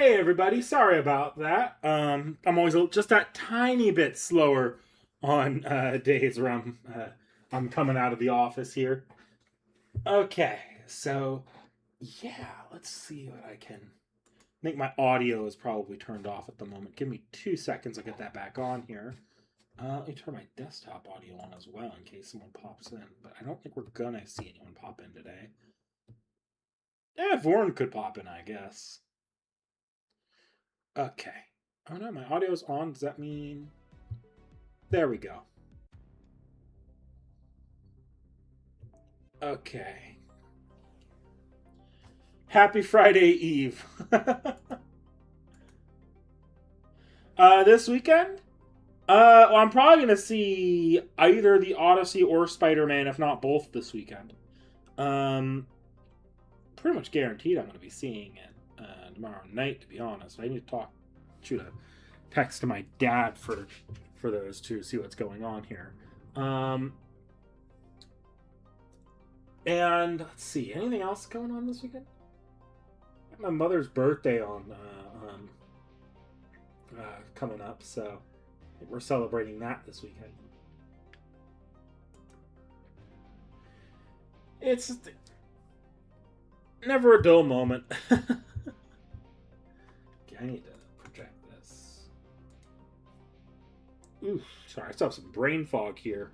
Hey everybody, sorry about that. I'm always just that tiny bit slower on days where I'm coming out of the office here. Okay, so yeah, let's see what I can. I think my audio is probably turned off at the moment. Give me 2 seconds. I'll get that back on here. Let me turn my desktop audio on as well in case someone pops in. But I don't think we're gonna see anyone pop in today. Vorn could pop in, I guess. Okay. Oh no, my audio's on. Does that mean... There we go. Okay. Happy Friday Eve. This weekend? Well, I'm probably going to see either the Odyssey or Spider-Man, if not both, this weekend. Um, Pretty much guaranteed I'm going to be seeing it tomorrow night, to be honest. I need to shoot a text to my dad for those two, see what's going on here. And let's see, anything else going on this weekend? My mother's birthday on coming up, so I think we're celebrating that this weekend. It's never a dull moment. Okay, I need to project this. Oof, sorry, I still have some brain fog here.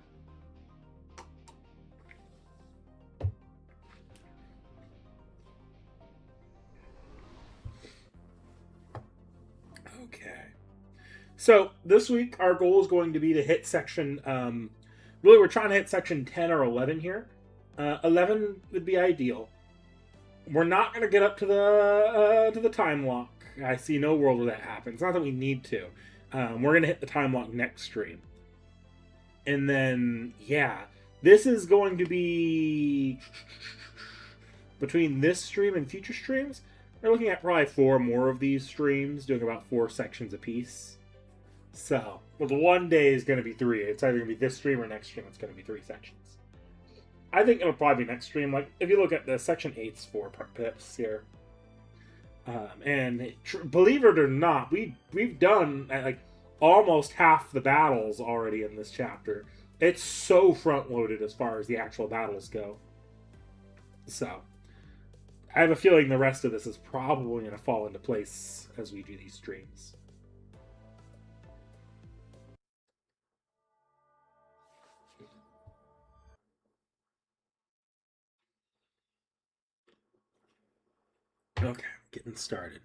Okay. So this week our goal is going to be to hit section. Really, we're trying to hit section 10 or 11 here. 11 would be ideal. We're not going to get up to the time lock. I see no world where that happens. Not that we need to. We're going to hit the time lock next stream. And then, yeah, this is going to be between this stream and future streams. We're looking at probably 4 more of these streams, doing about 4 sections apiece. So, well, the one day is going to be 3. It's either going to be this stream or next stream. It's going to be 3 sections. I think it'll probably be next stream. Like, if you look at the section 8's 4 pips here. And believe it or not, we've done like almost half the battles already in this chapter. It's so front-loaded as far as the actual battles go. So, I have a feeling the rest of this is probably going to fall into place as we do these streams. Okay, getting started.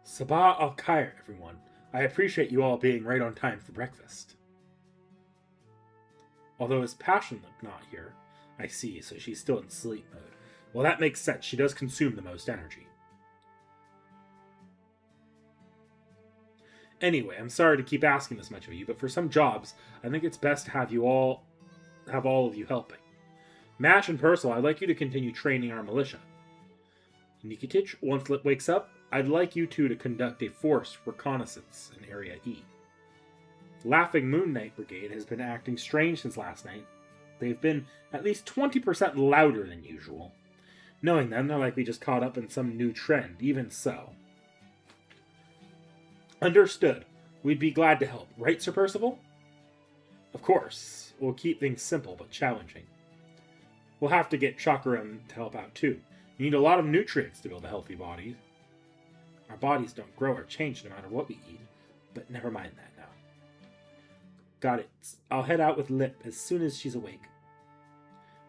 Sabah al-Khair, everyone. I appreciate you all being right on time for breakfast. Although his passion looked not here. I see, so she's still in sleep mode. Well, that makes sense. She does consume the most energy. Anyway, I'm sorry to keep asking this much of you, but for some jobs, I think it's best to have all of you helping. Mash and Purcell, I'd like you to continue training our militia. Nikitic, once Lip wakes up, I'd like you two to conduct a forced reconnaissance in Area E. Laughing Moon Knight Brigade has been acting strange since last night. They've been at least 20% louder than usual. Knowing them, they're likely just caught up in some new trend, even so. Understood. We'd be glad to help, right, Sir Percival? Of course. We'll keep things simple but challenging. We'll have to get Chakram to help out too. You need a lot of nutrients to build a healthy body. Our bodies don't grow or change no matter what we eat, but never mind that now. Got it. I'll head out with Lip as soon as she's awake.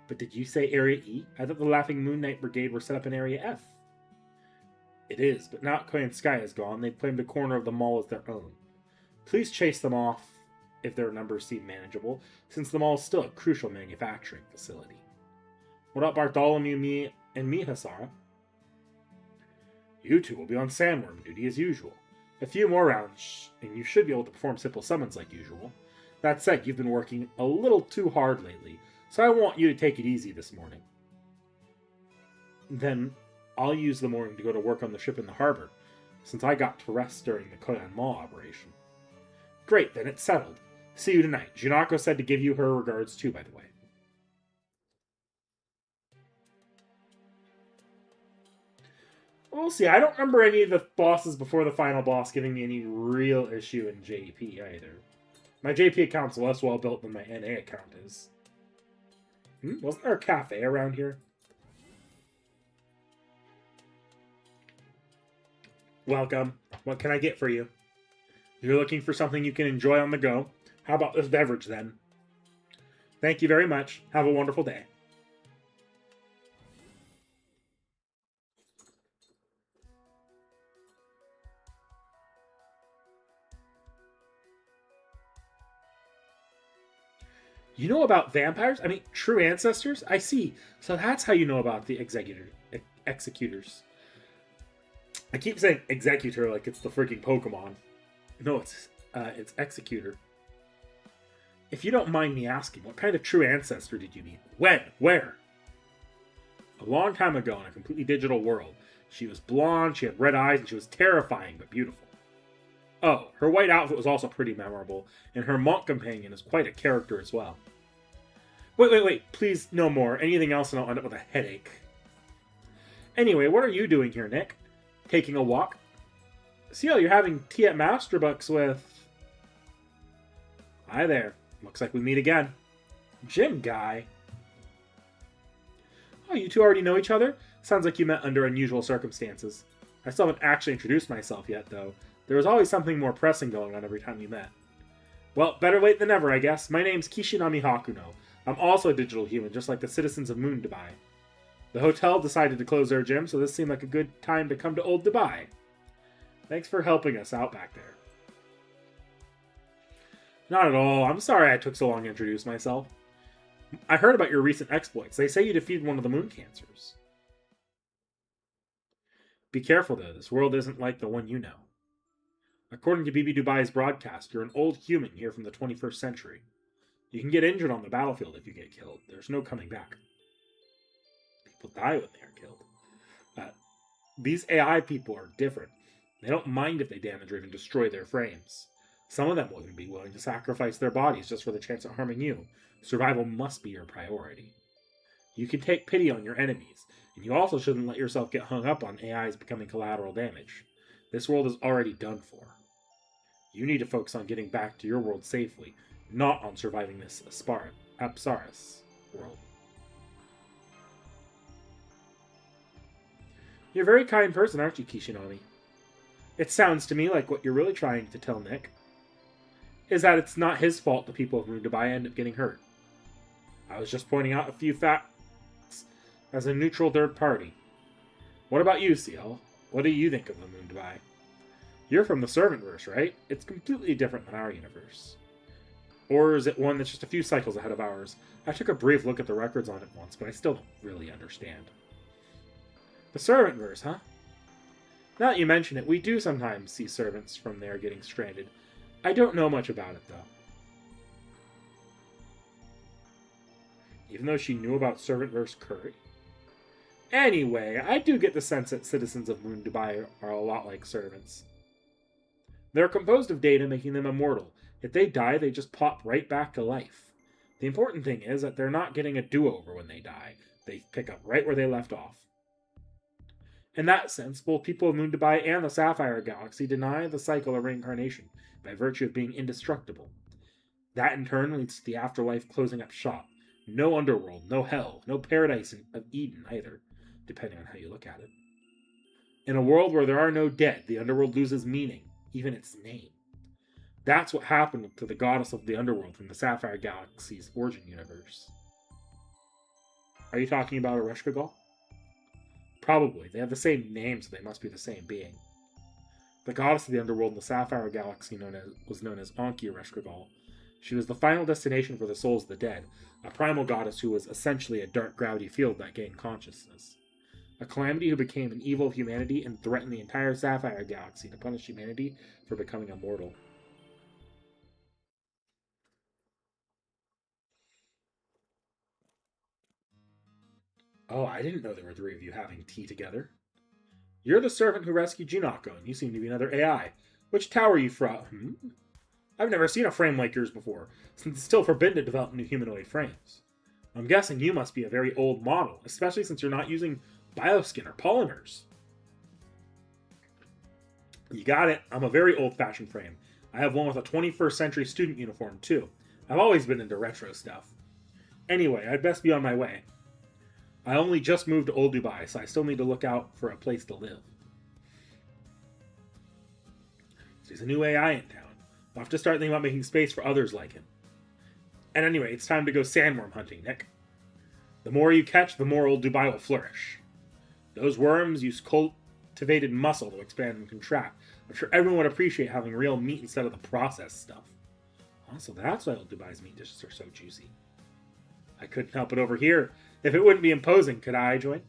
But did you say Area E? I thought the Laughing Moon Knight Brigade were set up in Area F. It is, but now Koyan Sky is gone, they've claimed a corner of the mall as their own. Please chase them off if their numbers seem manageable, since the mall is still a crucial manufacturing facility. What about Bartholomew, me, and Mihasara? You two will be on sandworm duty as usual. A few more rounds, and you should be able to perform simple summons like usual. That said, you've been working a little too hard lately, so I want you to take it easy this morning. Then I'll use the morning to go to work on the ship in the harbor. since I got to rest during the Koyan Mall operation. Great, then it's settled. See you tonight. Jinako said to give you her regards too, by the way. We'll see. I don't remember any of the bosses before the final boss giving me any real issue in JP either. My JP account's less well built than my NA account is. Wasn't there a cafe around here? Welcome. What can I get for you? You're looking for something you can enjoy on the go. How about this beverage then? Thank you very much. Have a wonderful day. You know about vampires? I mean, true ancestors? I see. So that's how you know about the executors. I keep saying executor like it's the freaking Pokemon. No, it's executor. If you don't mind me asking, what kind of true ancestor did you meet? When? Where? A long time ago in a completely digital world. She was blonde, she had red eyes, and she was terrifying but beautiful. Oh, her white outfit was also pretty memorable, and her monk companion is quite a character as well. Wait, please, no more. Anything else and I'll end up with a headache. Anyway, what are you doing here, Nick? Taking a walk? C.I.E.L, you're having tea at Masterbucks with... Hi there. Looks like we meet again. Gym guy. Oh, you two already know each other? Sounds like you met under unusual circumstances. I still haven't actually introduced myself yet, though. There was always something more pressing going on every time we met. Well, better late than never, I guess. My name's Kishinami Hakuno. I'm also a digital human, just like the citizens of Moon Dubai. The hotel decided to close their gym, so this seemed like a good time to come to Old Dubai. Thanks for helping us out back there. Not at all. I'm sorry I took so long to introduce myself. I heard about your recent exploits. They say you defeated one of the moon cancers. Be careful, though. This world isn't like the one you know. According to BB Dubai's broadcast, you're an old human here from the 21st century. You can get injured on the battlefield if you get killed. There's no coming back. People die when they are killed. These AI people are different. They don't mind if they damage or even destroy their frames. Some of them will even be willing to sacrifice their bodies just for the chance of harming you. Survival must be your priority. You can take pity on your enemies, and you also shouldn't let yourself get hung up on AIs becoming collateral damage. This world is already done for. You need to focus on getting back to your world safely, not on surviving this Apsaris world. You're a very kind person, aren't you, Kishinami? It sounds to me like what you're really trying to tell Nick is that it's not his fault the people of Moon Dubai end up getting hurt. I was just pointing out a few facts as a neutral third party. What about you, C.I.E.L? What do you think of the Moon Dubai? You're from the Servantverse, right? It's completely different than our universe. Or is it one that's just a few cycles ahead of ours? I took a brief look at the records on it once, but I still don't really understand. The Servantverse, huh? Now that you mention it, we do sometimes see servants from there getting stranded. I don't know much about it, though. Even though she knew about Servantverse Curry. Anyway, I do get the sense that citizens of Moon Dubai are a lot like servants. They're composed of data, making them immortal. If they die, they just pop right back to life. The important thing is that they're not getting a do-over when they die. They pick up right where they left off. In that sense, both people of Moon Dubai and the Sapphire Galaxy deny the cycle of reincarnation by virtue of being indestructible. That in turn leads to the afterlife closing up shop. No underworld, no hell, no paradise of Eden either, depending on how you look at it. In a world where there are no dead, the underworld loses meaning, even its name. That's what happened to the goddess of the underworld from the Sapphire Galaxy's origin universe. Are you talking about Ereshkigal? Probably. They have the same name, so they must be the same being. The goddess of the underworld in the Sapphire Galaxy was known as Anki Ereshkigal. She was the final destination for the souls of the dead, a primal goddess who was essentially a dark gravity field that gained consciousness. A calamity who became an evil of humanity and threatened the entire Sapphire Galaxy to punish humanity for becoming immortal. Oh, I didn't know there were three of you having tea together. You're the servant who rescued Jinako, and you seem to be another AI. Which tower are you from? I've never seen a frame like yours before, since it's still forbidden to develop new humanoid frames. I'm guessing you must be a very old model, especially since you're not using bioskin or polymers. You got it. I'm a very old-fashioned frame. I have one with a 21st century student uniform, too. I've always been into retro stuff. Anyway, I'd best be on my way. I only just moved to Old Dubai, so I still need to look out for a place to live. There's a new AI in town. I'll have to start thinking about making space for others like him. And anyway, it's time to go sandworm hunting, Nick. The more you catch, the more Old Dubai will flourish. Those worms use cultivated muscle to expand and contract. I'm sure everyone would appreciate having real meat instead of the processed stuff. Also, that's why Old Dubai's meat dishes are so juicy. I couldn't help it over here. If it wouldn't be imposing, could I join?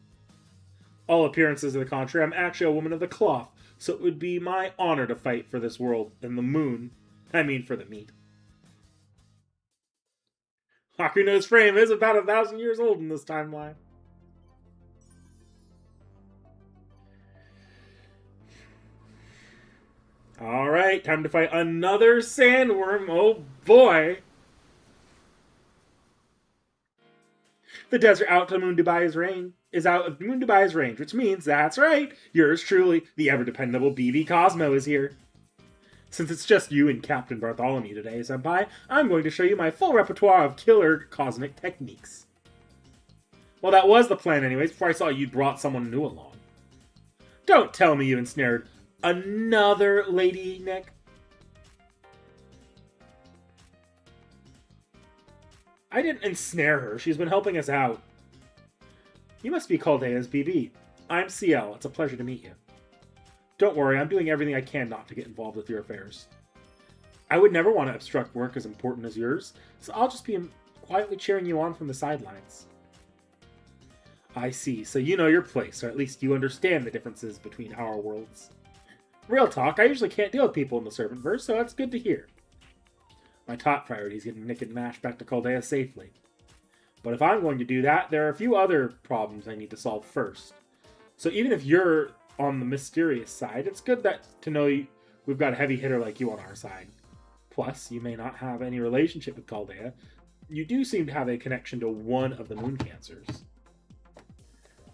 All appearances to the contrary, I'm actually a woman of the cloth, so it would be my honor to fight for this world and the moon. I mean, for the meat. Hakuno's frame is about 1,000 years old in this timeline. Alright, time to fight another sandworm. Oh boy. The desert out to Moon Dubai's range is out of Moon Dubai's range, which means, that's right, yours truly, the ever-dependable BB Cosmo is here. Since it's just you and Captain Bartholomew today, Senpai, I'm going to show you my full repertoire of killer cosmic techniques. Well, that was the plan anyways, before I saw you brought someone new along. Don't tell me you ensnared another lady, Nick. I didn't ensnare her. She's been helping us out. You must be Caldea's BB. I'm C.I.E.L. It's a pleasure to meet you. Don't worry, I'm doing everything I can not to get involved with your affairs. I would never want to obstruct work as important as yours, so I'll just be quietly cheering you on from the sidelines. I see, so you know your place, or at least you understand the differences between our worlds. Real talk, I usually can't deal with people in the Servantverse, so that's good to hear. My top priority is getting Nick and Mash back to Caldea safely. But if I'm going to do that, there are a few other problems I need to solve first. So even if you're on the mysterious side, it's good to know we've got a heavy hitter like you on our side. Plus, you may not have any relationship with Caldea. You do seem to have a connection to one of the Moon Cancers.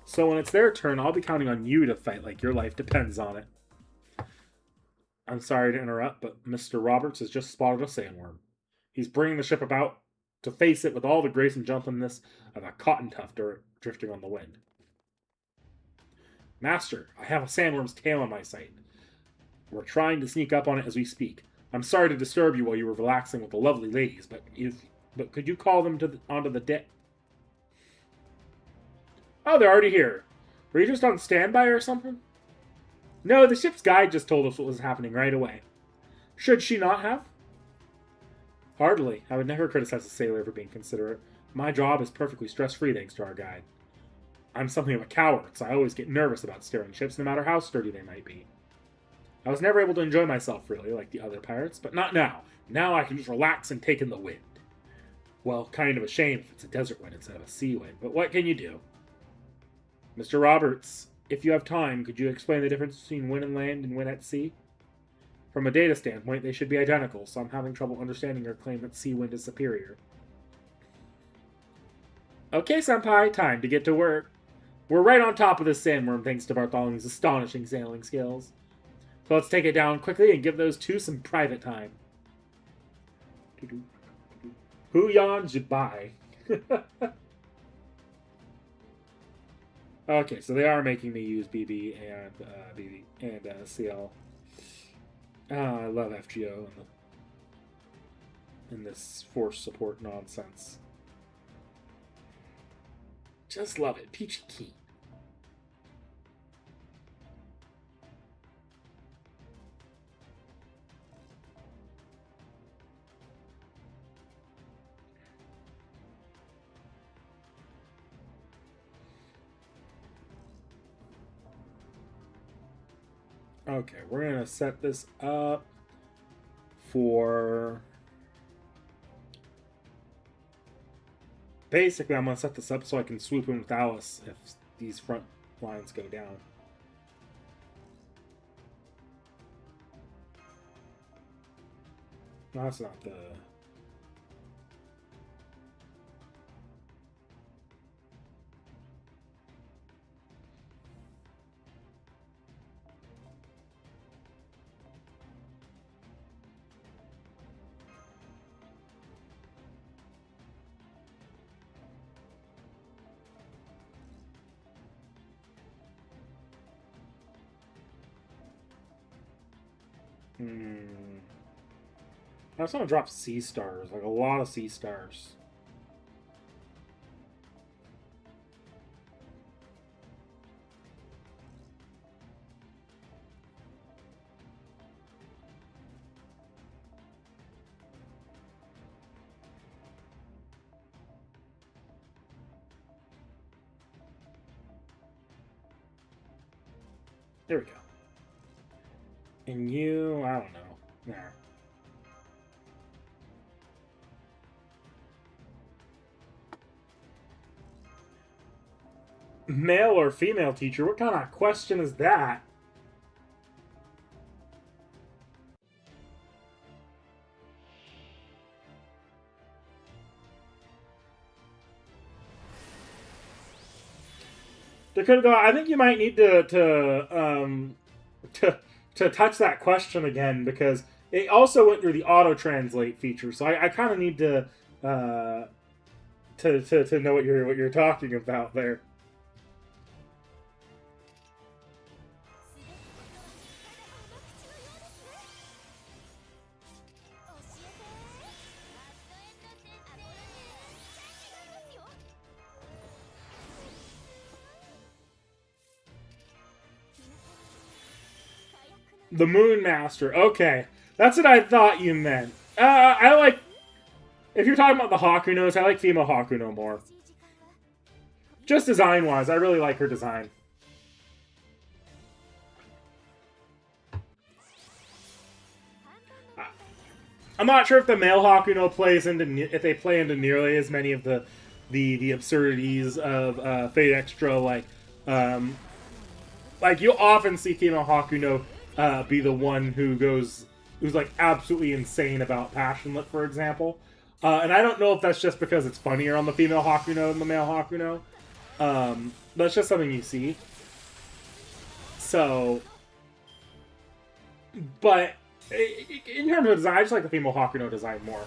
So when it's their turn, I'll be counting on you to fight like your life depends on it. I'm sorry to interrupt, but Mr. Roberts has just spotted a sandworm. He's bringing the ship about to face it with all the grace and gentleness of a cotton tuft drifting on the wind. Master, I have a sandworm's tail in my sight. We're trying to sneak up on it as we speak. I'm sorry to disturb you while you were relaxing with the lovely ladies, but could you call them onto the deck? Oh, they're already here. Were you just on standby or something? No, the ship's guide just told us what was happening right away. Should she not have? Hardly. I would never criticize a sailor for being considerate. My job is perfectly stress-free thanks to our guide. I'm something of a coward, so I always get nervous about steering ships, no matter how sturdy they might be. I was never able to enjoy myself, really, like the other pirates, but not now. Now I can just relax and take in the wind. Well, kind of a shame if it's a desert wind instead of a sea wind, but what can you do? Mr. Roberts, if you have time, could you explain the difference between wind and land and wind at sea? From a data standpoint, they should be identical, so I'm having trouble understanding your claim that sea wind is superior. Okay, Senpai, time to get to work. We're right on top of this sandworm thanks to Bartholomew's astonishing sailing skills. So let's take it down quickly and give those two some private time. Huyan Jibai. Okay, so they are making me use BB and C.I.E.L. I love FGO and this force support nonsense. Just love it. Peachy keen. Okay, we're going to set this up for... Basically, I'm going to set this up so I can swoop in with Alice if these front lines go down. No, that's not the... I just want to drop C stars, like a lot of C stars. There we go. And you, I don't know. There. Male or female teacher? What kind of question is that? Dakota, I think you might need to touch that question again, because it also went through the auto translate feature. So I kind of need to know what you're talking about there. The Moon Master. Okay. That's what I thought you meant. I like... If you're talking about the Hakunos, I like female Hakuno more. Just design-wise, I really like her design. I'm not sure if the male Hakuno plays into... If they play into nearly as many of the absurdities of Fate Extra, like you'll often see female Hakuno be the one who's like absolutely insane about Passionate, for example. And I don't know if that's just because it's funnier on the female Hakuno than the male Hakuno. That's just something you see. So, but in terms of design, I just like the female Hakuno design more.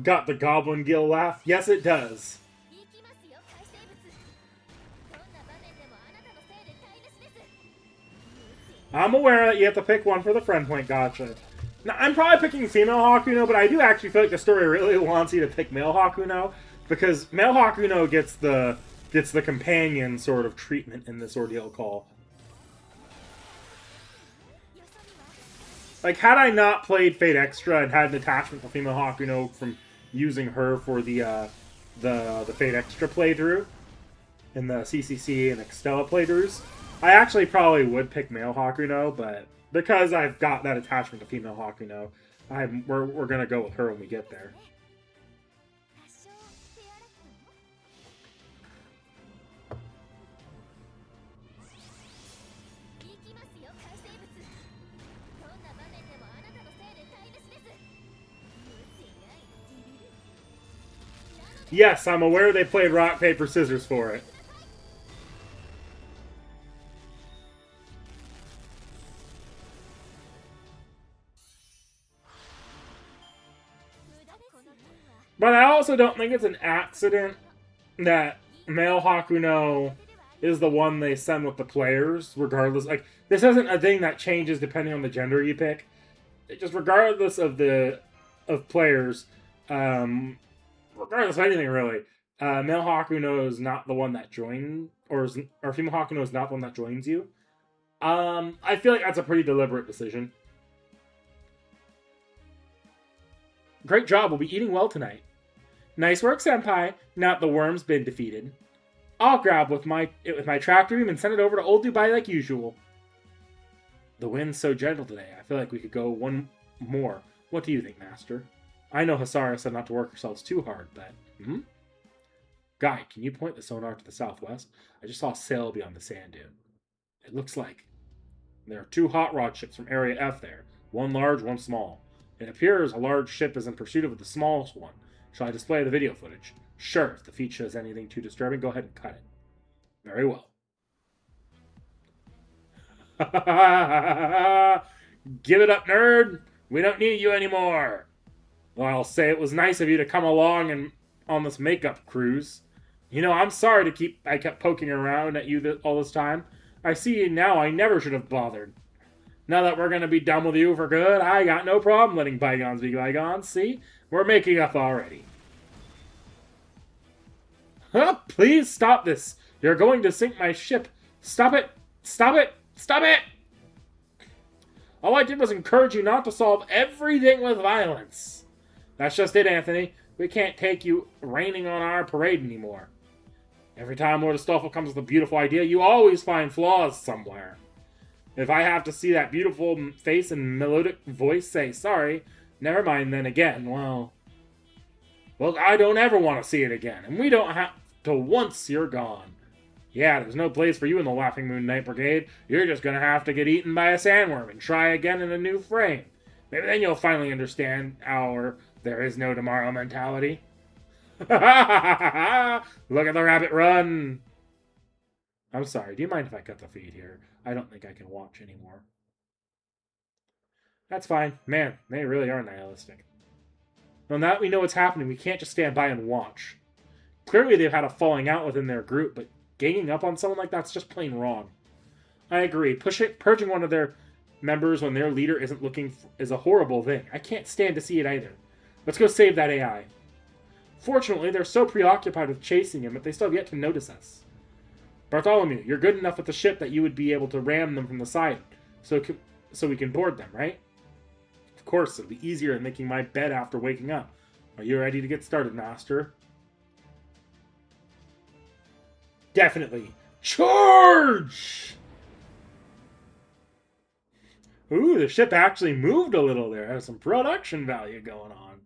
Got the Goblin Gill laugh? Yes, it does. I'm aware that you have to pick one for the friend point, gotcha. Now, I'm probably picking female Hakuno, but I do actually feel like the story really wants you to pick male Hakuno, because male Hakuno gets the companion sort of treatment in this ordeal call. Like, had I not played Fate Extra and had an attachment to female Hakuno from using her for the Fate Extra playthrough in the CCC and Extella playthroughs, I actually probably would pick male Hakuno, but because I've got that attachment to female Hakuno, we're gonna go with her when we get there. Yes, I'm aware they played rock, paper, scissors for it. But I also don't think it's an accident that male Hakuno is the one they send with the players, regardless. Like, this isn't a thing that changes depending on the gender you pick. Just regardless of players, regardless of anything really, male Hakuno is not the one that joins, or female Hakuno is not the one that joins you. I feel like that's a pretty deliberate decision. Great job. We'll be eating well tonight. Nice work, Senpai. Now that the worm's been defeated, I'll grab with my tractor beam and send it over to Old Dubai like usual. The wind's so gentle today. I feel like we could go one more. What do you think, Master? I know Hasara said not to work ourselves too hard, but... Guy, can you point the sonar to the southwest? I just saw a sail beyond the sand dune. It looks like there are 2 hot rod ships from Area F there. One large, one small. It appears a large ship is in pursuit of the smallest one. Shall I display the video footage? Sure, if the feed shows anything too disturbing, go ahead and cut it. Very well. Give it up, nerd! We don't need you anymore! Well, I'll say it was nice of you to come along and on this makeup cruise. You know, I'm sorry I kept poking around at you all this time. I see now I never should have bothered. Now that we're going to be done with you for good, I got no problem letting bygones be bygones. See? We're making up already. Huh? Please stop this. You're going to sink my ship. Stop it. Stop it. Stop it. All I did was encourage you not to solve everything with violence. That's just it, Anthony. We can't take you raining on our parade anymore. Every time Lord Astolfo comes with a beautiful idea, you always find flaws somewhere. If I have to see that beautiful face and melodic voice say sorry, never mind then again, well, I don't ever want to see it again, and we don't have to once you're gone. Yeah, there's no place for you in the Laughing Moon Night Brigade. You're just going to have to get eaten by a sandworm and try again in a new frame. Maybe then you'll finally understand our there is no tomorrow mentality. Look at the rabbit run! I'm sorry, do you mind if I cut the feed here? I don't think I can watch anymore. That's fine. Man, they really are nihilistic. Well, now that we know what's happening, we can't just stand by and watch. Clearly they've had a falling out within their group, but ganging up on someone like that's just plain wrong. I agree. Purging one of their members when their leader isn't looking is a horrible thing. I can't stand to see it either. Let's go save that AI. Fortunately, they're so preoccupied with chasing him that they still have yet to notice us. Bartholomew, you're good enough with the ship that you would be able to ram them from the side, so we can board them, right? Of course, it'll be easier than making my bed after waking up. Are you ready to get started, Master? Definitely. Charge! Ooh, the ship actually moved a little there. Has some production value going on.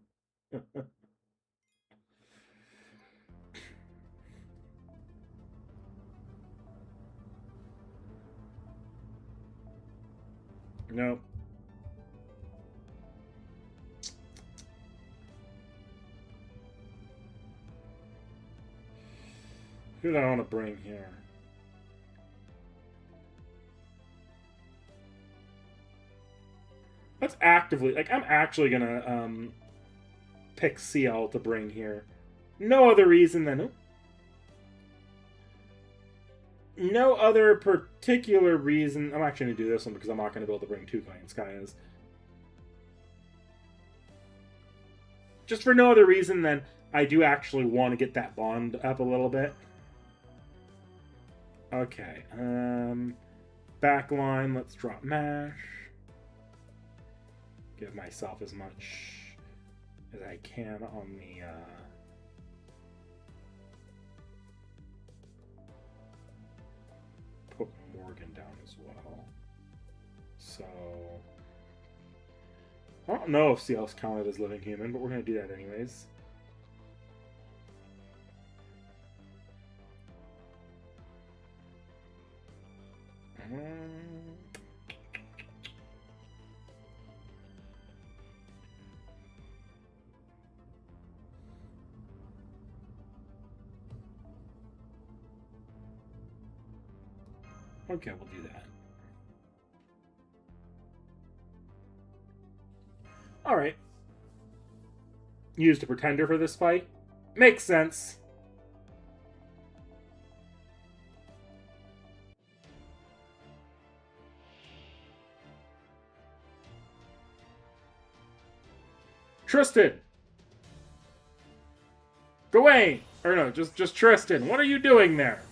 No. Who do I want to bring here? Let's actively, I'm actually gonna pick C.I.E.L to bring here. No other reason than no other particular reason. I'm actually gonna do this one because I'm not gonna be able to bring 2 Giant Skias. Just for no other reason than I do actually want to get that bond up a little bit. Okay, backline, let's drop MASH. Give myself as much as I can on the, put Morgan down as well. So, I don't know if C.I.E.L's counted as living human, but we're going to do that anyways. Okay, we'll do that. Alright. Used a pretender for this fight. Makes sense. Tristan! Gawain! Or no, just Tristan. What are you doing there?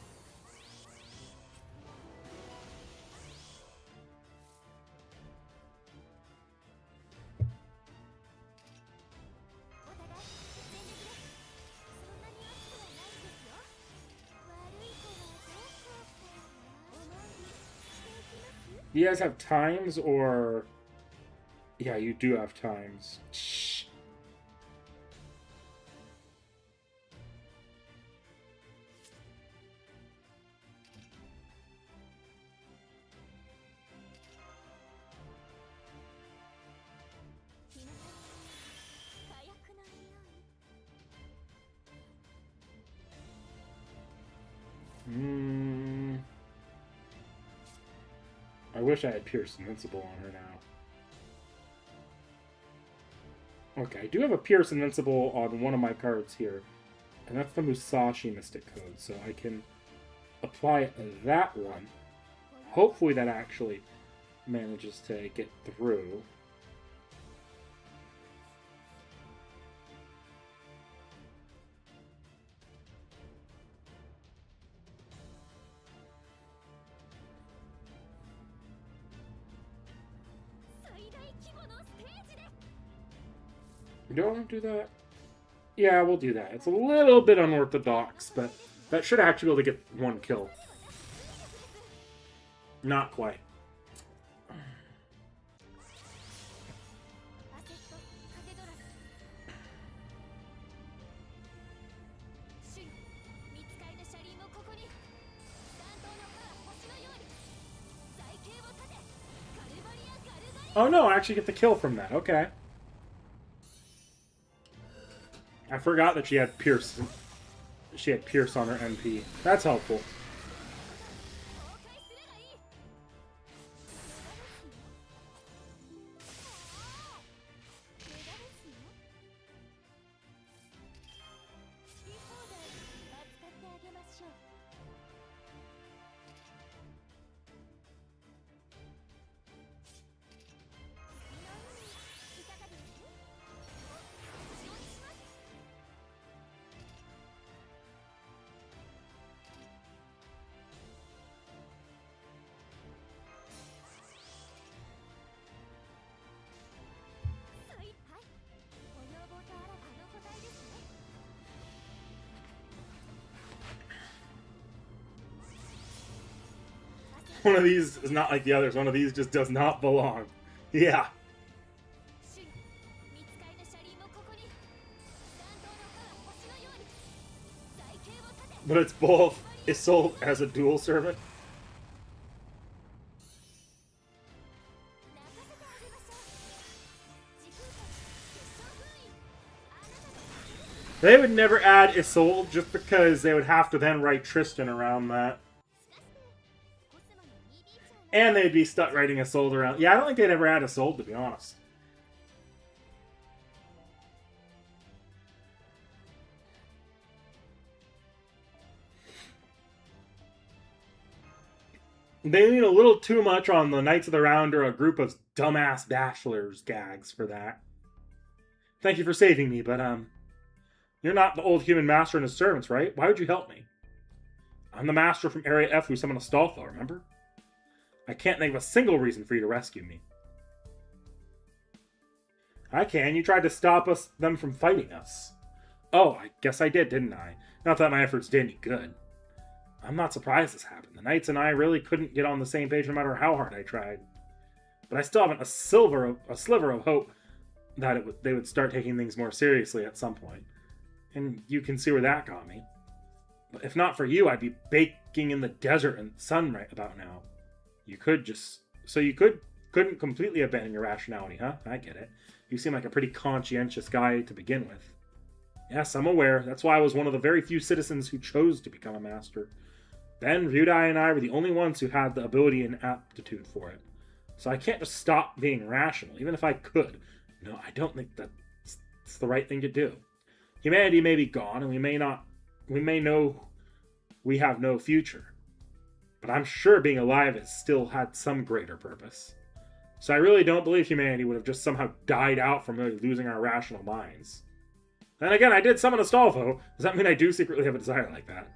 Do you guys have times or... Yeah, you do have times. Shh. I wish I had Pierce Invincible on her now. Okay, I do have a Pierce Invincible on one of my cards here. And that's the Musashi Mystic Code, so I can apply that one. Hopefully that actually manages to get through. Don't do that. Yeah, we'll do that. It's a little bit unorthodox, but that should actually be able to get one kill. Not quite. Oh no, I actually get the kill from that. Okay. I forgot that she had Pierce. She had Pierce on her MP. That's helpful. One of these is not like the others. One of these just does not belong. Yeah. But it's both. Isolde as a dual servant. They would never add Isolde just because they would have to then write Tristan around that. And they'd be stuck writing Isolde around. Yeah, I don't think they'd ever add Isolde, to be honest. They lean a little too much on the Knights of the Round or a group of dumbass bachelors gags for that. Thank you for saving me, but, you're not the old human master and his servants, right? Why would you help me? I'm the master from Area F who summoned Astolfo, remember? I can't think of a single reason for you to rescue me. I can. You tried to stop them from fighting us. Oh, I guess I did, didn't I? Not that my efforts did any good. I'm not surprised this happened. The Knights and I really couldn't get on the same page no matter how hard I tried. But I still haven't a sliver of hope that they would start taking things more seriously at some point. And you can see where that got me. But if not for you, I'd be baking in the desert and sun right about now. You could just... So you couldn't completely abandon your rationality, huh? I get it. You seem like a pretty conscientious guy to begin with. Yes, I'm aware. That's why I was one of the very few citizens who chose to become a master. Ben, Ryudai, and I were the only ones who had the ability and aptitude for it. So I can't just stop being rational, even if I could. No, I don't think that's the right thing to do. Humanity may be gone, and we may know we have no future. But I'm sure being alive has still had some greater purpose. So I really don't believe humanity would have just somehow died out from really losing our rational minds. Then again, I did summon Astolfo. Does that mean I do secretly have a desire like that?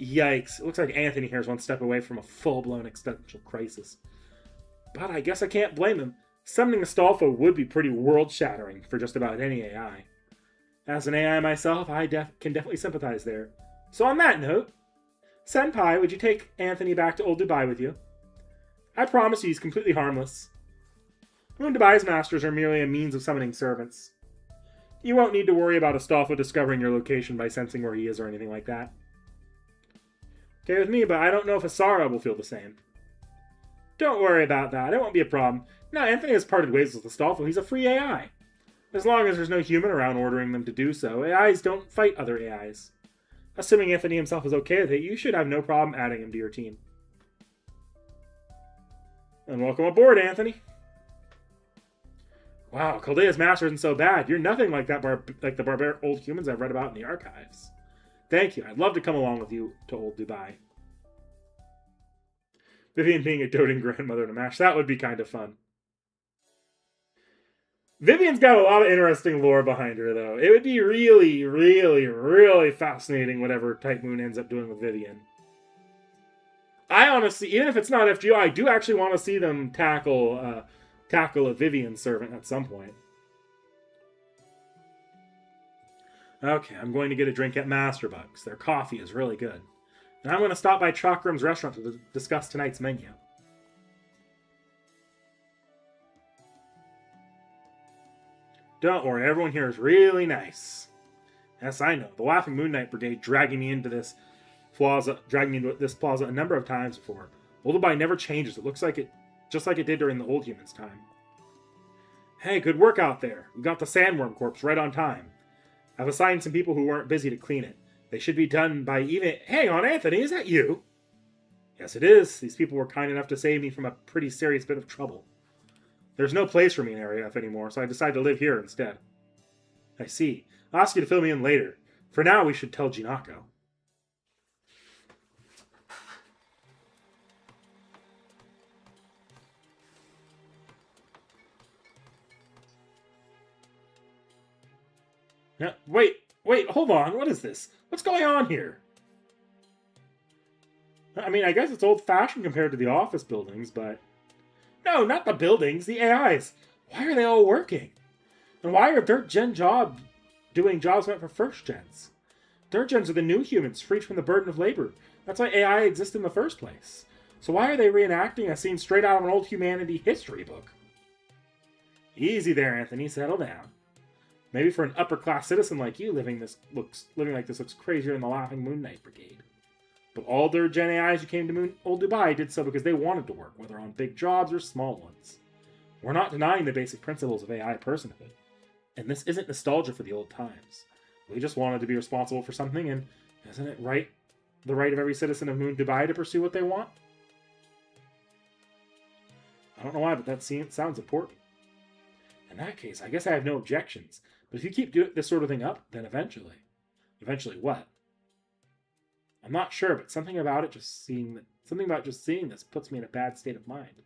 Yikes. It looks like Anthony here is one step away from a full-blown existential crisis. But I guess I can't blame him. Summoning Astolfo would be pretty world-shattering for just about any AI. As an AI myself, I can definitely sympathize there. So on that note, Senpai, would you take Anthony back to Old Dubai with you? I promise you he's completely harmless. Moon Dubai's masters are merely a means of summoning servants. You won't need to worry about Astolfo discovering your location by sensing where he is or anything like that. Okay with me, but I don't know if Asara will feel the same. Don't worry about that. It won't be a problem. Now, Anthony has parted ways with Astolfo. He's a free AI. As long as there's no human around ordering them to do so, AIs don't fight other AIs. Assuming Anthony himself is okay with it, you should have no problem adding him to your team. And welcome aboard, Anthony. Wow, Chaldea's master isn't so bad. You're nothing like the barbaric old humans I've read about in the archives. Thank you. I'd love to come along with you to Old Dubai. Vivian being a doting grandmother to Mash, that would be kind of fun. Vivian's got a lot of interesting lore behind her, though. It would be really, really, really fascinating whatever Type Moon ends up doing with Vivian. I honestly, even if it's not FGO, I do actually want to see them tackle a Vivian servant at some point. Okay, I'm going to get a drink at Masterbugs. Their coffee is really good. And I'm going to stop by Chakram's restaurant to discuss tonight's menu. Don't worry, everyone here is really nice. Yes, I know. The Laughing Moon Knight Brigade dragging me into this plaza a number of times before. Old Dubai never changes. It looks like it, just like it did during the Old Humans' time. Hey, good work out there. We got the sandworm corpse right on time. I've assigned some people who weren't busy to clean it. They should be done by even... Hang on, Anthony, is that you? Yes, it is. These people were kind enough to save me from a pretty serious bit of trouble. There's no place for me in Area F anymore, so I decided to live here instead. I see. I'll ask you to fill me in later. For now, we should tell Jinako. Yeah, wait, hold on. What is this? What's going on here? I mean, I guess it's old-fashioned compared to the office buildings, but... No, not the buildings, the AIs. Why are they all working? And why are third gen doing jobs meant for first gens? Third gens are the new humans, freed from the burden of labor. That's why AI exists in the first place. So why are they reenacting a scene straight out of an old humanity history book? Easy there, Anthony. Settle down. Maybe for an upper-class citizen like you, living like this looks crazier than the Laughing Moon Knight Brigade. But all third gen AIs who came to Old Dubai did so because they wanted to work, whether on big jobs or small ones. We're not denying the basic principles of AI personhood. And this isn't nostalgia for the old times. We just wanted to be responsible for something, and isn't it the right of every citizen of Moon Dubai to pursue what they want? I don't know why, but that sounds important. In that case, I guess I have no objections. But if you keep doing this sort of thing up, then eventually... Eventually what? I'm not sure, but something about just seeing this puts me in a bad state of mind.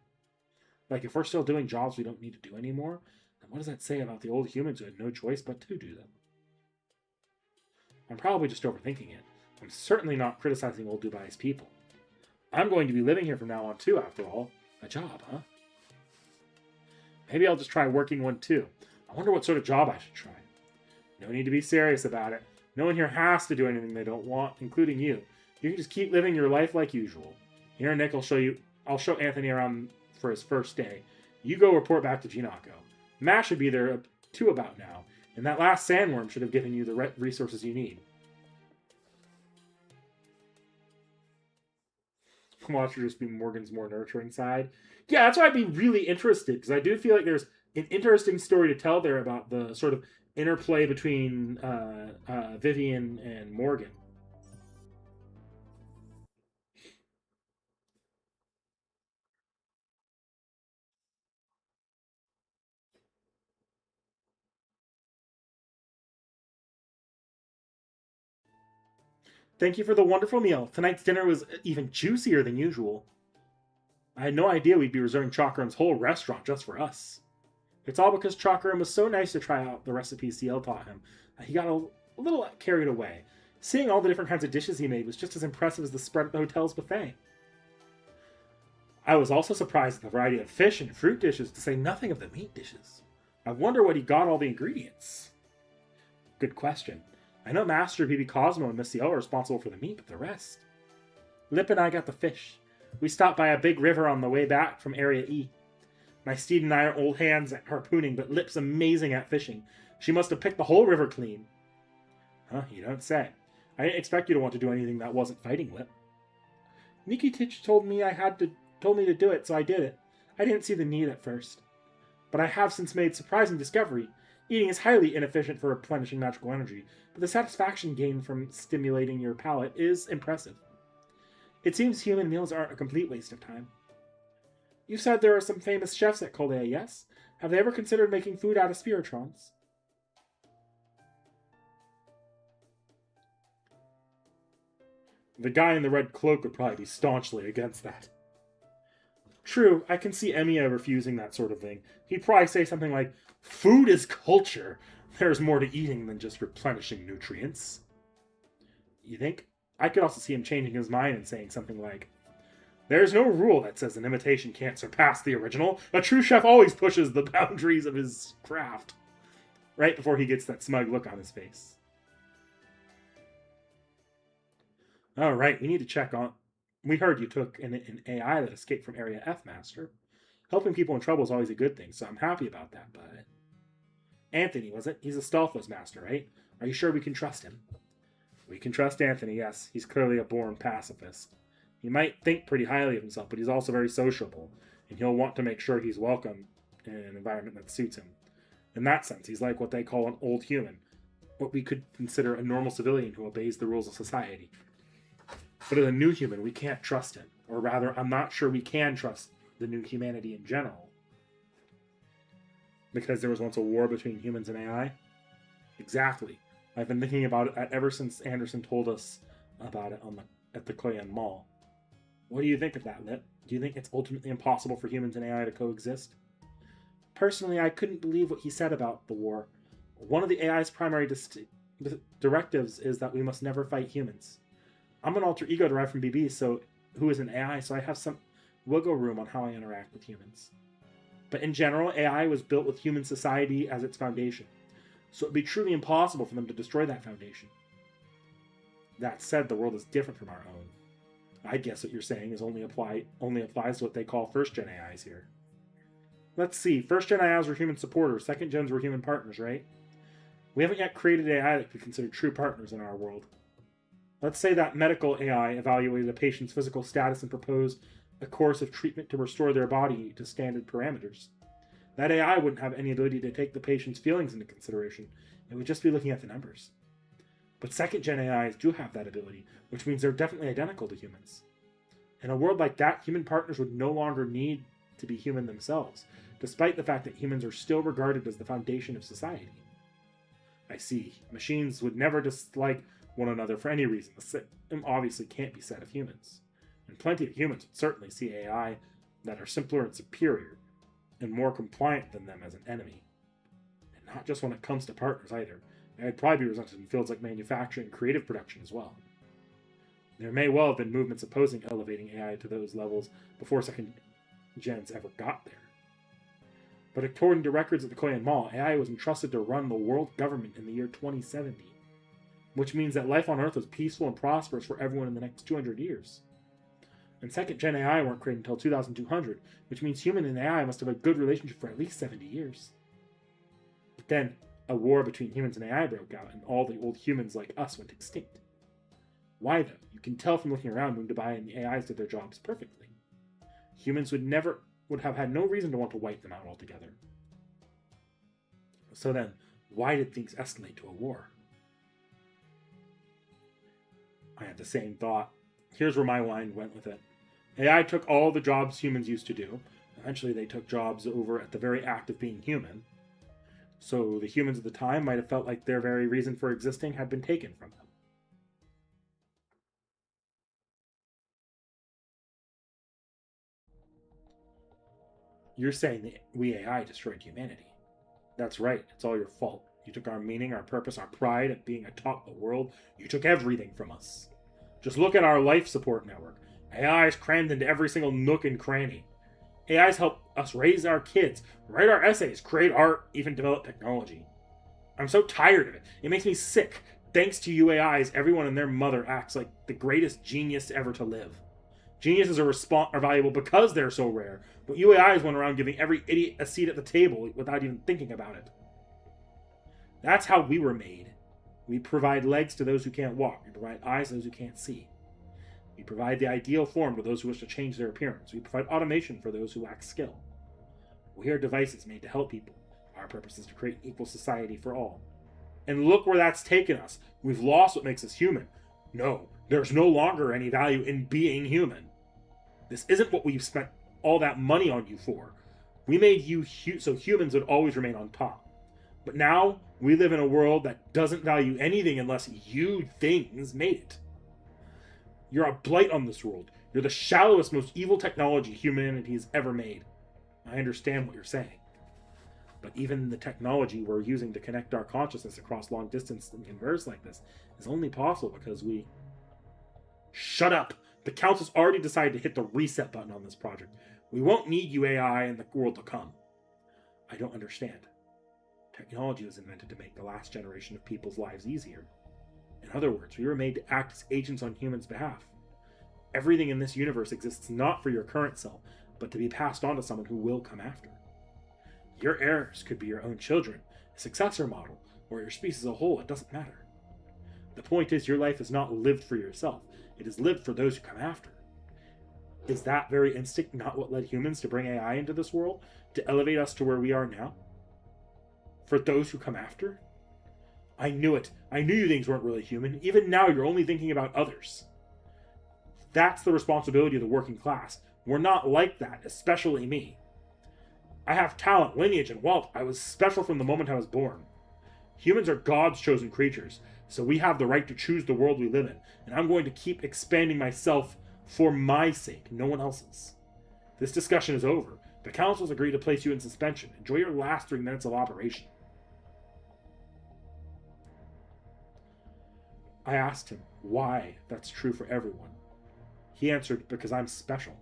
Like, if we're still doing jobs we don't need to do anymore, then what does that say about the old humans who had no choice but to do them? I'm probably just overthinking it. I'm certainly not criticizing Old Dubai's people. I'm going to be living here from now on too, after all. A job, huh? Maybe I'll just try working one too. I wonder what sort of job I should try. No need to be serious about it. No one here has to do anything they don't want, including you. You can just keep living your life like usual. Here, Nick, I'll show Anthony around for his first day. You go report back to Jinako. Mash should be there too about now, and that last sandworm should have given you the resources you need. Watch her just be Morgan's more nurturing side. Yeah, that's why I'd be really interested, because I do feel like there's an interesting story to tell there about the sort of interplay between Vivian and Morgan. Thank you for the wonderful meal. Tonight's dinner was even juicier than usual. I had no idea we'd be reserving Chakram's whole restaurant just for us. It's all because Chakram was so nice to try out the recipes C.I.E.L taught him. He got a little carried away. Seeing all the different kinds of dishes he made was just as impressive as the spread at the hotel's buffet. I was also surprised at the variety of fish and fruit dishes, to say nothing of the meat dishes. I wonder what he got all the ingredients. Good question. I know Master BB Cosmo and Miss C.I.E.L are responsible for the meat, but the rest... Lip and I got the fish. We stopped by a big river on the way back from Area E. My steed and I are old hands at harpooning, but Lip's amazing at fishing. She must have picked the whole river clean. Huh, you don't say. I didn't expect you to want to do anything that wasn't fighting, Lip. T.H.E told me to do it, so I did it. I didn't see the need at first. But I have since made surprising discovery. Eating is highly inefficient for replenishing magical energy, but the satisfaction gained from stimulating your palate is impressive. It seems human meals aren't a complete waste of time. You said there are some famous chefs at Kolea, yes? Have they ever considered making food out of spiritrons? The guy in the red cloak would probably be staunchly against that. True, I can see Emiya refusing that sort of thing. He'd probably say something like, "Food is culture. There's more to eating than just replenishing nutrients." You think? I could also see him changing his mind and saying something like, "There's no rule that says an imitation can't surpass the original. A true chef always pushes the boundaries of his craft." Right before he gets that smug look on his face. All right, we need to check on... We heard you took an AI that escaped from Area F, Master. Helping people in trouble is always a good thing, so I'm happy about that, but... Anthony, was it? He's a Stalfos master, right? Are you sure we can trust him? We can trust Anthony, yes. He's clearly a born pacifist. He might think pretty highly of himself, but he's also very sociable, and he'll want to make sure he's welcome in an environment that suits him. In that sense, he's like what they call an old human, what we could consider a normal civilian who obeys the rules of society. But as a new human, we can't trust him. Or rather, I'm not sure we can trust the new humanity in general. Because there was once a war between humans and AI? Exactly. I've been thinking about it ever since Anderson told us about it at the Koyan Mall. What do you think of that, Lip? Do you think it's ultimately impossible for humans and AI to coexist? Personally, I couldn't believe what he said about the war. One of the AI's primary directives is that we must never fight humans. I'm an alter ego derived from BB, who is an AI, so I have some wiggle room on how I interact with humans. But in general, AI was built with human society as its foundation, so it would be truly impossible for them to destroy that foundation. That said, the world is different from our own. I guess what you're saying is only applies to what they call first-gen AIs here. Let's see, first-gen AIs were human supporters, second-gens were human partners, right? We haven't yet created AI that could be considered true partners in our world. Let's say that medical AI evaluated a patient's physical status and proposed a course of treatment to restore their body to standard parameters. That AI wouldn't have any ability to take the patient's feelings into consideration. It would just be looking at the numbers. But second-gen AIs do have that ability, which means they're definitely identical to humans. In a world like that, human partners would no longer need to be human themselves, despite the fact that humans are still regarded as the foundation of society. I see. Machines would never dislike one another for any reason. The same obviously can't be said of humans. And plenty of humans would certainly see AI that are simpler and superior, and more compliant than them as an enemy. And not just when it comes to partners either. They'd probably be resented in fields like manufacturing and creative production as well. There may well have been movements opposing elevating AI to those levels before second gens ever got there. But according to records at the Koyan Mall, AI was entrusted to run the world government in the year 2070. Which means that life on Earth was peaceful and prosperous for everyone in the next 200 years. And second-gen AI weren't created until 2200, which means human and AI must have a good relationship for at least 70 years. But then, a war between humans and AI broke out, and all the old humans like us went extinct. Why, though? You can tell from looking around Mundabaya and the AIs did their jobs perfectly. Humans would have had no reason to want to wipe them out altogether. So then, why did things escalate to a war? I had the same thought. Here's where my mind went with it. AI took all the jobs humans used to do. Eventually they took jobs over at the very act of being human. So the humans at the time might have felt like their very reason for existing had been taken from them. You're saying that we AI destroyed humanity. That's right, it's all your fault. You took our meaning, our purpose, our pride at being atop the world. You took everything from us. Just look at our life support network. AIs crammed into every single nook and cranny. AIs help us raise our kids, write our essays, create art, even develop technology. I'm so tired of it. It makes me sick. Thanks to you AIs, everyone and their mother acts like the greatest genius ever to live. Geniuses are valuable because they're so rare, but you AIs went around giving every idiot a seat at the table without even thinking about it. That's how we were made. We provide legs to those who can't walk. We provide eyes to those who can't see. We provide the ideal form to those who wish to change their appearance. We provide automation for those who lack skill. We are devices made to help people. Our purpose is to create an equal society for all. And look where that's taken us. We've lost what makes us human. No, there's no longer any value in being human. This isn't what we've spent all that money on you for. We made you so humans would always remain on top. But now, we live in a world that doesn't value anything unless you things made it. You're a blight on this world. You're the shallowest, most evil technology humanity has ever made. I understand what you're saying. But even the technology we're using to connect our consciousness across long distance and converse like this is only possible because we... Shut up! The Council's already decided to hit the reset button on this project. We won't need you AI in the world to come. I don't understand. Technology was invented to make the last generation of people's lives easier. In other words, we were made to act as agents on humans' behalf. Everything in this universe exists not for your current self, but to be passed on to someone who will come after. Your heirs could be your own children, a successor model, or your species as a whole. It doesn't matter. The point is, your life is not lived for yourself. It is lived for those who come after. Is that very instinct not what led humans to bring AI into this world? To elevate us to where we are now? For those who come after? I knew it. I knew you things weren't really human. Even now, you're only thinking about others. That's the responsibility of the working class. We're not like that, especially me. I have talent, lineage, and wealth. I was special from the moment I was born. Humans are God's chosen creatures, so we have the right to choose the world we live in, and I'm going to keep expanding myself for my sake, no one else's. This discussion is over. The Council's agreed to place you in suspension. Enjoy your last 3 minutes of operation. I asked him why that's true for everyone. He answered, because I'm special.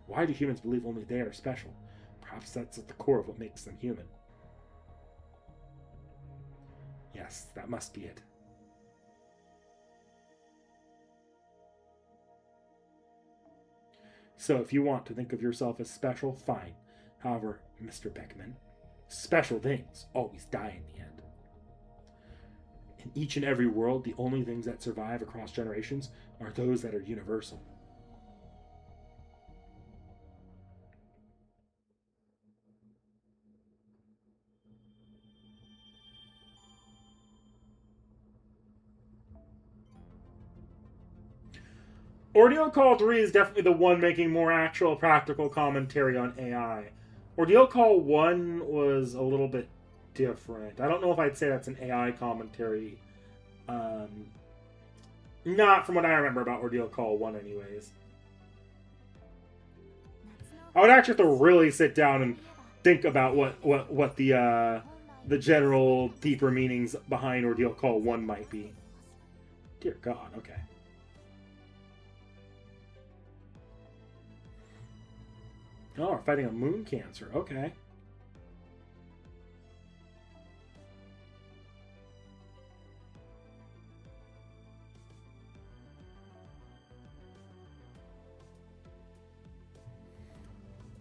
Why do humans believe only they are special? Perhaps that's at the core of what makes them human. Yes, that must be it. So if you want to think of yourself as special, fine. However, Mr. Beckman, special things always die in the end. In each and every world, the only things that survive across generations are those that are universal. Ordeal Call 3 is definitely the one making more actual practical commentary on AI. Ordeal Call 1 was a little bit different. I don't know if I'd say that's an AI commentary. Not from what I remember about Ordeal Call 1 anyways. I would actually have to really sit down and think about what the general deeper meanings behind Ordeal Call 1 might be. Dear God, okay. Oh, we're fighting a moon cancer. Okay.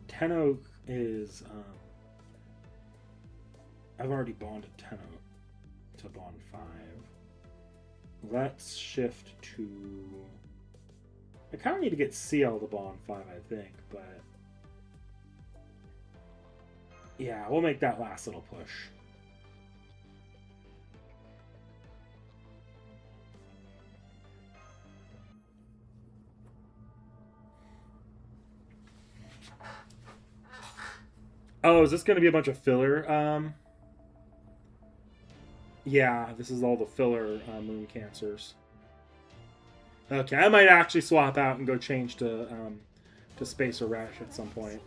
Tenno is... I've already bonded Tenno to bond 5. Let's shift to... I kind of need to get C.I.E.L to bond 5, I think, but... Yeah, we'll make that last little push. Oh, is this going to be a bunch of filler? Yeah, this is all the filler moon cancers. Okay, I might actually swap out and go change to Spacer Rash at some point.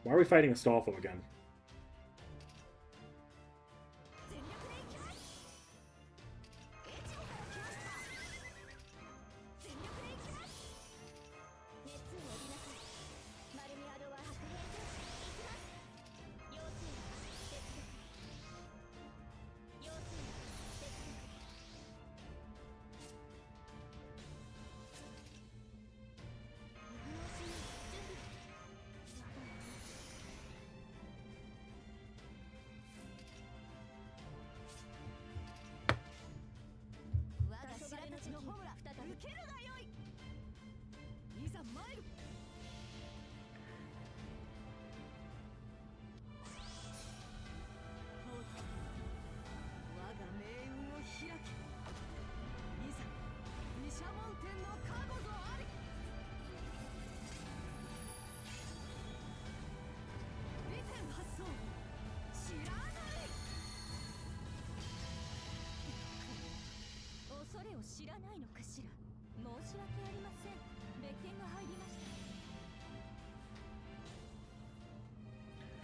Why are we fighting Astolfo again?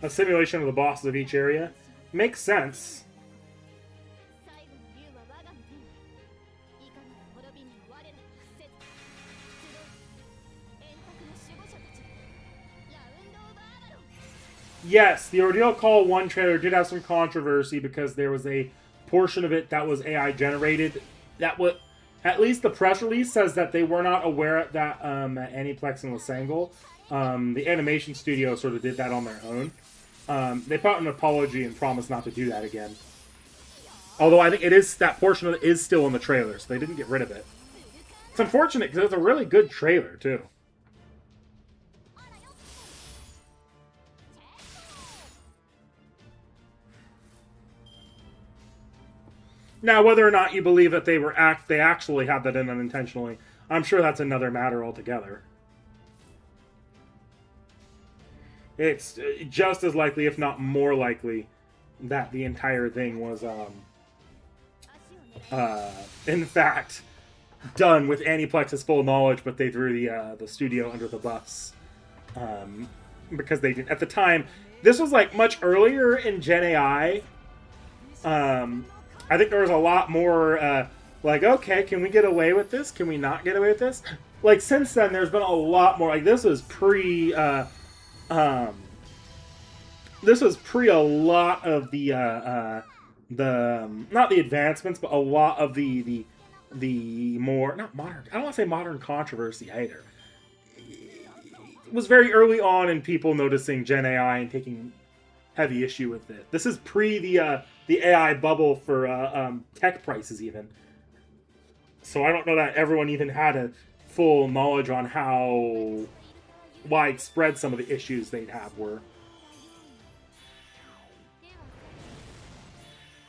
A simulation of the bosses of each area. Makes sense. Yes, the Ordeal Call 1 trailer did have some controversy because there was a portion of it that was AI generated. That was, at least the press release says that they were not aware that Aniplex and Lysangle, the animation studio sort of did that on their own. They put out an apology and promised not to do that again. Although I think it is, that portion of it is still in the trailer, so they didn't get rid of it. It's unfortunate because it's a really good trailer too. Now, whether or not you believe that they actually had that in unintentionally, I'm sure that's another matter altogether. It's just as likely, if not more likely, that the entire thing was, in fact, done with Aniplex's full knowledge, but they threw the studio under the bus. Because they did, at the time, this was like much earlier in Gen AI. I think there was a lot more, like, okay, can we get away with this? Can we not get away with this? Like, since then, there's been a lot more, like, this was pre a lot of the not the advancements, but a lot of the more, not modern, I don't want to say modern controversy either. It was very early on in people noticing Gen AI and taking heavy issue with it. This is pre the AI bubble for tech prices even. So I don't know that everyone even had a full knowledge on how widespread some of the issues they'd have were.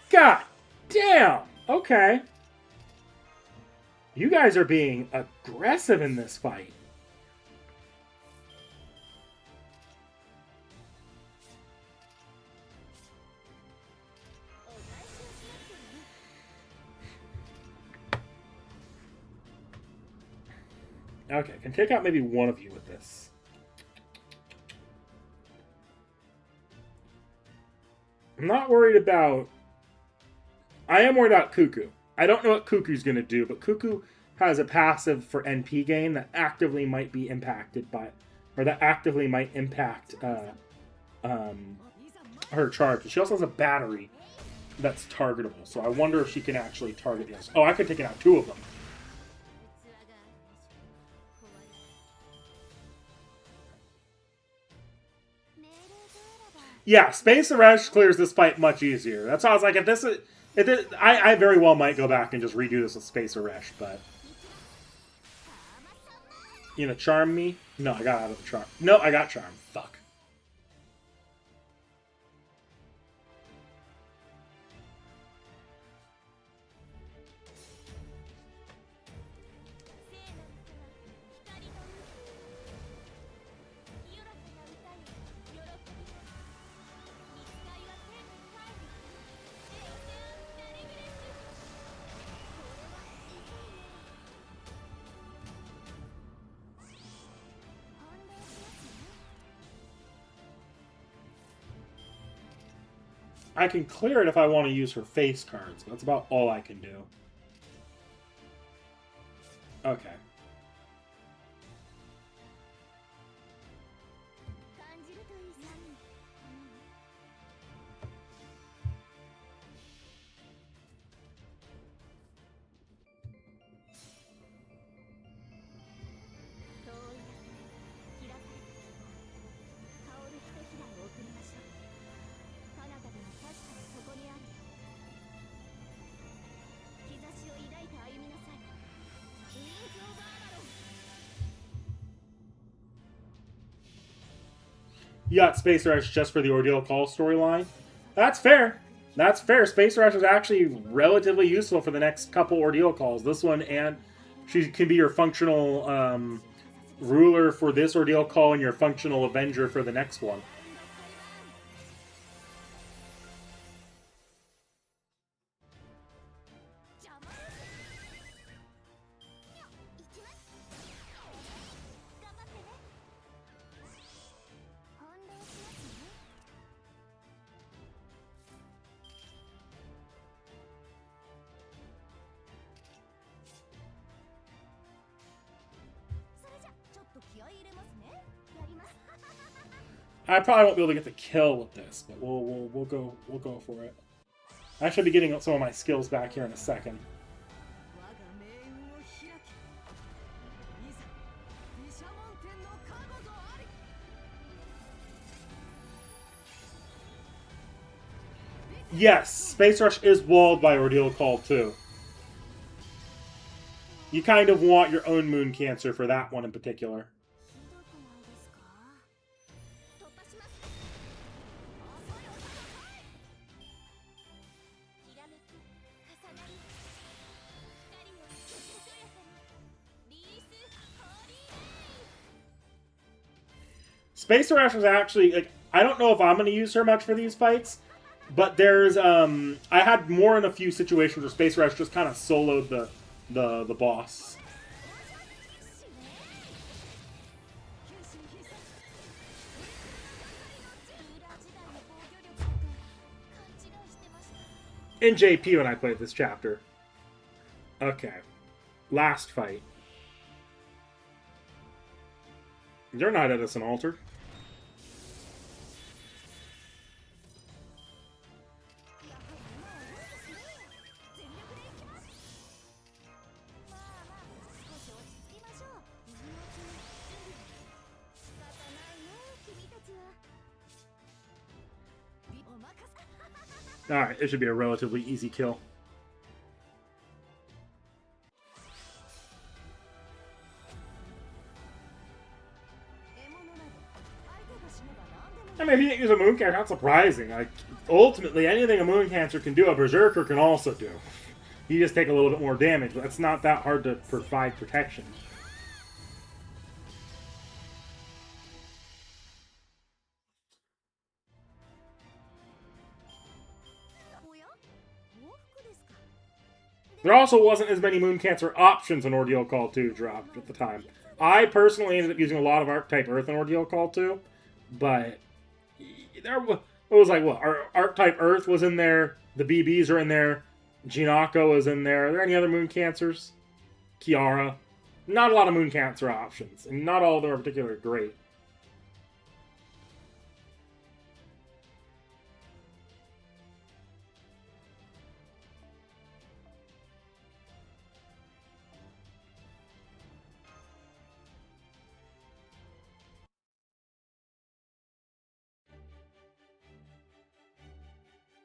God damn! Okay. You guys are being aggressive in this fight. Okay, can take out maybe one of you with this. I'm not worried about... I am worried about Cuckoo. I don't know what Cuckoo's going to do, but Cuckoo has a passive for NP gain that actively might be impacted by... Or that actively might impact her charge. She also has a battery that's targetable, so I wonder if she can actually target this. Oh, I could take out two of them. Yeah, Space Arrest clears this fight much easier. That's why I was like, I very well might go back and just redo this with Space Arrest, but... You gonna charm me? No, I got out of the charm. No, I got charm. Fuck. I can clear it if I want to use her face cards, but that's about all I can do. Okay. You got Space Rush just for the Ordeal Call storyline. That's fair. That's fair. Space Rush is actually relatively useful for the next couple Ordeal Calls. This one, and she can be your functional ruler for this Ordeal Call and your functional Avenger for the next one. I probably won't be able to get the kill with this, but we'll go for it. I should be getting some of my skills back here in a second. Yes, Space Rush is walled by Ordeal Call too. You kind of want your own Moon Cancer for that one in particular. Space Rush was actually, like, I don't know if I'm going to use her much for these fights, but there's, I had more in a few situations where Space Rush just kind of soloed the boss. In JP when I played this chapter. Okay. Last fight. You're not Edison Alter. Alright, it should be a relatively easy kill. I mean, if you didn't use a Moon Cancer, not surprising. Like, ultimately, anything a Moon Cancer can do, a Berserker can also do. You just take a little bit more damage, but it's not that hard to provide protection. There also wasn't as many Moon Cancer options in Ordeal Call 2 dropped at the time. I personally ended up using a lot of Archetype Earth in Ordeal Call 2, but there was like, what? Archetype Earth was in there, the BBs are in there, Jinako is in there. Are there any other Moon Cancers? Kiara. Not a lot of Moon Cancer options, and not all of them are particularly great.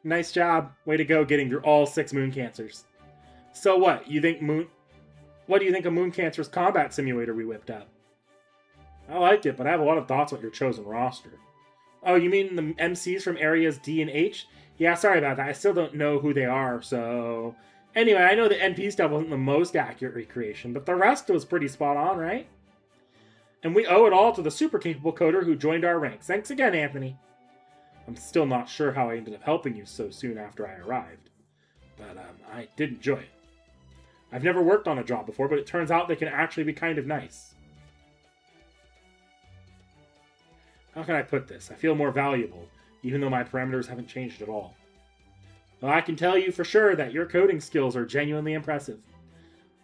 Nice job. Way to go getting through all 6 Moon Cancers. So what? What do you think of Moon Cancer's combat simulator we whipped up? I liked it, but I have a lot of thoughts about your chosen roster. Oh, you mean the MCs from areas D and H? Yeah, sorry about that. I still don't know who they are, so... Anyway, I know the NP stuff wasn't the most accurate recreation, but the rest was pretty spot on, right? And we owe it all to the super capable coder who joined our ranks. Thanks again, Anthony. I'm still not sure how I ended up helping you so soon after I arrived. But I did enjoy it. I've never worked on a job before, but it turns out they can actually be kind of nice. How can I put this? I feel more valuable, even though my parameters haven't changed at all. Well, I can tell you for sure that your coding skills are genuinely impressive.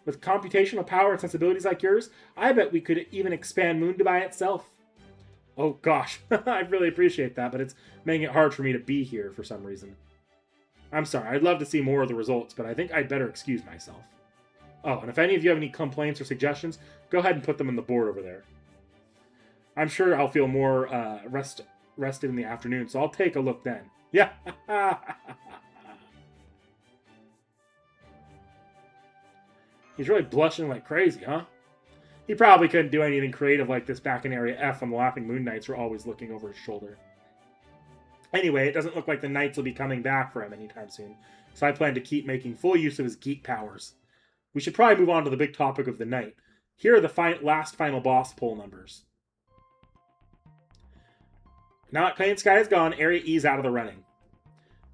With computational power and sensibilities like yours, I bet we could even expand Moon by itself. Oh gosh, I really appreciate that, but it's making it hard for me to be here for some reason. I'm sorry, I'd love to see more of the results, but I think I'd better excuse myself. Oh, and if any of you have any complaints or suggestions, go ahead and put them on the board over there. I'm sure I'll feel more rested in the afternoon, so I'll take a look then. Yeah. He's really blushing like crazy, huh? He probably couldn't do anything creative like this back in Area F when the Laughing Moon Knights were always looking over his shoulder. Anyway, it doesn't look like the Knights will be coming back for him anytime soon, so I plan to keep making full use of his geek powers. We should probably move on to the big topic of the night. Here are the last final boss poll numbers. Now that Clean Sky is gone, Area E is out of the running.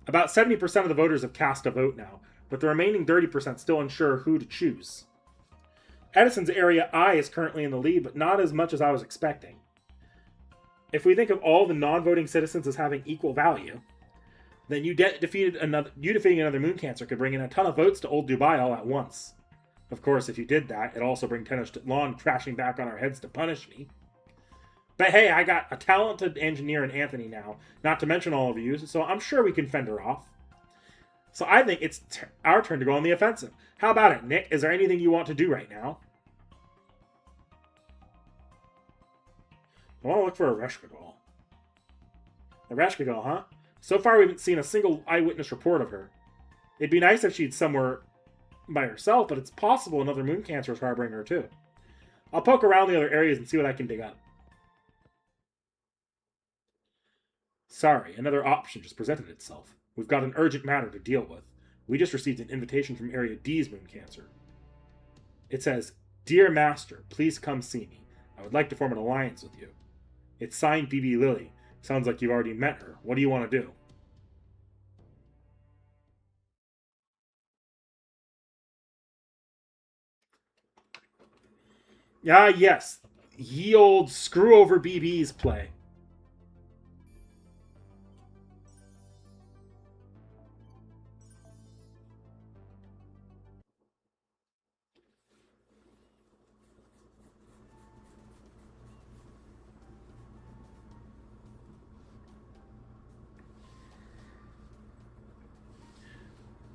About 70% of the voters have cast a vote now, but the remaining 30% still unsure who to choose. Edison's Area I is currently in the lead, but not as much as I was expecting. If we think of all the non-voting citizens as having equal value, then defeating another Moon Cancer could bring in a ton of votes to Old Dubai all at once. Of course, if you did that, it'd also bring Tenochtitlan crashing back on our heads to punish me. But hey, I got a talented engineer in Anthony now, not to mention all of you, so I'm sure we can fend her off. So I think it's our turn to go on the offensive. How about it, Nick? Is there anything you want to do right now? I want to look for a Reshka doll. A Reshka doll, huh? So far, we haven't seen a single eyewitness report of her. It'd be nice if she'd somewhere by herself, but it's possible another moon cancer is harboring her too. I'll poke around the other areas and see what I can dig up. Sorry, another option just presented itself. We've got an urgent matter to deal with. We just received an invitation from Area D's moon cancer. It says, Dear Master, please come see me. I would like to form an alliance with you. It's signed BB Lily. Sounds like you've already met her. What do you want to do? Ah, yes. Ye old screw over BB's play.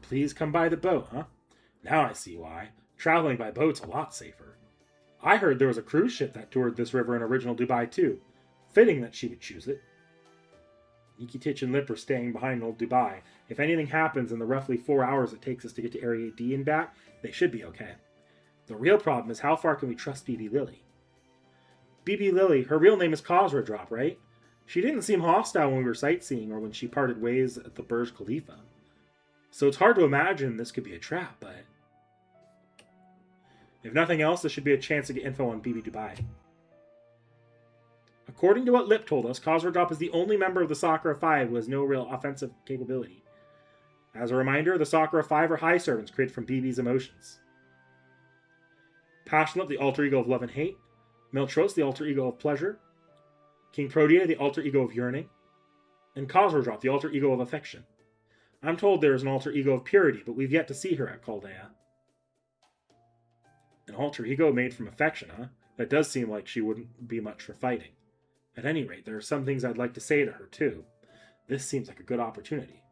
Please come by the boat, huh? Now I see why. Traveling by boat's a lot safer. I heard there was a cruise ship that toured this river in original Dubai too. Fitting that she would choose it. Nikki Titch and Lip are staying behind old Dubai. If anything happens in the roughly 4 hours it takes us to get to Area D and back, they should be okay. The real problem is how far can we trust BB Lily? BB Lily, her real name is Khosrow Drop, right? She didn't seem hostile when we were sightseeing or when she parted ways at the Burj Khalifa. So it's hard to imagine this could be a trap, but if nothing else, this should be a chance to get info on BB Dubai. According to what Lip told us, Khosrow Drop is the only member of the Sakura 5 who has no real offensive capability. As a reminder, the Sakura 5 are high servants created from BB's emotions. Passionate, the alter ego of love and hate. Miltros, the alter ego of pleasure. King Protea, the alter ego of yearning. And Khosrow Drop, the alter ego of affection. I'm told there is an alter ego of purity, but we've yet to see her at Chaldea. An alter ego made from affection, huh? That does seem like she wouldn't be much for fighting. At any rate, there are some things I'd like to say to her, too. This seems like a good opportunity.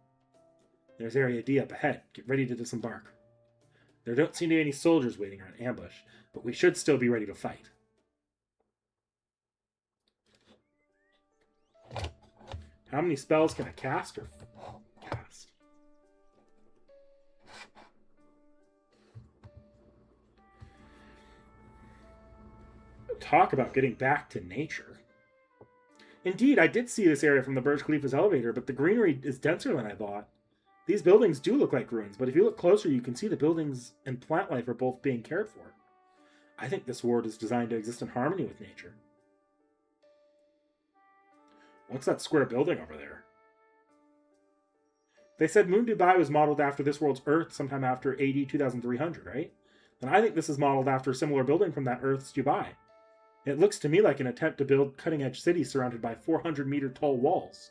There's Area D up ahead. Get ready to disembark. There don't seem to be any soldiers waiting on ambush, but we should still be ready to fight. How many spells can a caster cast? Talk about getting back to nature. Indeed, I did see this area from the Burj Khalifa's elevator, but the greenery is denser than I thought. These buildings do look like ruins, but if you look closer, you can see the buildings and plant life are both being cared for. I think this world is designed to exist in harmony with nature. What's that square building over there? They said Moon Dubai was modeled after this world's Earth sometime after AD 2300, right? Then I think this is modeled after a similar building from that Earth's Dubai. It looks to me like an attempt to build cutting-edge cities surrounded by 400-meter tall walls.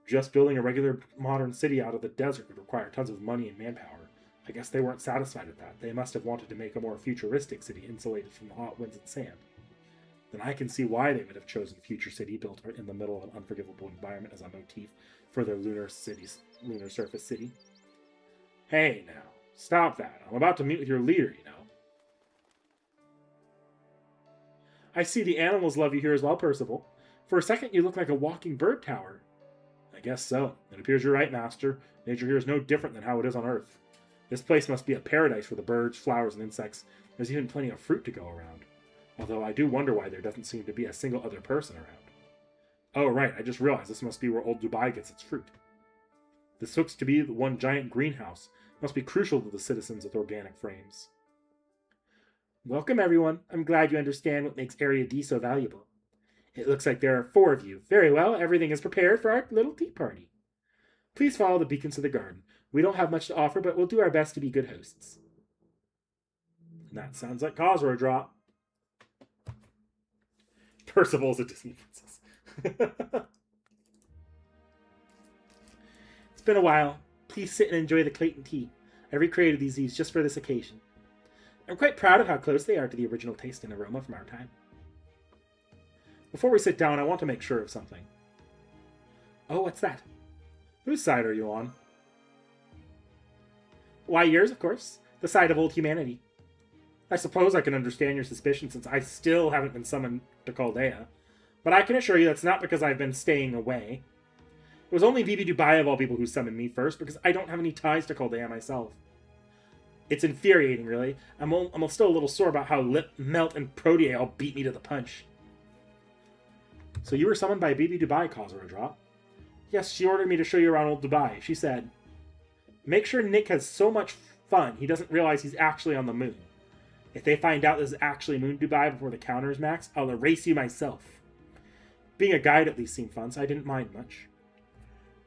Just building a regular modern city out of the desert would require tons of money and manpower. I guess they weren't satisfied with that. They must have wanted to make a more futuristic city insulated from the hot winds and sand. Then I can see why they would have chosen Future City built in the middle of an unforgivable environment as a motif for their lunar surface city. Hey now, stop that. I'm about to meet with your leader, you know. I see the animals love you here as well, Percival. For a second you look like a walking bird tower. I guess so. It appears you're right, Master. Nature here is no different than how it is on Earth. This place must be a paradise for the birds, flowers, and insects. There's even plenty of fruit to go around. Although I do wonder why there doesn't seem to be a single other person around. Oh, right, I just realized this must be where old Dubai gets its fruit. This looks to be the one giant greenhouse. It must be crucial to the citizens with organic frames. Welcome, everyone. I'm glad you understand what makes Area D so valuable. It looks like there are 4 of you. Very well, everything is prepared for our little tea party. Please follow the beacons to the garden. We don't have much to offer, but we'll do our best to be good hosts. That sounds like Khosrow Drop. Percival's a Disney princess. It's been a while. Please sit and enjoy the Clayton tea. I recreated these leaves just for this occasion. I'm quite proud of how close they are to the original taste and aroma from our time. Before we sit down, I want to make sure of something. Oh, what's that? Whose side are you on? Why, yours, of course. The side of old humanity. I suppose I can understand your suspicion since I still haven't been summoned to Chaldea. But I can assure you that's not because I've been staying away. It was only Vivi Dubai of all people who summoned me first, because I don't have any ties to Chaldea myself. It's infuriating, really. I'm still a little sore about how Lip, Melt, and Protea all beat me to the punch. So you were summoned by Vivi Dubai, Cosra Drop? Yes, she ordered me to show you around old Dubai. She said, make sure Nick has so much fun he doesn't realize he's actually on the moon. If they find out this is actually Moon Dubai before the counter is maxed, I'll erase you myself. Being a guide at least seemed fun, so I didn't mind much.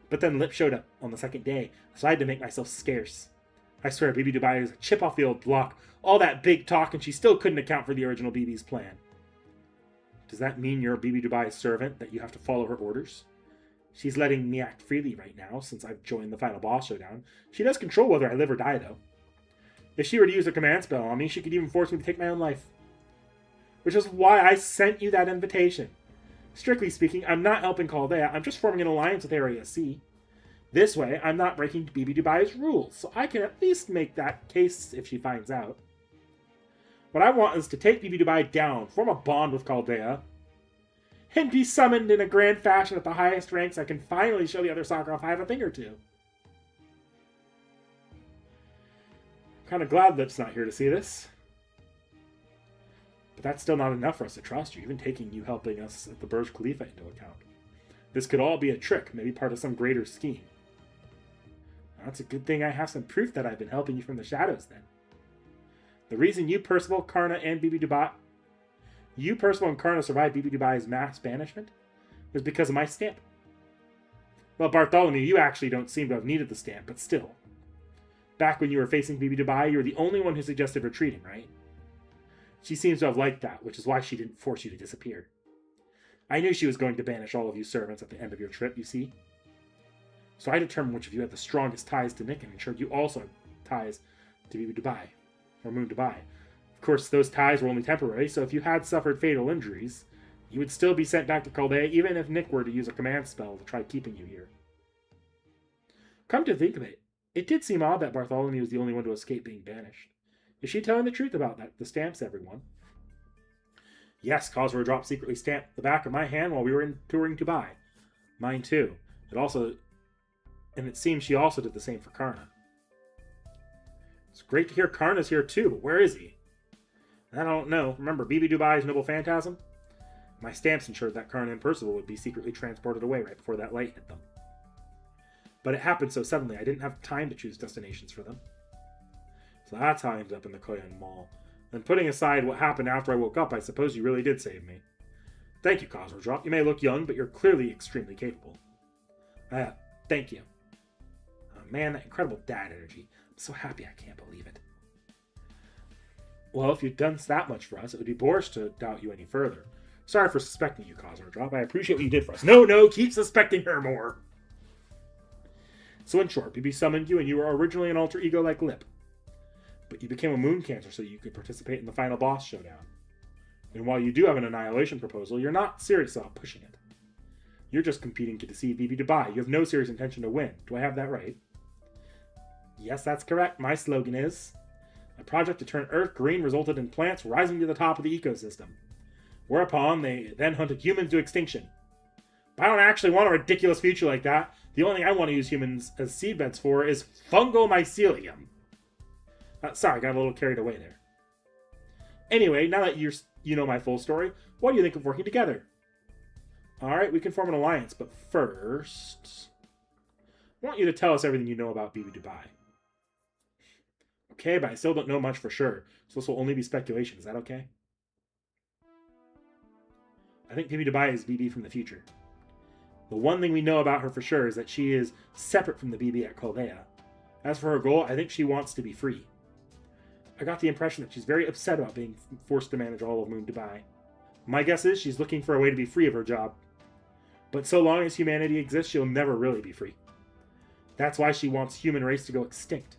But then Lip showed up on the second day, so I had to make myself scarce. I swear BB Dubai was a chip off the old block. All that big talk, and she still couldn't account for the original BB's plan. Does that mean you're BB Dubai's servant, that you have to follow her orders? She's letting me act freely right now, since I've joined the final boss showdown. She does control whether I live or die, though. If she were to use a command spell on me, she could even force me to take my own life. Which is why I sent you that invitation. Strictly speaking, I'm not helping Chaldea, I'm just forming an alliance with Area C. This way, I'm not breaking BB Dubai's rules, so I can at least make that case if she finds out. What I want is to take BB Dubai down, form a bond with Chaldea, and be summoned in a grand fashion at the highest ranks. I can finally show the other Sakura I have a thing or two. I'm kind of glad Lip's not here to see this. But that's still not enough for us to trust you, even taking you helping us at the Burj Khalifa into account. This could all be a trick, maybe part of some greater scheme. That's a good thing I have some proof that I've been helping you from the shadows, then. The reason you, Percival, Karna, and BB Dubai... You, Percival, and Karna survived BB Dubai's mass banishment was because of my stamp. Well, Bartholomew, you actually don't seem to have needed the stamp, but still. Back when you were facing BB Dubai, you were the only one who suggested retreating, right? She seems to have liked that, which is why she didn't force you to disappear. I knew she was going to banish all of you servants at the end of your trip, you see. So I determined which of you had the strongest ties to Nick and ensured you also had ties to BB Dubai, or Moon Dubai. Of course, those ties were only temporary, so if you had suffered fatal injuries, you would still be sent back to Chaldea even if Nick were to use a command spell to try keeping you here. Come to think of it, it did seem odd that Bartholomew was the only one to escape being banished. Is she telling the truth about that? The stamps, everyone. Yes, Cosra Drop secretly stamped the back of my hand while we were touring Dubai. Mine too. And it seems she also did the same for Karna. It's great to hear Karna's here too, but where is he? I don't know. Remember BB Dubai's noble phantasm? My stamps ensured that Karna and Percival would be secretly transported away right before that light hit them. But it happened so suddenly I didn't have time to choose destinations for them. So that's how I ended up in the Koyan Mall. And putting aside what happened after I woke up, I suppose you really did save me. Thank you, Cosra Drop. You may look young, but you're clearly extremely capable. Thank you. Oh, man, that incredible dad energy. I'm so happy I can't believe it. Well, if you'd done that much for us, it would be boorish to doubt you any further. Sorry for suspecting you, Cosra Drop. I appreciate what you did for us. No, keep suspecting her more. So in short, BB summoned you, and you were originally an alter ego like Lip. But you became a moon cancer so you could participate in the final boss showdown. And while you do have an annihilation proposal, you're not serious about pushing it. You're just competing to deceive BB Dubai. You have no serious intention to win. Do I have that right? Yes, that's correct. My slogan is, a project to turn Earth green resulted in plants rising to the top of the ecosystem. Whereupon they then hunted humans to extinction. But I don't actually want a ridiculous future like that. The only thing I want to use humans as seedbeds for is fungal mycelium. Sorry, got a little carried away there. Anyway, now that you know my full story, what do you think of working together? Alright, we can form an alliance, but first, I want you to tell us everything you know about BB Dubai. Okay, but I still don't know much for sure, so this will only be speculation. Is that okay? I think BB Dubai is BB from the future. The one thing we know about her for sure is that she is separate from the BB at Chaldea. As for her goal, I think she wants to be free. I got the impression that she's very upset about being forced to manage all of Moon Dubai. My guess is she's looking for a way to be free of her job. But so long as humanity exists, she'll never really be free. That's why she wants human race to go extinct.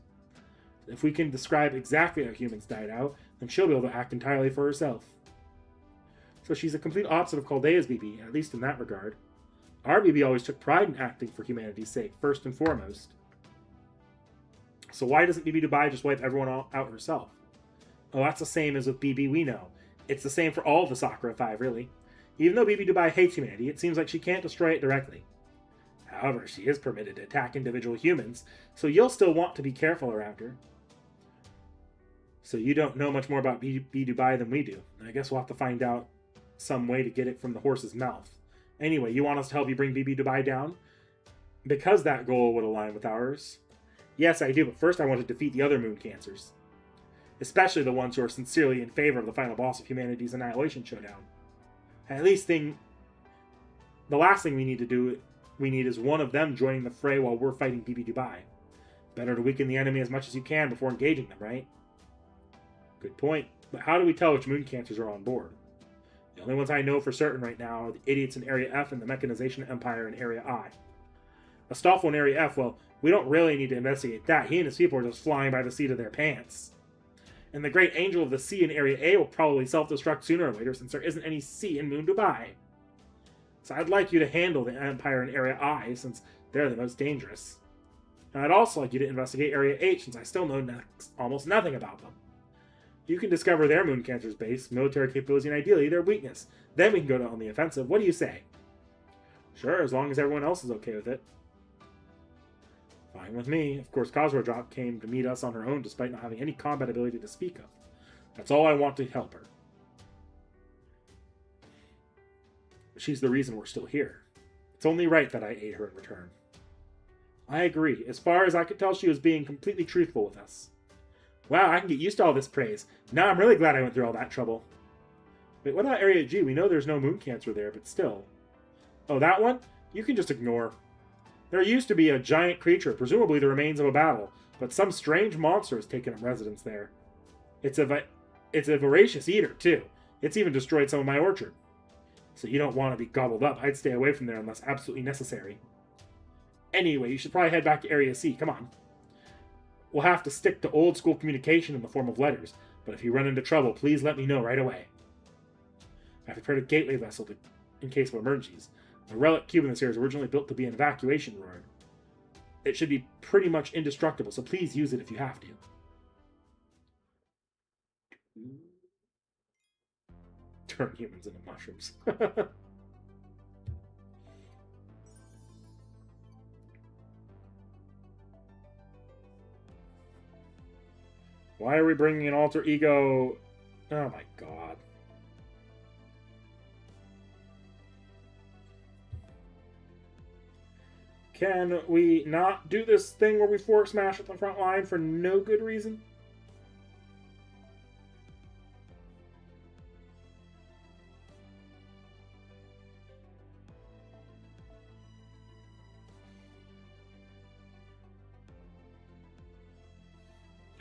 If we can describe exactly how humans died out, then she'll be able to act entirely for herself. So she's a complete opposite of Chaldea's BB, at least in that regard. Our BB always took pride in acting for humanity's sake, first and foremost. So why doesn't BB Dubai just wipe everyone out herself? Oh, that's the same as with BB we know. It's the same for all of the Sakura 5, really. Even though BB Dubai hates humanity, it seems like she can't destroy it directly. However, she is permitted to attack individual humans, so you'll still want to be careful around her. So you don't know much more about BB Dubai than we do. I guess we'll have to find out some way to get it from the horse's mouth. Anyway, you want us to help you bring BB Dubai down? Because that goal would align with ours. Yes, I do, but first I want to defeat the other moon cancers. Especially the ones who are sincerely in favor of the final boss of humanity's annihilation showdown. At least the last thing we need is one of them joining the fray while we're fighting BB Dubai. Better to weaken the enemy as much as you can before engaging them, right? Good point. But how do we tell which moon cancers are on board? The only ones I know for certain right now are the idiots in Area F and the Mechanization Empire in Area I. Astolfo in Area F, well, we don't really need to investigate that. He and his people are just flying by the seat of their pants. And the Great Angel of the Sea in Area A will probably self-destruct sooner or later since there isn't any sea in Moon Dubai. So I'd like you to handle the Empire in Area I since they're the most dangerous. And I'd also like you to investigate Area H since I still know almost nothing about them. You can discover their moon cancer's base, military capability, and ideally their weakness. Then we can go on the offensive. What do you say? Sure, as long as everyone else is okay with it. Fine with me. Of course, Cosmodrop came to meet us on her own despite not having any combat ability to speak of. That's all I want to help her. She's the reason we're still here. It's only right that I aid her in return. I agree. As far as I could tell, she was being completely truthful with us. Wow, I can get used to all this praise. Now I'm really glad I went through all that trouble. Wait, what about Area G? We know there's no moon cancer there, but still. Oh, that one? You can just ignore. There used to be a giant creature, presumably the remains of a battle, but some strange monster has taken up residence there. It's a voracious eater, too. It's even destroyed some of my orchard. So you don't want to be gobbled up. I'd stay away from there unless absolutely necessary. Anyway, you should probably head back to Area C. Come on. We'll have to stick to old-school communication in the form of letters, but if you run into trouble, please let me know right away. I've prepared a gateway vessel in case of emergencies. The relic cube in this area was originally built to be an evacuation road. It should be pretty much indestructible, so please use it if you have to. Turn humans into mushrooms. Why are we bringing an alter ego? Oh my god. Can we not do this thing where we fork smash at the front line for no good reason?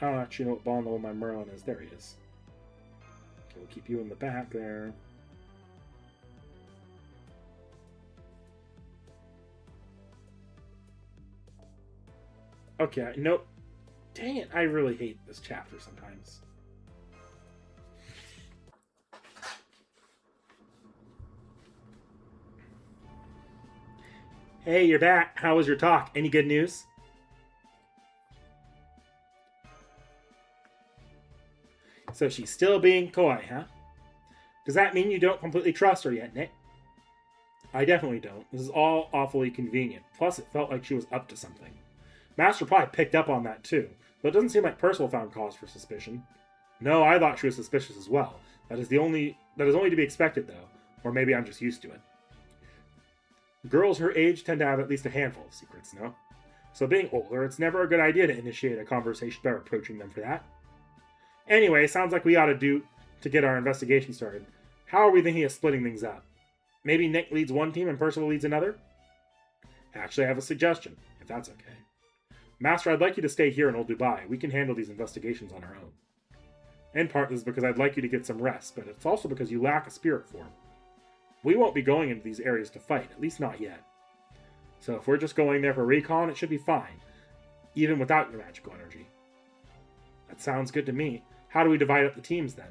I don't actually know what bond level my Merlin is. There he is. Okay, we'll keep you in the back there. Okay, nope. Dang it, I really hate this chapter sometimes. Hey, you're back. How was your talk? Any good news? So she's still being coy, huh? Does that mean you don't completely trust her yet, Nick? I definitely don't. This is all awfully convenient. Plus, it felt like she was up to something. Master probably picked up on that too, but it doesn't seem like Percival found cause for suspicion. No, I thought she was suspicious as well. That is only to be expected, though. Or maybe I'm just used to it. Girls her age tend to have at least a handful of secrets, no? So being older, it's never a good idea to initiate a conversation by approaching them for that. Anyway, sounds like we ought to get our investigation started. How are we thinking of splitting things up? Maybe Nick leads one team and Percival leads another? Actually, I have a suggestion, if that's okay. Master, I'd like you to stay here in Old Dubai. We can handle these investigations on our own. In part, this is because I'd like you to get some rest, but it's also because you lack a spirit form. We won't be going into these areas to fight, at least not yet. So if we're just going there for recon, it should be fine, even without your magical energy. That sounds good to me. How do we divide up the teams then?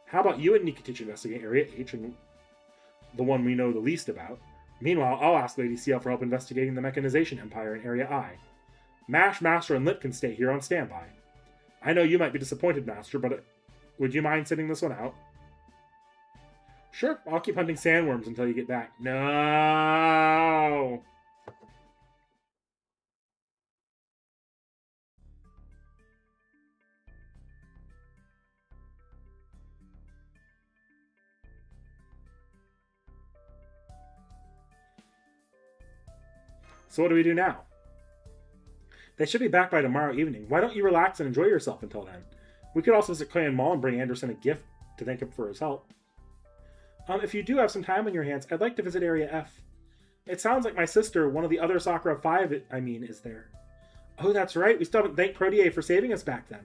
How about you and Nikitich investigate Area H, and the one we know the least about? Meanwhile, I'll ask Lady C.I.E.L for help investigating the Mechanization Empire in Area I. Mash, Master, and Lip can stay here on standby. I know you might be disappointed, Master, but would you mind sitting this one out? Sure, I'll keep hunting sandworms until you get back. No! So what do we do now? They should be back by tomorrow evening. Why don't you relax and enjoy yourself until then? We could also visit Clan Mall and bring Anderson a gift to thank him for his help. If you do have some time on your hands, I'd like to visit Area F. It sounds like my sister, one of the other Sakura 5, is there. Oh, that's right. We still haven't thanked Protea for saving us back then.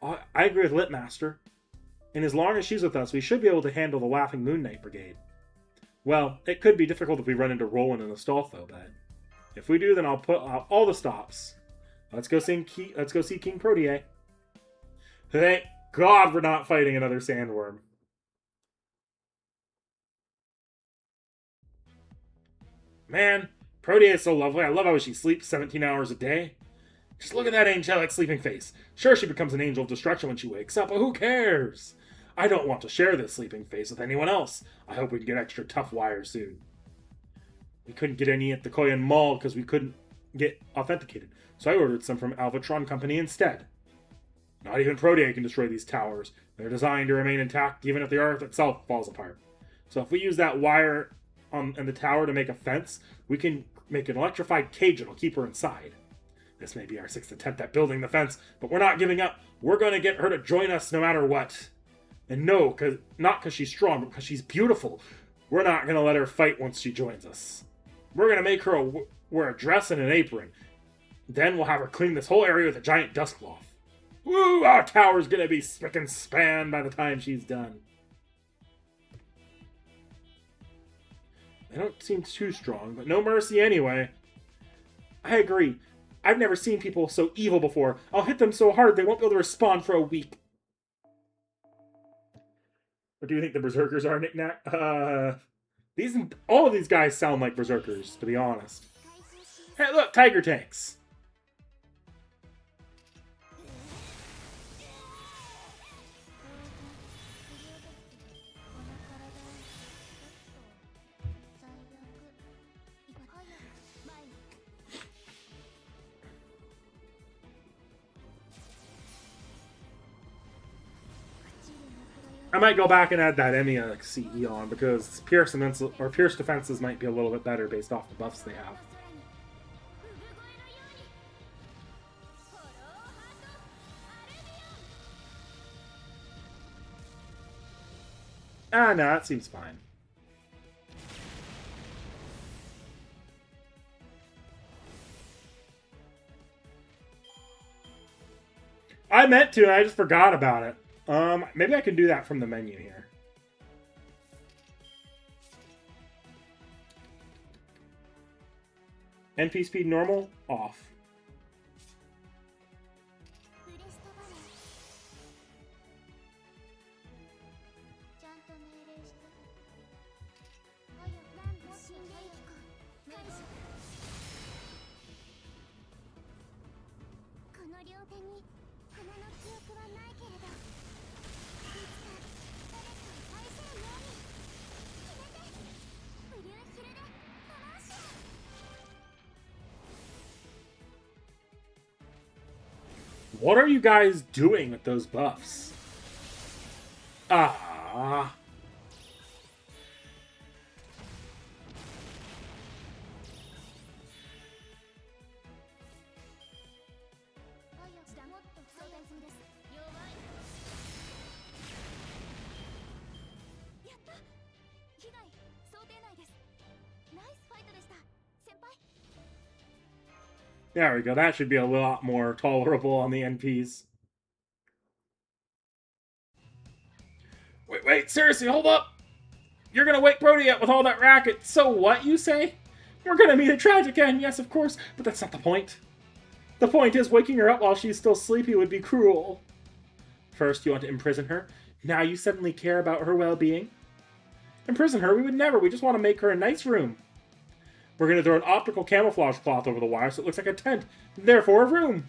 I agree with Lit Master. And as long as she's with us, we should be able to handle the Laughing Moon Knight Brigade. Well, it could be difficult if we run into Roland and Astolfo, but if we do, then I'll put out all the stops. Let's go see King Protea. Thank God we're not fighting another sandworm. Man, Protea is so lovely. I love how she sleeps 17 hours a day. Just look at that angelic sleeping face. Sure, she becomes an angel of destruction when she wakes up, but who cares? I don't want to share this sleeping face with anyone else. I hope we can get extra tough wire soon. We couldn't get any at the Koyan Mall because we couldn't get authenticated, so I ordered some from Alvatron Company instead. Not even Protea can destroy these towers. They're designed to remain intact even if the Earth itself falls apart. So if we use that wire in the tower to make a fence, we can make an electrified cage that'll keep her inside. This may be our 6th attempt at building the fence, but we're not giving up. We're going to get her to join us no matter what. And no, not because she's strong, but because she's beautiful. We're not going to let her fight once she joins us. We're going to make her wear a dress and an apron. Then we'll have her clean this whole area with a giant dust cloth. Woo! Our tower's going to be spick and span by the time she's done. They don't seem too strong, but no mercy anyway. I agree. I've never seen people so evil before. I'll hit them so hard they won't be able to respond for a week. What do you think the Berserkers are, Knick-Knack? All of these guys sound like Berserkers, to be honest. Hey, look, Tiger Tanks. I might go back and add that Emiya CE on because Pierce defenses might be a little bit better based off the buffs they have. No, that seems fine. I meant to, and I just forgot about it. Maybe I can do that from the menu here. NP speed normal, off. What are you guys doing with those buffs? Ah. There we go. That should be a lot more tolerable on the NPs. Wait, seriously, hold up! You're gonna wake Brody up with all that racket. So what, you say? We're gonna meet a tragic end, yes, of course, but that's not the point. The point is, waking her up while she's still sleepy would be cruel. First, you want to imprison her. Now you suddenly care about her well-being? Imprison her? We would never. We just want to make her a nice room. We're going to throw an optical camouflage cloth over the wire so it looks like a tent, therefore a room.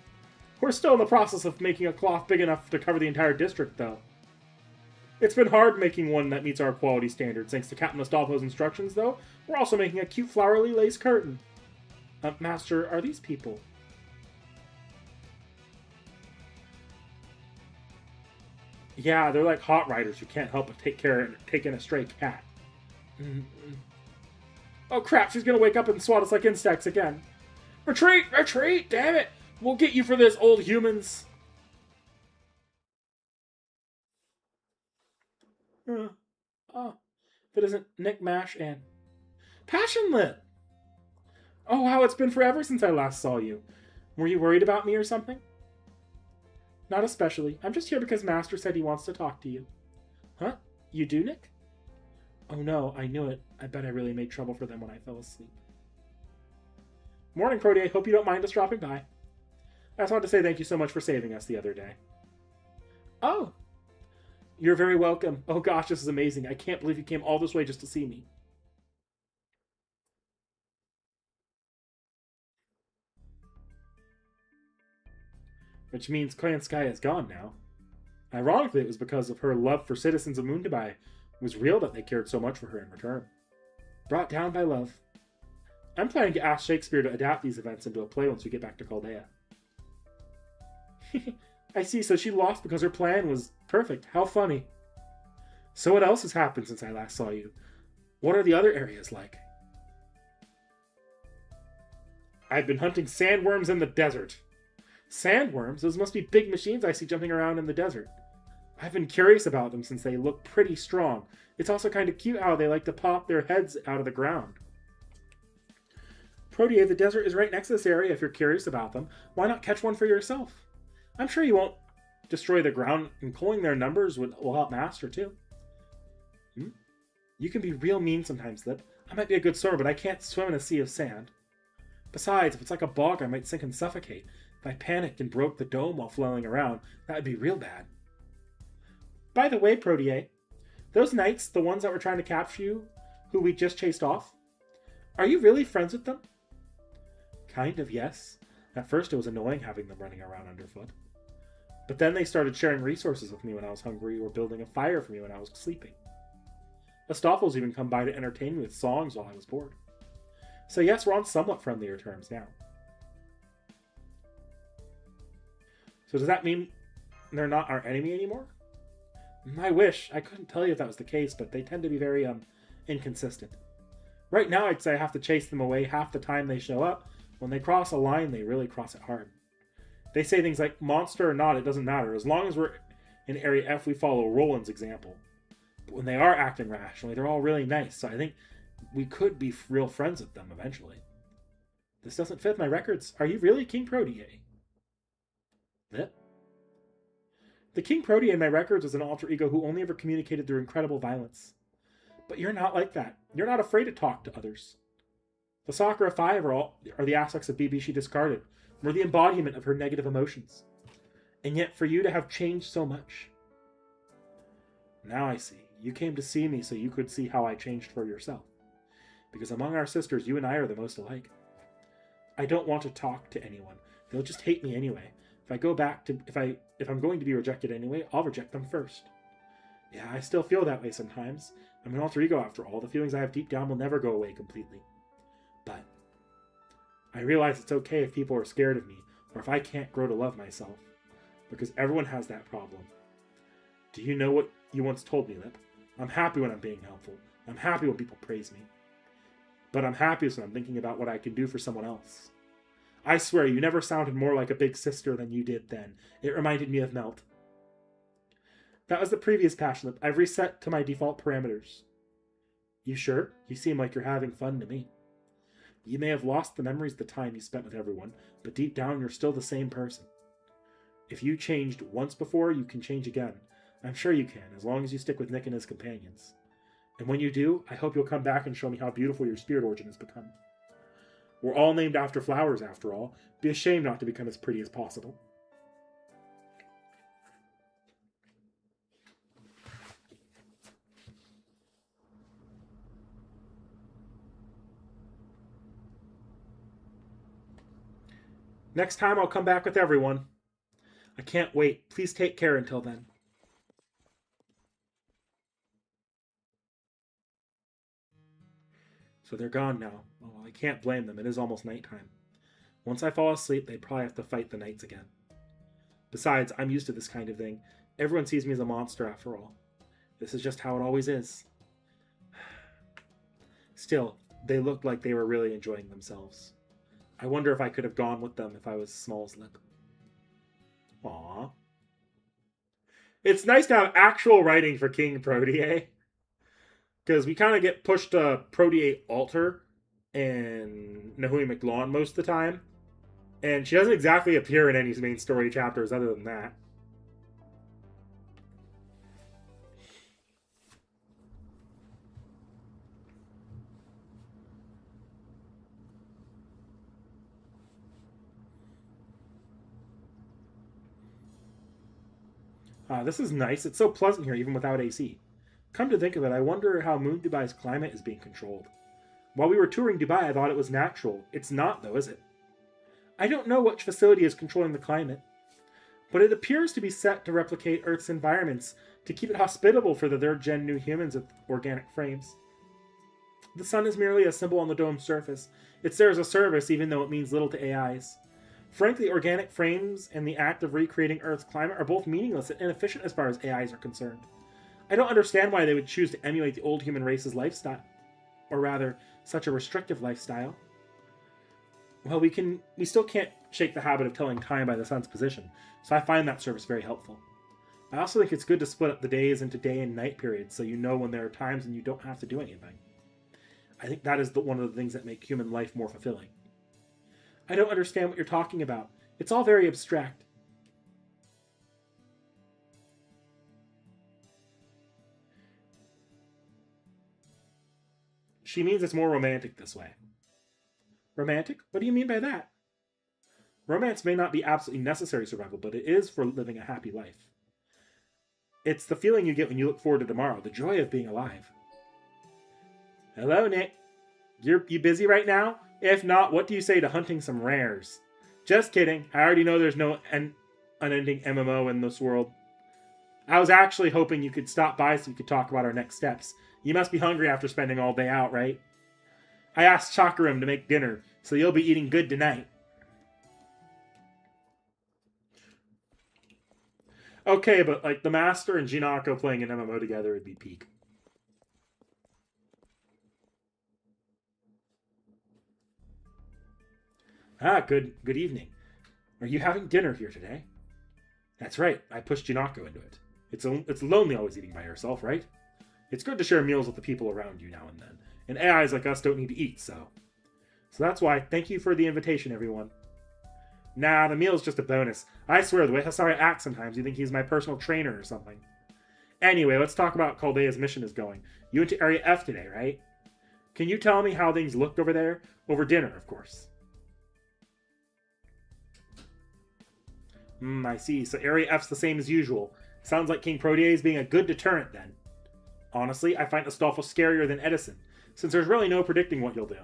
We're still in the process of making a cloth big enough to cover the entire district, though. It's been hard making one that meets our quality standards. Thanks to Captain Astolfo's instructions, though, we're also making a cute flowery lace curtain. Master, are these people? Yeah, they're like hot riders who can't help but take in a stray cat. Oh crap, she's gonna wake up and swat us like insects again. Retreat! Retreat! Damn it! We'll get you for this, old humans! If it isn't Nick Mash and Passionlit! Oh wow, it's been forever since I last saw you. Were you worried about me or something? Not especially. I'm just here because Master said he wants to talk to you. Huh? You do, Nick? Oh no, I knew it. I bet I really made trouble for them when I fell asleep. Morning, Protea. Hope you don't mind us dropping by. I just wanted to say thank you so much for saving us the other day. Oh! You're very welcome. Oh gosh, this is amazing. I can't believe you came all this way just to see me. Which means Koyanskaya is gone now. Ironically, it was because of her love for citizens of Mundabai. It was real that they cared so much for her in return. Brought down by love. I'm planning to ask Shakespeare to adapt these events into a play once we get back to Chaldea. I see, so she lost because her plan was perfect. How funny. So what else has happened since I last saw you? What are the other areas like? I've been hunting sandworms in the desert. Sandworms? Those must be big machines I see jumping around in the desert. I've been curious about them since they look pretty strong. It's also kind of cute how they like to pop their heads out of the ground. Protea, the desert is right next to this area if you're curious about them. Why not catch one for yourself? I'm sure you won't destroy the ground, and culling their numbers will help Master, too. You can be real mean sometimes, Lip. I might be a good swimmer, but I can't swim in a sea of sand. Besides, if it's like a bog, I might sink and suffocate. If I panicked and broke the dome while flailing around, that would be real bad. By the way, Protea, those knights, the ones that were trying to capture you, who we just chased off, are you really friends with them? Kind of, yes. At first it was annoying having them running around underfoot. But then they started sharing resources with me when I was hungry or building a fire for me when I was sleeping. Astolfo's even come by to entertain me with songs while I was bored. So yes, we're on somewhat friendlier terms now. So does that mean they're not our enemy anymore? I wish. I couldn't tell you if that was the case, but they tend to be very, inconsistent. Right now, I'd say I have to chase them away half the time they show up. When they cross a line, they really cross it hard. They say things like, monster or not, it doesn't matter. As long as we're in Area F, we follow Roland's example. But when they are acting rationally, they're all really nice, so I think we could be real friends with them eventually. This doesn't fit my records. Are you really King Protea? The King Protea in my records was an alter ego who only ever communicated through incredible violence. But you're not like that. You're not afraid to talk to others. The Sakura 5 are the aspects of BB she discarded. We're the embodiment of her negative emotions. And yet for you to have changed so much. Now I see. You came to see me so you could see how I changed for yourself. Because among our sisters, you and I are the most alike. I don't want to talk to anyone. They'll just hate me anyway. If I'm going to be rejected anyway, I'll reject them first. Yeah, I still feel that way sometimes. I'm an alter ego after all. The feelings I have deep down will never go away completely. But I realize it's okay if people are scared of me, or if I can't grow to love myself. Because everyone has that problem. Do you know what you once told me, Lip? I'm happy when I'm being helpful. I'm happy when people praise me. But I'm happiest when I'm thinking about what I can do for someone else. I swear, you never sounded more like a big sister than you did then. It reminded me of Melt. That was the previous Passion Lip. I've reset to my default parameters. You sure? You seem like you're having fun to me. You may have lost the memories of the time you spent with everyone, but deep down you're still the same person. If you changed once before, you can change again. I'm sure you can, as long as you stick with Nick and his companions. And when you do, I hope you'll come back and show me how beautiful your spirit origin has become. We're all named after flowers, after all. Be a shame not to become as pretty as possible. Next time I'll come back with everyone. I can't wait. Please take care until then. So they're gone now. Well, I can't blame them. It is almost nighttime. Once I fall asleep, they'd probably have to fight the knights again. Besides, I'm used to this kind of thing. Everyone sees me as a monster after all. This is just how it always is. Still, they looked like they were really enjoying themselves. I wonder if I could have gone with them if I was small as Lip. Aww. It's nice to have actual writing for King Protea. Because we kind of get pushed to Protea Alter and Nahui McLawn most of the time. And she doesn't exactly appear in any main story chapters other than that. This is nice. It's so pleasant here, even without AC. Come to think of it, I wonder how Moon Dubai's climate is being controlled. While we were touring Dubai, I thought it was natural. It's not, though, is it? I don't know which facility is controlling the climate, but it appears to be set to replicate Earth's environments to keep it hospitable for the third-gen new humans with organic frames. The sun is merely a symbol on the dome's surface. It's there as a service, even though it means little to AIs. Frankly, organic frames and the act of recreating Earth's climate are both meaningless and inefficient as far as AIs are concerned. I don't understand why they would choose to emulate the old human race's lifestyle. Or rather, such a restrictive lifestyle. Well, we still can't shake the habit of telling time by the sun's position, so I find that service very helpful. I also think it's good to split up the days into day and night periods so you know when there are times when you don't have to do anything. I think that is one of the things that make human life more fulfilling. I don't understand what you're talking about. It's all very abstract. She means it's more romantic this way. Romantic? What do you mean by that? Romance may not be absolutely necessary survival, but it is for living a happy life. It's the feeling you get when you look forward to tomorrow, the joy of being alive. Hello, Nick. You busy right now? If not, what do you say to hunting some rares? Just kidding. I already know there's no unending MMO in this world. I was actually hoping you could stop by so we could talk about our next steps. You must be hungry after spending all day out, right? I asked Chakaram to make dinner, so you'll be eating good tonight. Okay, but like the Master and Jinako playing an MMO together would be peak. Good evening. Are you having dinner here today? That's right, I pushed Jinako into it. It's lonely always eating by yourself, right? It's good to share meals with the people around you now and then. And AIs like us don't need to eat, so that's why. Thank you for the invitation, everyone. Nah, the meal's just a bonus. I swear, the way Hasari acts sometimes, you think he's my personal trainer or something. Anyway, let's talk about how Caldea's mission is going. You went to Area F today, right? Can you tell me how things looked over there? Over dinner, of course. I see. So Area F's the same as usual. Sounds like King Protea is being a good deterrent, then. Honestly, I find Astolfo scarier than Edison, since there's really no predicting what he'll do.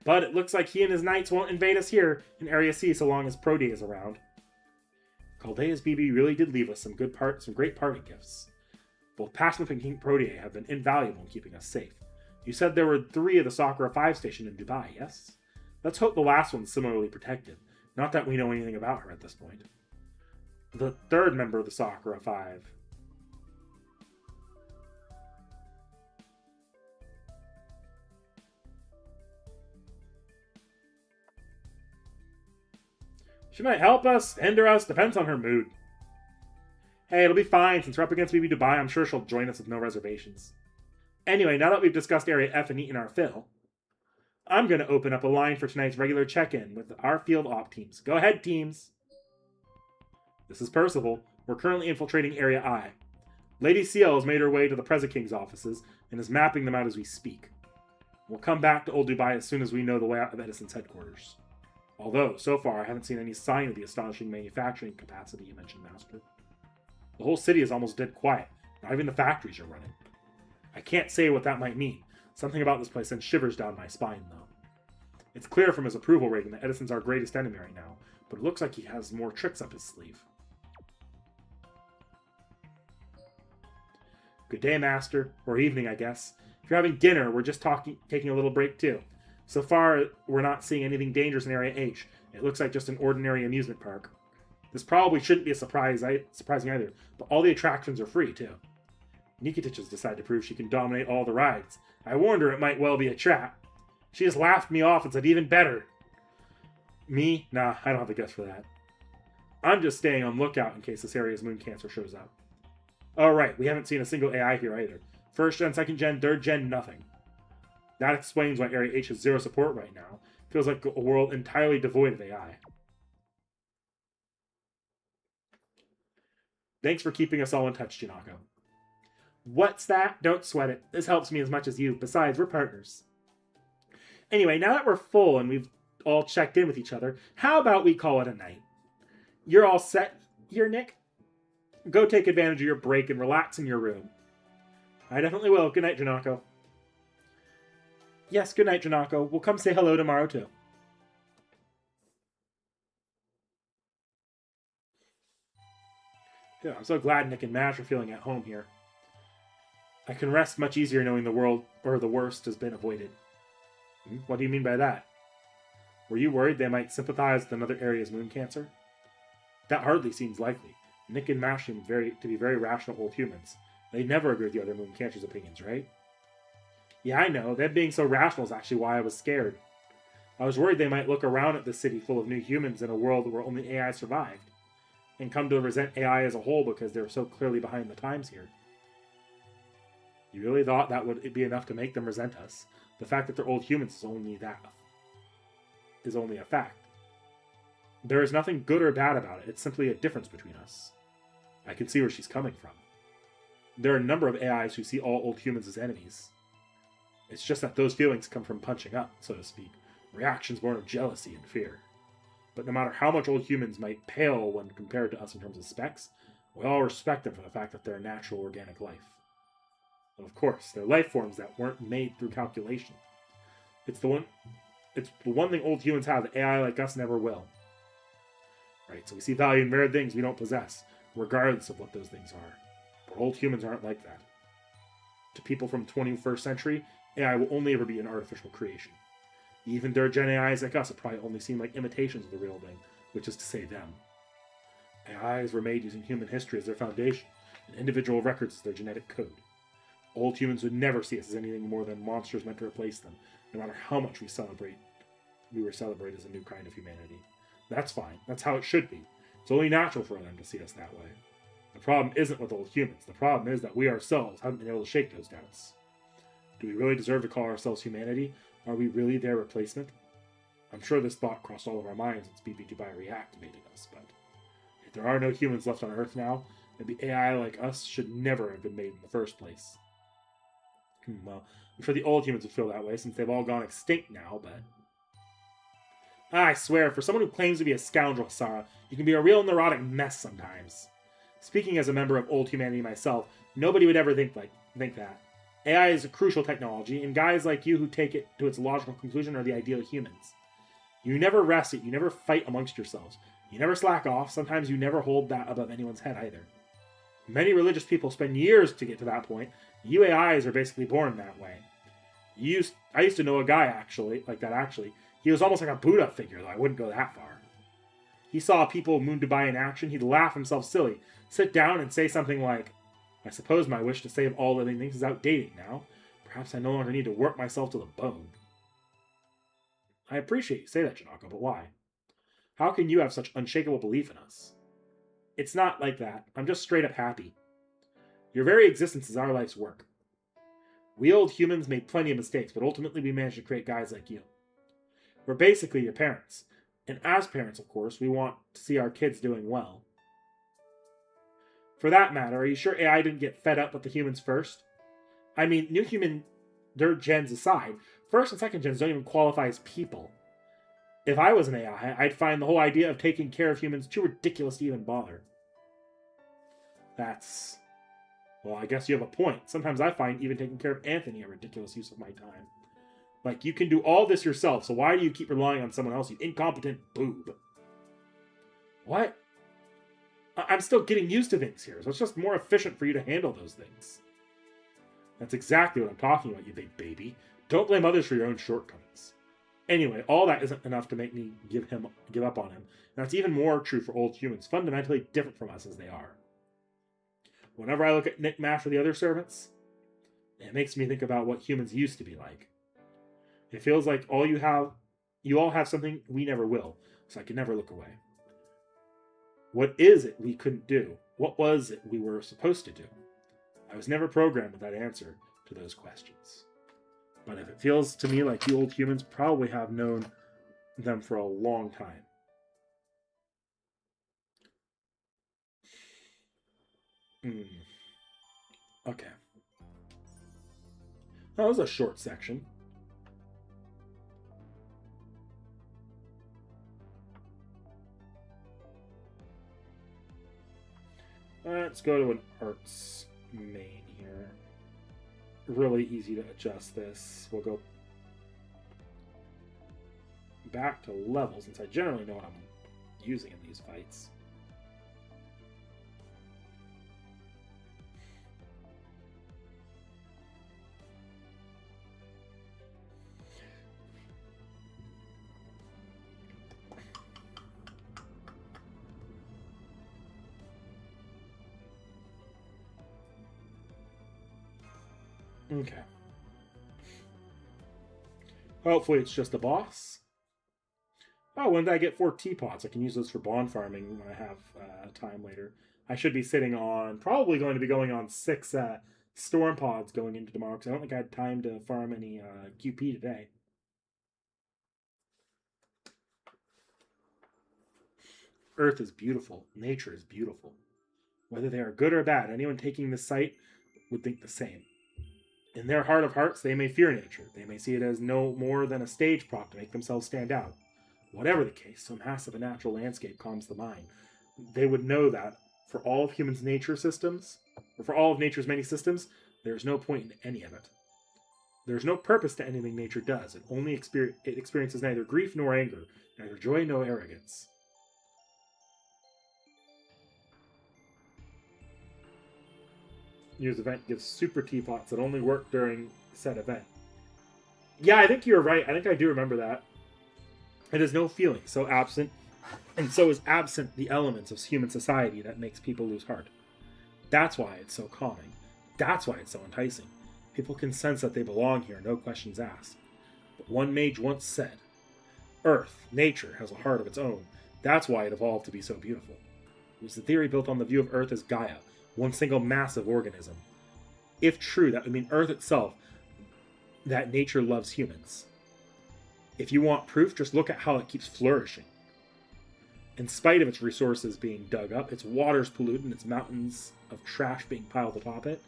But it looks like he and his knights won't invade us here in Area C so long as Protea is around. Caldea's BB really did leave us some great party gifts. Both Passionate and King Protea have been invaluable in keeping us safe. You said there were 3 of the Sakura 5 stationed in Dubai, yes? Let's hope the last one's similarly protected. Not that we know anything about her at this point. The 3rd member of the Sakura 5. She might help us, hinder us, depends on her mood. Hey, it'll be fine. Since we're up against BB Dubai, I'm sure she'll join us with no reservations. Anyway, now that we've discussed Area F and eaten our fill, I'm going to open up a line for tonight's regular check-in with our field op teams. Go ahead, teams. This is Percival. We're currently infiltrating Area I. Lady C.I.E.L has made her way to the Preziking's offices and is mapping them out as we speak. We'll come back to Old Dubai as soon as we know the layout of Edison's headquarters. Although, so far, I haven't seen any sign of the astonishing manufacturing capacity you mentioned, Master. The whole city is almost dead quiet. Not even the factories are running. I can't say what that might mean. Something about this place sends shivers down my spine, though. It's clear from his approval rating that Edison's our greatest enemy right now, but it looks like he has more tricks up his sleeve. Good day, Master. Or evening, I guess. If you're having dinner, we're just taking a little break, too. So far, we're not seeing anything dangerous in Area H. It looks like just an ordinary amusement park. This probably shouldn't be a surprising either, but all the attractions are free, too. Nikitich has decided to prove she can dominate all the rides. I warned her it might well be a trap. She just laughed me off and said, even better. Me? Nah, I don't have the guts for that. I'm just staying on lookout in case this area's moon cancer shows up. Oh, right, we haven't seen a single AI here either. First gen, second gen, third gen, nothing. That explains why Area H has zero support right now. Feels like a world entirely devoid of AI. Thanks for keeping us all in touch, Jinako. What's that? Don't sweat it. This helps me as much as you. Besides, we're partners. Anyway, now that we're full and we've all checked in with each other, how about we call it a night? You're all set here, Nick? Go take advantage of your break and relax in your room. I definitely will. Good night, Jinako. Yes, good night, Jinako. We'll come say hello tomorrow, too. Yeah, I'm so glad Nick and Mash are feeling at home here. I can rest much easier knowing the world, or the worst, has been avoided. What do you mean by that? Were you worried they might sympathize with another area's moon cancer? That hardly seems likely. Nick and Mash seem to be very rational old humans. They never agree with the other moon cancer's opinions, right? Yeah, I know. Them being so rational is actually why I was scared. I was worried they might look around at this city full of new humans in a world where only AI survived, and come to resent AI as a whole because they're so clearly behind the times here. You really thought that would be enough to make them resent us? The fact that they're old humans is only a fact. There is nothing good or bad about it. It's simply a difference between us. I can see where she's coming from. There are a number of AIs who see all old humans as enemies. It's just that those feelings come from punching up, so to speak. Reactions born of jealousy and fear. But no matter how much old humans might pale when compared to us in terms of specs, we all respect them for the fact that they're natural organic life. And of course, they're life forms that weren't made through calculation. It's the one thing old humans have that AI like us never will. Right, so we see value in rare things we don't possess, regardless of what those things are. But old humans aren't like that. To people from the 21st century, AI will only ever be an artificial creation. Even third-gen AIs like us will probably only seem like imitations of the real thing, which is to say them. AIs were made using human history as their foundation, and individual records as their genetic code. Old humans would never see us as anything more than monsters meant to replace them, no matter how much we were celebrated as a new kind of humanity. That's fine. That's how it should be. It's only natural for them to see us that way. The problem isn't with old humans. The problem is that we ourselves haven't been able to shake those doubts. Do we really deserve to call ourselves humanity? Are we really their replacement? I'm sure this thought crossed all of our minds since BB2 reactivated us, but if there are no humans left on Earth now, then the AI like us should never have been made in the first place. Well, I'm sure the old humans would feel that way since they've all gone extinct now, but... I swear, for someone who claims to be a scoundrel, Sarah, you can be a real neurotic mess sometimes. Speaking as a member of old humanity myself, nobody would ever think that. AI is a crucial technology, and guys like you who take it to its logical conclusion are the ideal humans. You never rest it, you never fight amongst yourselves. You never slack off, sometimes you never hold that above anyone's head either. Many religious people spend years to get to that point. You AIs are basically born that way. I used to know a guy actually. He was almost like a Buddha figure, though I wouldn't go that far. He saw people of Moon Dubai in action, he'd laugh himself silly, sit down and say something like, I suppose my wish to save all living things is outdated now. Perhaps I no longer need to work myself to the bone. I appreciate you say that, Jinako, but why? How can you have such unshakable belief in us? It's not like that. I'm just straight up happy. Your very existence is our life's work. We old humans made plenty of mistakes, but ultimately we managed to create guys like you. We're basically your parents. And as parents, of course, we want to see our kids doing well. For that matter, are you sure AI didn't get fed up with the humans first? I mean, new human third gens aside, first and second gens don't even qualify as people. If I was an AI, I'd find the whole idea of taking care of humans too ridiculous to even bother. Well, I guess you have a point. Sometimes I find even taking care of Anthony a ridiculous use of my time. Like, you can do all this yourself, so why do you keep relying on someone else, you incompetent boob? What? I'm still getting used to things here, so it's just more efficient for you to handle those things. That's exactly what I'm talking about, you big baby. Don't blame others for your own shortcomings. Anyway, all that isn't enough to make me give up on him. And that's even more true for old humans, fundamentally different from us as they are. Whenever I look at Nick Mash or the other servants, it makes me think about what humans used to be like. It feels like you all have something we never will, so I can never look away. What is it we couldn't do? What was it we were supposed to do? I was never programmed with that answer to those questions. But if it feels to me like you old humans probably have known them for a long time. Okay. That was a short section. Let's go to an arts main here. Really easy to adjust this. We'll go back to level since I generally know what I'm using in these fights. Okay. Hopefully it's just a boss. Oh, when did I get 4 teapots? I can use those for bond farming when I have time later. I should be sitting on, probably going to be going on 6 storm pods going into tomorrow, because I don't think I had time to farm any QP today. Earth is beautiful. Nature is beautiful. Whether they are good or bad, anyone taking this site would think the same. In their heart of hearts, they may fear nature. They may see it as no more than a stage prop to make themselves stand out. Whatever the case, so massive a natural landscape calms the mind. They would know that for all of humans' nature systems, or for all of nature's many systems, there is no point in any of it. There is no purpose to anything nature does. It only experiences neither grief nor anger, neither joy nor arrogance. Use event gives super teapots that only work during said event. Yeah, I think you're right. I think I do remember that. It is no feeling so absent, and so is absent the elements of human society that makes people lose heart. That's why it's so calming. That's why it's so enticing. People can sense that they belong here, no questions asked. But one mage once said, Earth, nature, has a heart of its own. That's why it evolved to be so beautiful. It was the theory built on the view of Earth as Gaia, one single massive organism. If true, that would mean Earth itself, that nature loves humans. If you want proof, just look at how it keeps flourishing. In spite of its resources being dug up, its waters polluted, and its mountains of trash being piled atop it,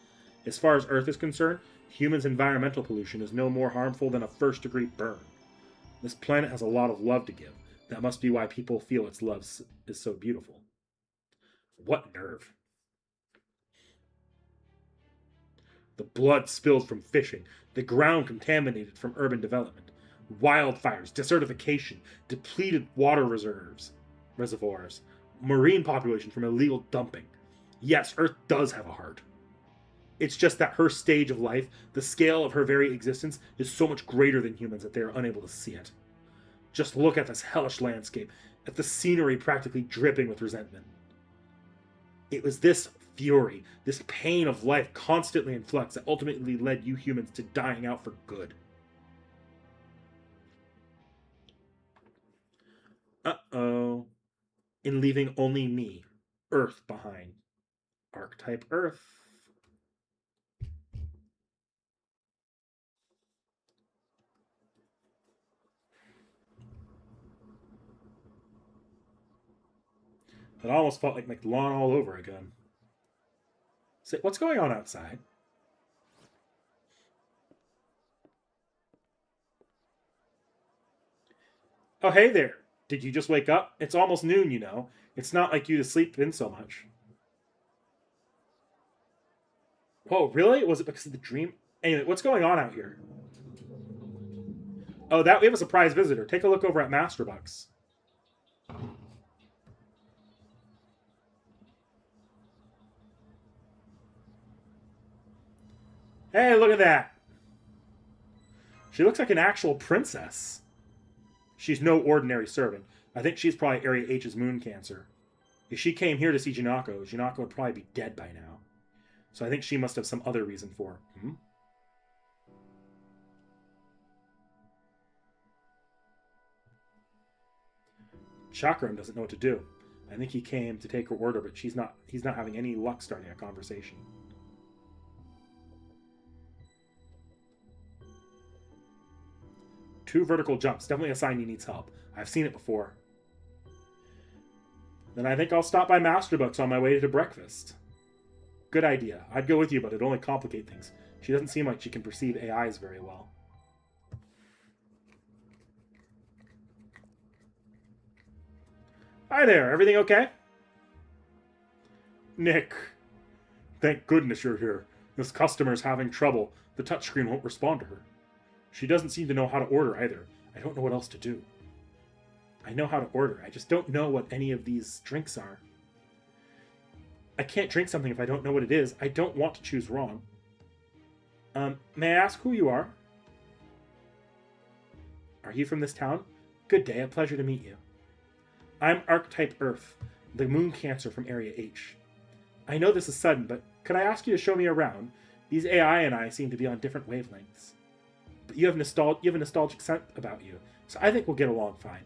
as far as Earth is concerned, humans' environmental pollution is no more harmful than a first-degree burn. This planet has a lot of love to give. That must be why people feel its love is so beautiful. What nerve. The blood spilled from fishing, the ground contaminated from urban development, wildfires, desertification, depleted water reservoirs, marine population from illegal dumping. Yes, Earth does have a heart. It's just that her stage of life, the scale of her very existence, is so much greater than humans that they are unable to see it. Just look at this hellish landscape, at the scenery practically dripping with resentment. It was this fury, this pain of life constantly in flux that ultimately led you humans to dying out for good. Uh-oh. In leaving only me, Earth, behind. Archetype Earth. It almost felt like McLawn all over again. Say, what's going on outside? Oh, hey there. Did you just wake up? It's almost noon, you know. It's not like you to sleep in so much. Whoa, really? Was it because of the dream? Anyway, what's going on out here? Oh, that we have a surprise visitor. Take a look over at Masterbucks. Hey, look at that. She looks like an actual princess. She's no ordinary servant. I think she's probably Area H's moon cancer. If she came here to see Jinako, Jinako would probably be dead by now. So I think she must have some other reason for her. Chakram doesn't know what to do. I think he came to take her order, but he's not having any luck starting a conversation. Two vertical jumps. Definitely a sign he needs help. I've seen it before. Then I think I'll stop by Masterbucks on my way to breakfast. Good idea. I'd go with you, but it'd only complicate things. She doesn't seem like she can perceive AIs very well. Hi there. Everything okay? Nick. Thank goodness you're here. This customer's having trouble. The touchscreen won't respond to her. She doesn't seem to know how to order either. I don't know what else to do. I know how to order. I just don't know what any of these drinks are. I can't drink something if I don't know what it is. I don't want to choose wrong. May I ask who you are? Are you from this town? Good day. A pleasure to meet you. I'm Archetype Earth, the moon cancer from Area H. I know this is sudden, but could I ask you to show me around? These AI and I seem to be on different wavelengths. But you have a nostalgic scent about you, so I think we'll get along fine.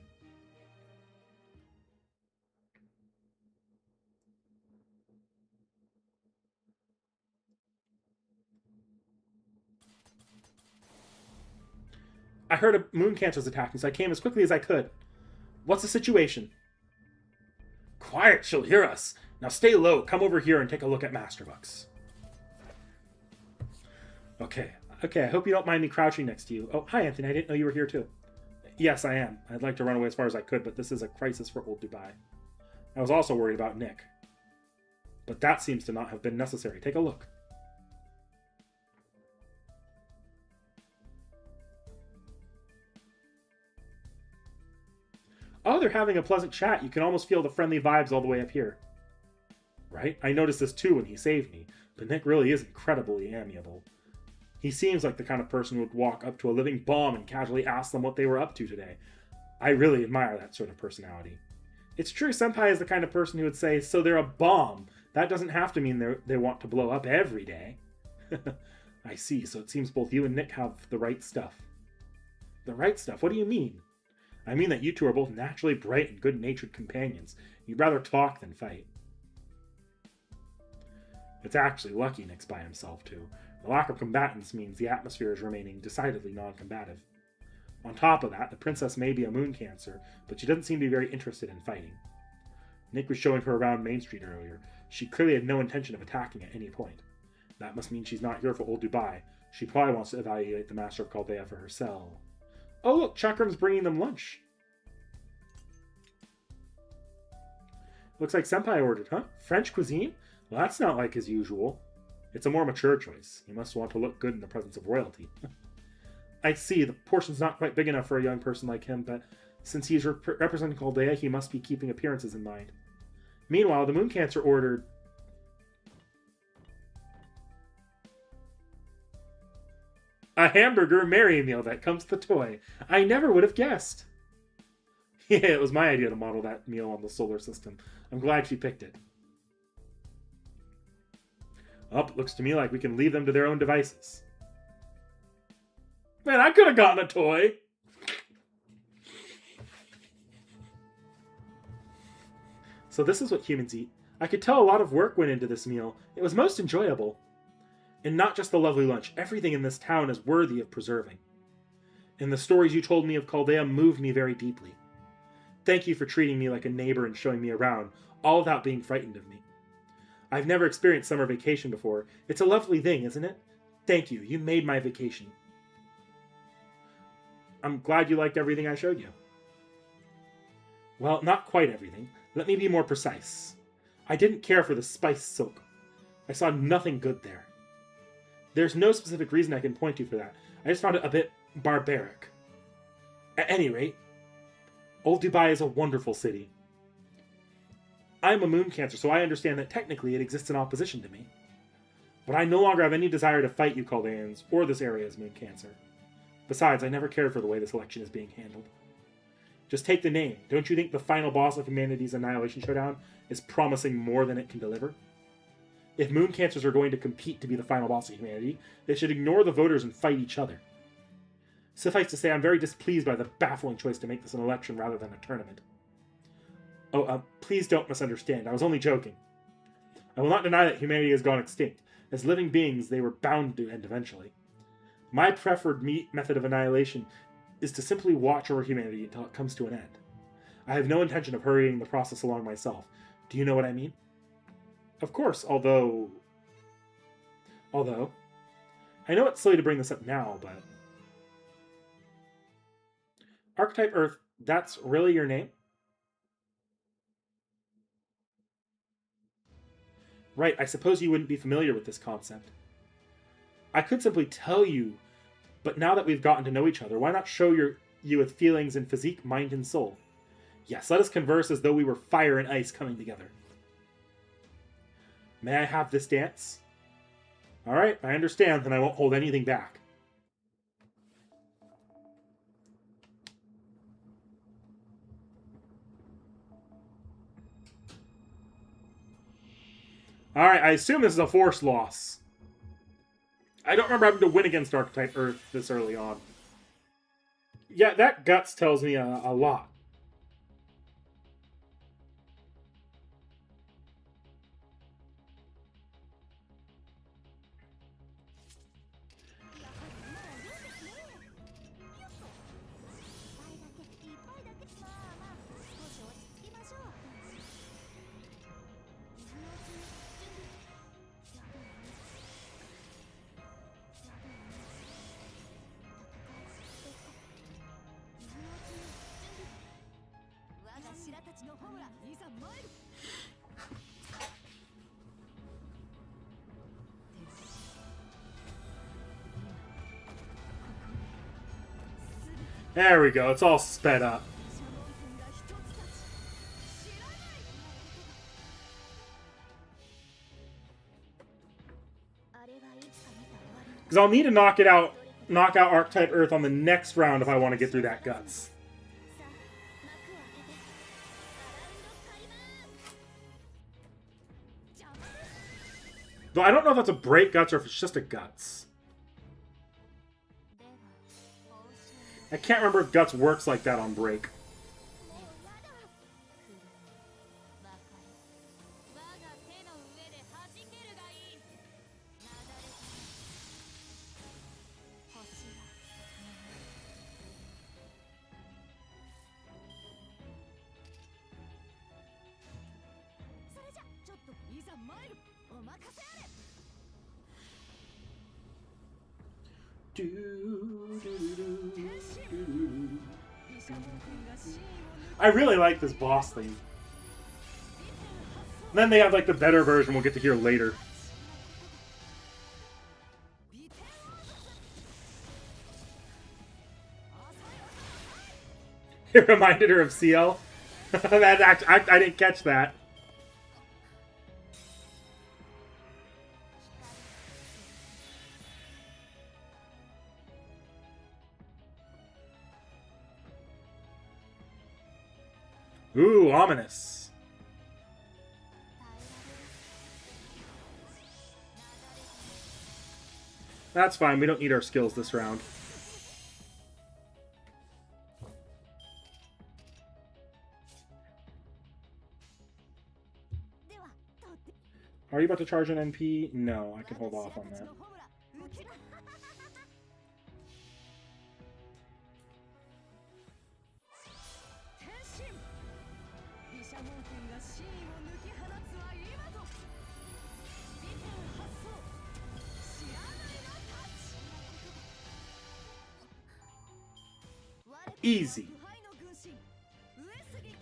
I heard a moon cancer's attacking, so I came as quickly as I could. What's the situation? Quiet, she'll hear us. Now stay low, come over here and take a look at Masterbucks. Okay, I hope you don't mind me crouching next to you. Oh, hi Anthony, I didn't know you were here too. Yes, I am. I'd like to run away as far as I could, but this is a crisis for old Dubai. I was also worried about Nick. But that seems to not have been necessary. Take a look. Oh, they're having a pleasant chat. You can almost feel the friendly vibes all the way up here. Right? I noticed this too when he saved me, but Nick really is incredibly amiable. He seems like the kind of person who would walk up to a living bomb and casually ask them what they were up to today. I really admire that sort of personality. It's true, Senpai is the kind of person who would say, so they're a bomb. That doesn't have to mean they want to blow up every day. I see, so it seems both you and Nick have the right stuff. The right stuff? What do you mean? I mean that you two are both naturally bright and good-natured companions. You'd rather talk than fight. It's actually lucky Nick's by himself, too. The lack of combatants means the atmosphere is remaining decidedly non-combative. On top of that, the princess may be a moon cancer, but she doesn't seem to be very interested in fighting. Nick was showing her around Main Street earlier. She clearly had no intention of attacking at any point. That must mean she's not here for old Dubai. She probably wants to evaluate the Master of Chaldea for herself. Oh look, Chakram's bringing them lunch. Looks like Senpai ordered, huh? French cuisine? Well, that's not like his usual. It's a more mature choice. He must want to look good in the presence of royalty. I see, the portion's not quite big enough for a young person like him, but since he's representing Chaldea, he must be keeping appearances in mind. Meanwhile, the moon cancer ordered... a hamburger Merry meal that comes with the toy. I never would have guessed. Yeah, it was my idea to model that meal on the solar system. I'm glad she picked it. Oh, it looks to me like we can leave them to their own devices. Man, I could have gotten a toy. So this is what humans eat. I could tell a lot of work went into this meal. It was most enjoyable. And not just the lovely lunch. Everything in this town is worthy of preserving. And the stories you told me of Chaldea moved me very deeply. Thank you for treating me like a neighbor and showing me around, all without being frightened of me. I've never experienced summer vacation before. It's a lovely thing, isn't it? Thank you. You made my vacation. I'm glad you liked everything I showed you. Well, not quite everything. Let me be more precise. I didn't care for the spiced silk. I saw nothing good there. There's no specific reason I can point to for that. I just found it a bit barbaric. At any rate, Old Dubai is a wonderful city. I'm a moon cancer, so I understand that technically it exists in opposition to me. But I no longer have any desire to fight you Chaldeans or this area's moon cancer. Besides, I never cared for the way this election is being handled. Just take the name. Don't you think the final boss of humanity's Annihilation Showdown is promising more than it can deliver? If moon cancers are going to compete to be the final boss of humanity, they should ignore the voters and fight each other. Suffice to say, I'm very displeased by the baffling choice to make this an election rather than a tournament. Oh, please don't misunderstand. I was only joking. I will not deny that humanity has gone extinct. As living beings, they were bound to end eventually. My preferred method of annihilation is to simply watch over humanity until it comes to an end. I have no intention of hurrying the process along myself. Do you know what I mean? Of course, although... I know it's silly to bring this up now, but... Archetype Earth, that's really your name? Right, I suppose you wouldn't be familiar with this concept. I could simply tell you, but now that we've gotten to know each other, why not show you with feelings in physique, mind, and soul? Yes, let us converse as though we were fire and ice coming together. May I have this dance? Alright, I understand, then I won't hold anything back. Alright, I assume this is a force loss. I don't remember having to win against Archetype Earth this early on. Yeah, that guts tells me a lot. There we go, it's all sped up. Because I'll need to knock out Archetype Earth on the next round if I want to get through that guts. Though I don't know if that's a break guts or if it's just a guts. I can't remember if guts works like that on break. I really like this boss theme. And then they have like the better version we'll get to hear later. It reminded her of C.I.E.L. I didn't catch that. Ooh, ominous. That's fine, we don't need our skills this round. Are you about to charge an NP? No, I can hold off on that. Easy.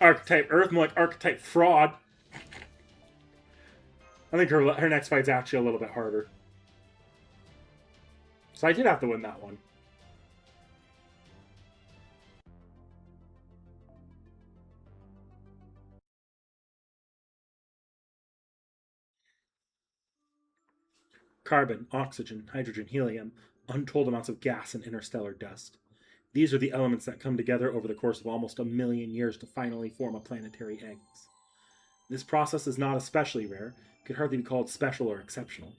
Archetype Earth, more like Archetype Fraud. I think her next fight's actually a little bit harder. So I did have to win that one. Carbon, oxygen, hydrogen, helium, untold amounts of gas and interstellar dust. These are the elements that come together over the course of almost 1,000,000 years to finally form a planetary egg. This process is not especially rare, could hardly be called special or exceptional.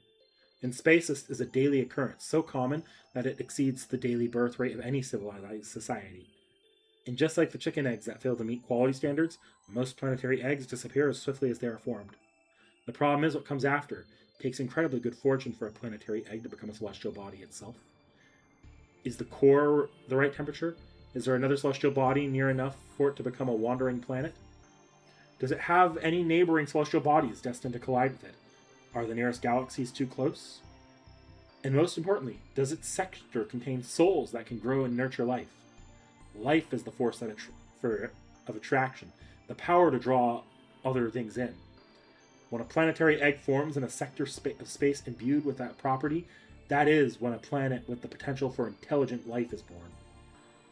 In space, this is a daily occurrence, so common that it exceeds the daily birth rate of any civilized society. And just like the chicken eggs that fail to meet quality standards, most planetary eggs disappear as swiftly as they are formed. The problem is what comes after. It takes incredibly good fortune for a planetary egg to become a celestial body itself. Is the core the right temperature? Is there another celestial body near enough for it to become a wandering planet? Does it have any neighboring celestial bodies destined to collide with it? Are the nearest galaxies too close? And most importantly, does its sector contain souls that can grow and nurture life? Life is the force of attraction, the power to draw other things in. When a planetary egg forms in a sector of space imbued with that property, that is when a planet with the potential for intelligent life is born.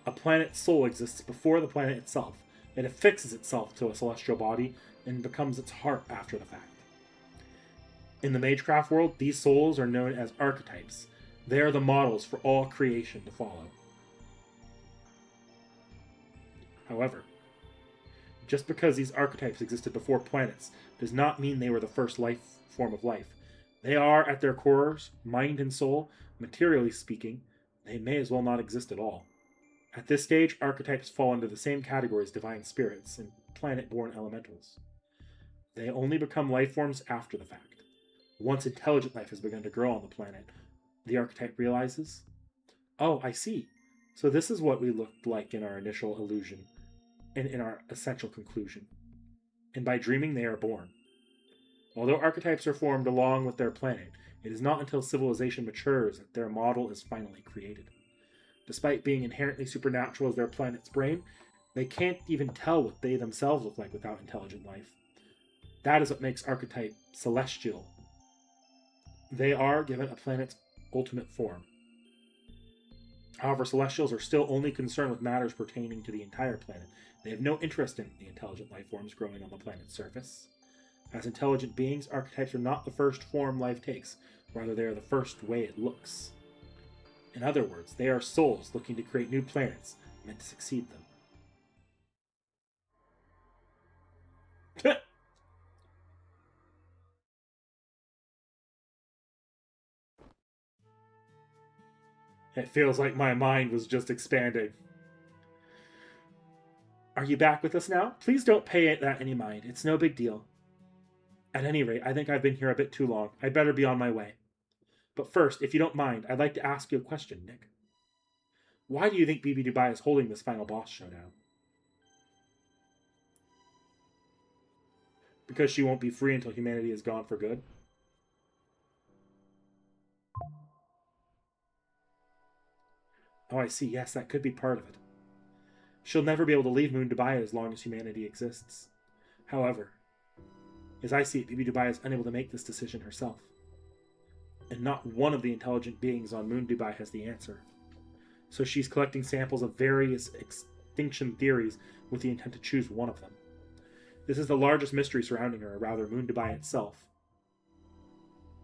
A planet's soul exists before the planet itself. It affixes itself to a celestial body and becomes its heart after the fact. In the Magecraft world, these souls are known as archetypes. They are the models for all creation to follow. However, just because these archetypes existed before planets does not mean they were the first form of life. They are, at their cores, mind and soul. Materially speaking, they may as well not exist at all. At this stage, archetypes fall into the same category as divine spirits and planet-born elementals. They only become life forms after the fact. Once intelligent life has begun to grow on the planet, the archetype realizes, oh, I see. So this is what we looked like in our initial illusion, and in our essential conclusion. And by dreaming, they are born. Although archetypes are formed along with their planet, it is not until civilization matures that their model is finally created. Despite being inherently supernatural as their planet's brain, they can't even tell what they themselves look like without intelligent life. That is what makes archetype celestial. They are given a planet's ultimate form. However, celestials are still only concerned with matters pertaining to the entire planet. They have no interest in the intelligent life forms growing on the planet's surface. As intelligent beings, archetypes are not the first form life takes, rather they are the first way it looks. In other words, they are souls looking to create new planets meant to succeed them. It feels like my mind was just expanding. Are you back with us now? Please don't pay that any mind. It's no big deal. At any rate, I think I've been here a bit too long. I'd better be on my way. But first, if you don't mind, I'd like to ask you a question, Nick. Why do you think BB Dubai is holding this final boss showdown? Because she won't be free until humanity is gone for good? Oh, I see. Yes, that could be part of it. She'll never be able to leave Moon Dubai as long as humanity exists. However, as I see it, BB Dubai is unable to make this decision herself. And not one of the intelligent beings on Moon Dubai has the answer. So she's collecting samples of various extinction theories with the intent to choose one of them. This is the largest mystery surrounding her, or rather Moon Dubai itself.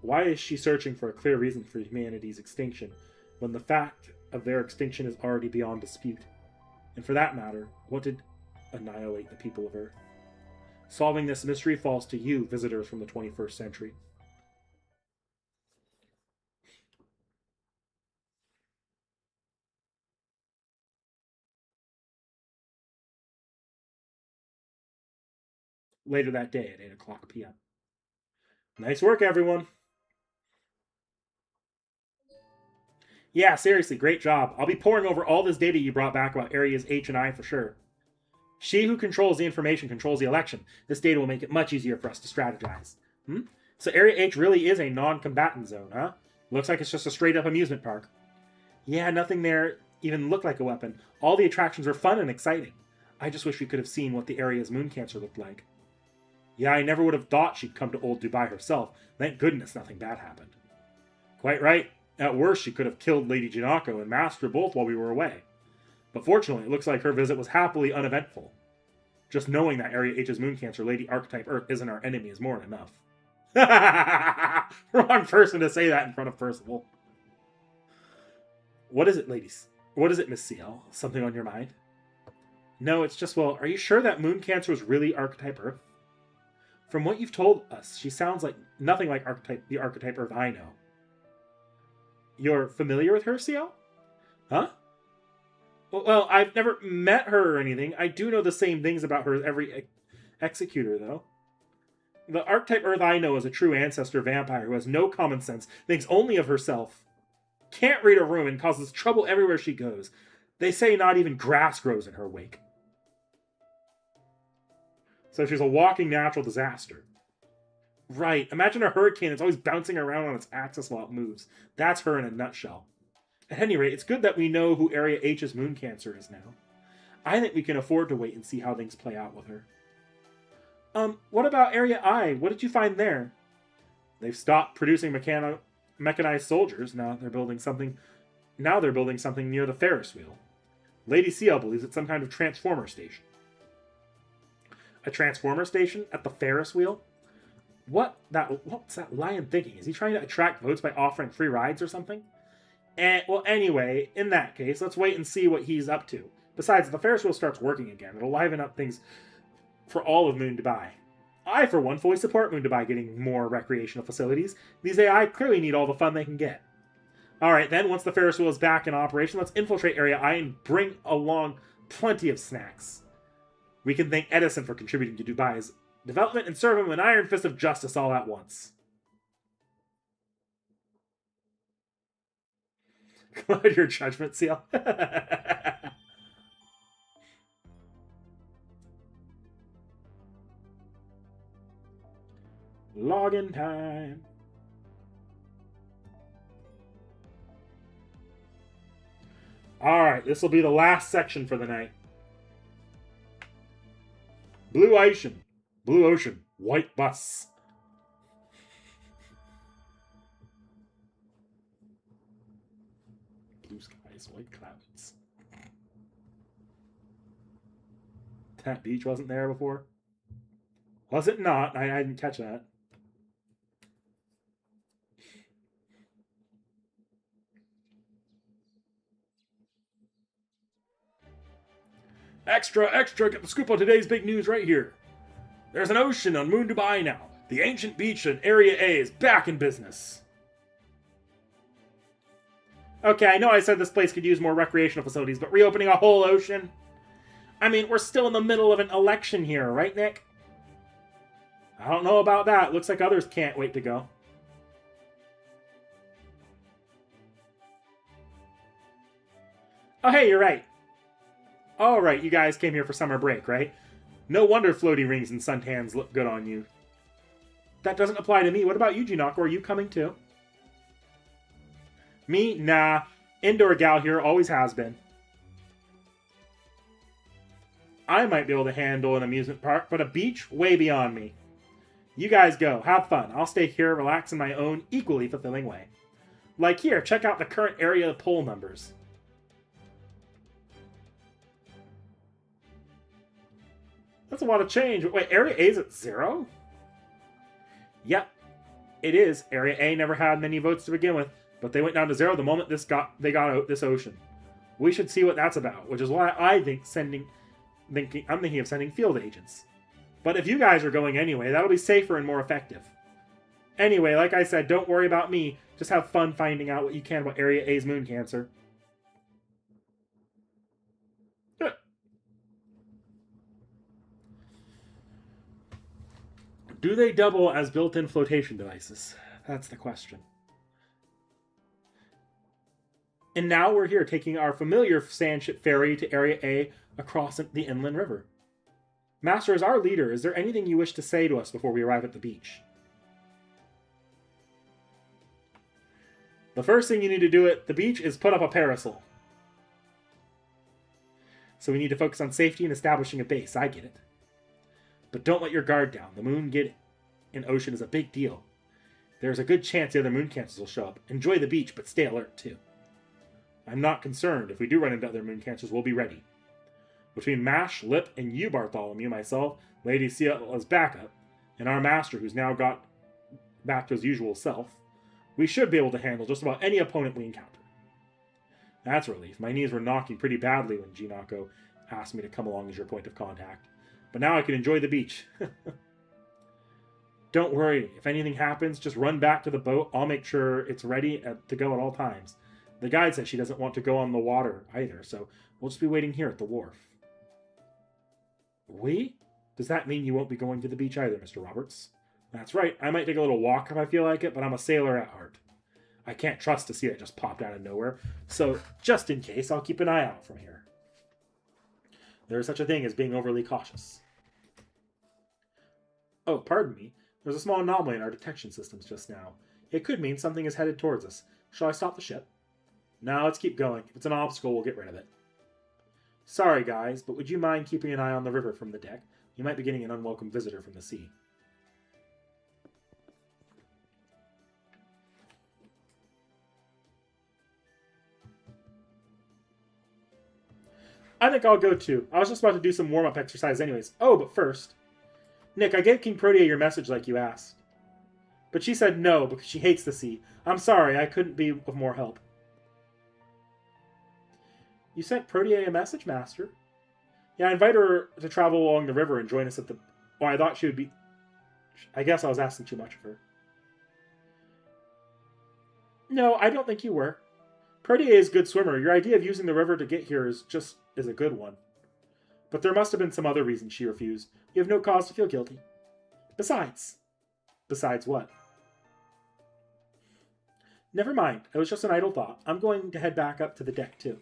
Why is she searching for a clear reason for humanity's extinction, when the fact of their extinction is already beyond dispute? And for that matter, what did annihilate the people of Earth? Solving this mystery falls to you, visitors from the 21st century. Later that day at 8 o'clock p.m. Nice work, everyone. Yeah, seriously, great job. I'll be poring over all this data you brought back about areas H and I for sure. She who controls the information controls the election. This data will make it much easier for us to strategize. So Area H really is a non-combatant zone, huh? Looks like it's just a straight-up amusement park. Yeah, nothing there even looked like a weapon. All the attractions were fun and exciting. I just wish we could have seen what the area's moon cancer looked like. Yeah, I never would have thought she'd come to old Dubai herself. Thank goodness nothing bad happened. Quite right. At worst, she could have killed Lady Jinako and Master both while we were away. But fortunately, it looks like her visit was happily uneventful. Just knowing that Area H's moon cancer, Lady Archetype Earth, isn't our enemy is more than enough. Wrong person to say that in front of Percival. What is it, ladies? What is it, Miss C.I.E.L? Something on your mind? No, it's just, well, are you sure that Moon Cancer was really Archetype Earth? From what you've told us, she sounds like nothing like the Archetype Earth I know. You're familiar with her, C.I.E.L? Huh? Well, I've never met her or anything. I do know the same things about her as every executor, though. The Archetype Earth I know is a true ancestor vampire who has no common sense, thinks only of herself, can't read a room, and causes trouble everywhere she goes. They say not even grass grows in her wake. So she's a walking natural disaster. Right. Imagine a hurricane that's always bouncing around on its axis while it moves. That's her in a nutshell. At any rate, it's good that we know who Area H's Moon Cancer is now. I think we can afford to wait and see how things play out with her. What about Area I? What did you find there? They've stopped producing mechanized soldiers. Now they're building something near the Ferris wheel. Lady C.I.E.L believes it's some kind of transformer station. A transformer station at the Ferris wheel? What's that lion thinking? Is he trying to attract votes by offering free rides or something? Well, anyway, in that case, let's wait and see what he's up to. Besides, if the Ferris wheel starts working again, it'll liven up things for all of Moon Dubai. I, for one, fully support Moon Dubai getting more recreational facilities. These AI clearly need all the fun they can get. Alright then, once the Ferris wheel is back in operation, let's infiltrate Area I and bring along plenty of snacks. We can thank Edison for contributing to Dubai's development and serve him an iron fist of justice all at once. Cloud your judgment, Seal. Login time. Alright, this will be the last section for the night. Blue Ocean, white bus. Blue skies, white clouds. That beach wasn't there before? Was it not? I didn't catch that. Extra, extra, get the scoop on today's big news right here. There's an ocean on Moon Dubai now. The ancient beach in Area A is back in business. Okay, I know I said this place could use more recreational facilities, but reopening a whole ocean? I mean, we're still in the middle of an election here, right, Nick? I don't know about that. Looks like others can't wait to go. Oh, hey, you're right. Alright, you guys came here for summer break, right? No wonder floaty rings and suntans look good on you. That doesn't apply to me. What about you, Jinako? Are you coming too? Me? Nah. Indoor gal here, always has been. I might be able to handle an amusement park, but a beach? Way beyond me. You guys go. Have fun. I'll stay here, relax in my own, equally fulfilling way. Like here, check out the current area poll numbers. That's a lot of change. Wait, Area A is at 0? Yep, it is. Area A never had many votes to begin with, but they went down to 0 the moment they got out this ocean. We should see what that's about, which is why I think I'm thinking of sending field agents. But if you guys are going anyway, that'll be safer and more effective. Anyway, like I said, don't worry about me. Just have fun finding out what you can about Area A's moon cancer. Do they double as built-in flotation devices? That's the question. And now we're here taking our familiar sandship ferry to Area A across the inland river. Master, as our leader, is there anything you wish to say to us before we arrive at the beach? The first thing you need to do at the beach is put up a parasol. So we need to focus on safety and establishing a base. I get it. But don't let your guard down. The moon get in ocean is a big deal. There's a good chance the other moon cancers will show up. Enjoy the beach, but stay alert too. I'm not concerned. If we do run into other moon cancers, we'll be ready. Between Mash, Lip, and you, Bartholomew, myself, Lady C.I.E.L as backup, and our master, who's now got back to his usual self, we should be able to handle just about any opponent we encounter. That's a relief. My knees were knocking pretty badly when Jinako asked me to come along as your point of contact. But now I can enjoy the beach. Don't worry. If anything happens, just run back to the boat. I'll make sure it's ready to go at all times. The guide said she doesn't want to go on the water either, so we'll just be waiting here at the wharf. We? Does that mean you won't be going to the beach either, Mr. Roberts? That's right. I might take a little walk if I feel like it, but I'm a sailor at heart. I can't trust to see that just popped out of nowhere, so just in case, I'll keep an eye out from here. There is such a thing as being overly cautious. Oh, pardon me. There's a small anomaly in our detection systems just now. It could mean something is headed towards us. Shall I stop the ship? No, let's keep going. If it's an obstacle, we'll get rid of it. Sorry, guys, but would you mind keeping an eye on the river from the deck? You might be getting an unwelcome visitor from the sea. I think I'll go too. I was just about to do some warm-up exercise anyways. Oh, but first... Nick, I gave King Protea your message like you asked. But she said no, because she hates the sea. I'm sorry, I couldn't be of more help. You sent Protea a message, Master? Yeah, I invited her to travel along the river and join us at the... Well, I thought she would be... I guess I was asking too much of her. No, I don't think you were. Protea is a good swimmer. Your idea of using the river to get here is a good one. But there must have been some other reason she refused. You have no cause to feel guilty. Besides. Besides what? Never mind. It was just an idle thought. I'm going to head back up to the deck, too.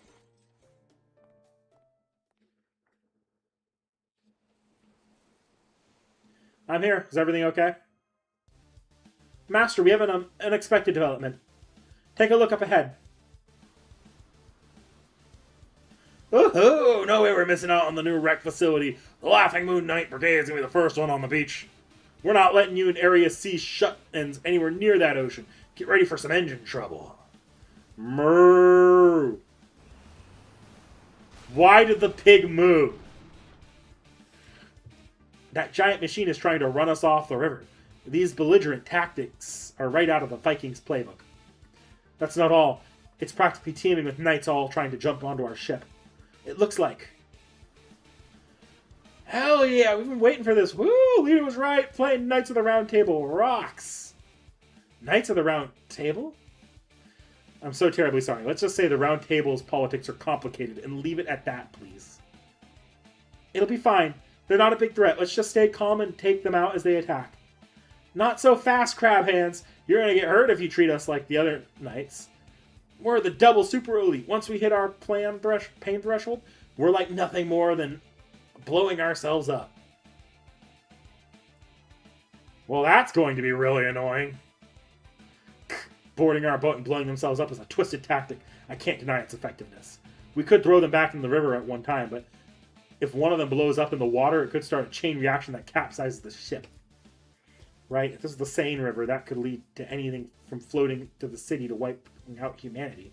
I'm here. Is everything okay? Master, we have an unexpected development. Take a look up ahead. Oh, no way we're missing out on the new rec facility. The Laughing Moon Night Brigade is going to be the first one on the beach. We're not letting you in Area C shut-ins anywhere near that ocean. Get ready for some engine trouble. Moo! Why did the pig moo? That giant machine is trying to run us off the river. These belligerent tactics are right out of the Vikings playbook. That's not all. It's practically teeming with knights all trying to jump onto our ship. It looks like. Hell yeah, we've been waiting for this. Woo, Leader was right. Playing Knights of the Round Table rocks. Knights of the Round Table? I'm so terribly sorry. Let's just say the Round Table's politics are complicated and leave it at that, please. It'll be fine. They're not a big threat. Let's just stay calm and take them out as they attack. Not so fast, Crab Hands. You're going to get hurt if you treat us like the other knights. We're the double super elite. Once we hit our pain threshold, we're like nothing more than blowing ourselves up. Well, that's going to be really annoying. Boarding our boat and blowing themselves up is a twisted tactic. I can't deny its effectiveness. We could throw them back in the river at one time, but if one of them blows up in the water, it could start a chain reaction that capsizes the ship. Right? If this is the Seine River, that could lead to anything from floating to the city to wiping out humanity.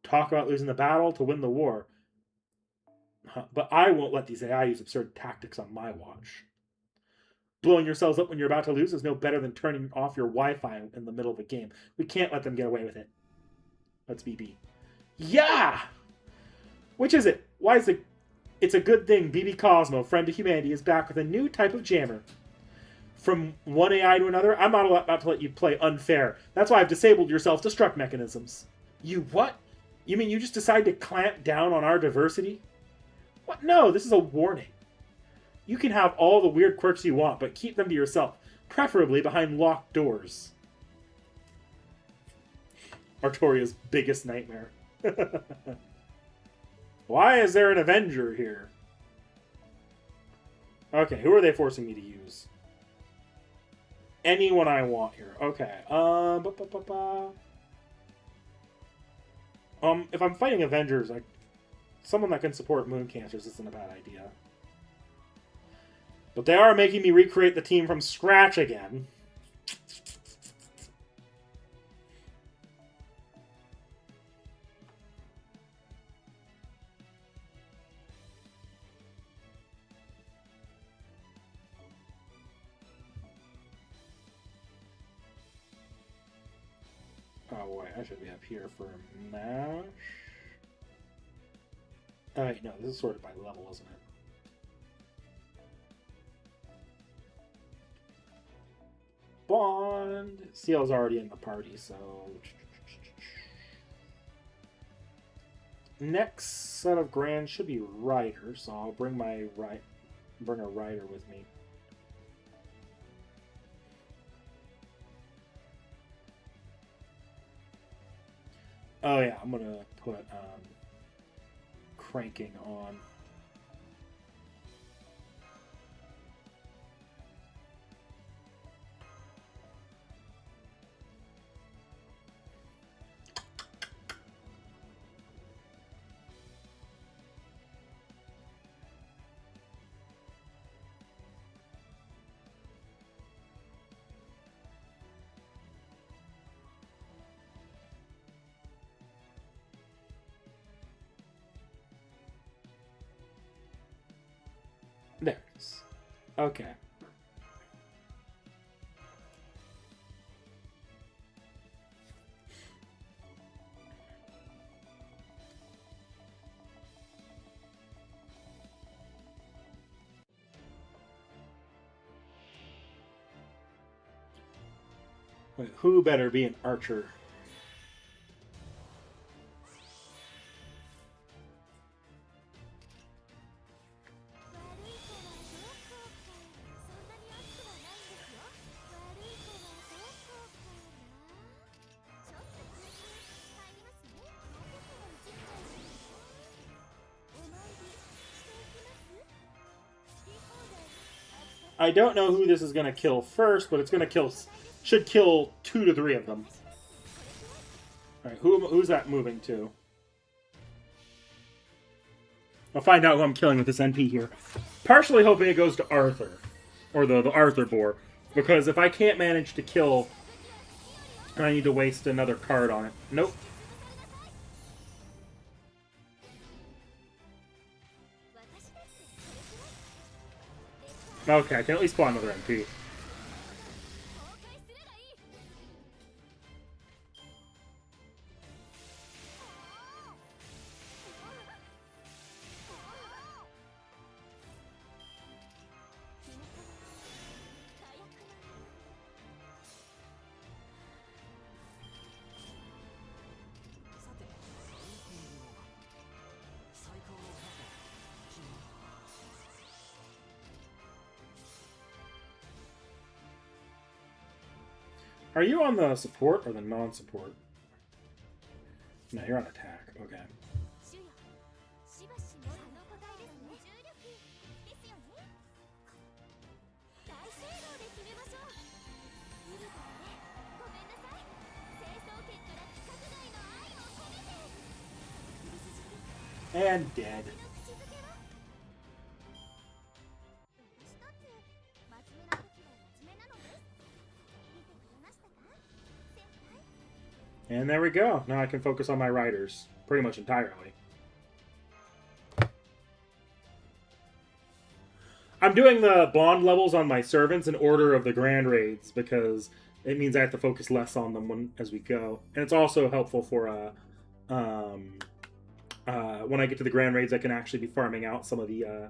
Talk about losing the battle to win the war. But I won't let these AI use absurd tactics on my watch. Blowing yourselves up when you're about to lose is no better than turning off your Wi-Fi in the middle of a game. We can't let them get away with it. Let's BB. Yeah! Which is it? Why is it? It's a good thing BB Cosmo, friend of humanity, is back with a new type of jammer. From one AI to another, I'm not about to let you play unfair. That's why I've disabled your self-destruct mechanisms. You what? You mean you just decide to clamp down on our diversity? What? No, this is a warning. You can have all the weird quirks you want, but keep them to yourself, preferably behind locked doors. Artoria's biggest nightmare. Why is there an Avenger here? Okay, who are they forcing me to use? Anyone I want here. Okay. If I'm fighting Avengers, someone that can support moon cancers isn't a bad idea. But they are making me recreate the team from scratch again. Oh, wait, I should be up here for MASH. Wait, no, this is sorted by level, isn't it? Bond. C.I.E.L's already in the party, so... Next set of Grand should be Rider, so I'll bring a Rider with me. Oh yeah, I'm gonna put cranking on. There it is. Okay. Wait, who better be an archer? I don't know who this is going to kill first, but it's going to kill... Should kill 2 to 3 of them. Alright, who's that moving to? I'll find out who I'm killing with this NP here. Partially hoping it goes to Arthur. Or the Arthur boar. Because if I can't manage to kill... I need to waste another card on it. Nope. Okay, I can at least spawn another NP. Are you on the support or the non-support? No, you're on attack. Okay. And dead. And there we go. Now I can focus on my riders pretty much entirely. I'm doing the bond levels on my servants in order of the grand raids because it means I have to focus less on them as we go. And it's also helpful for when I get to the grand raids, I can actually be farming out some of the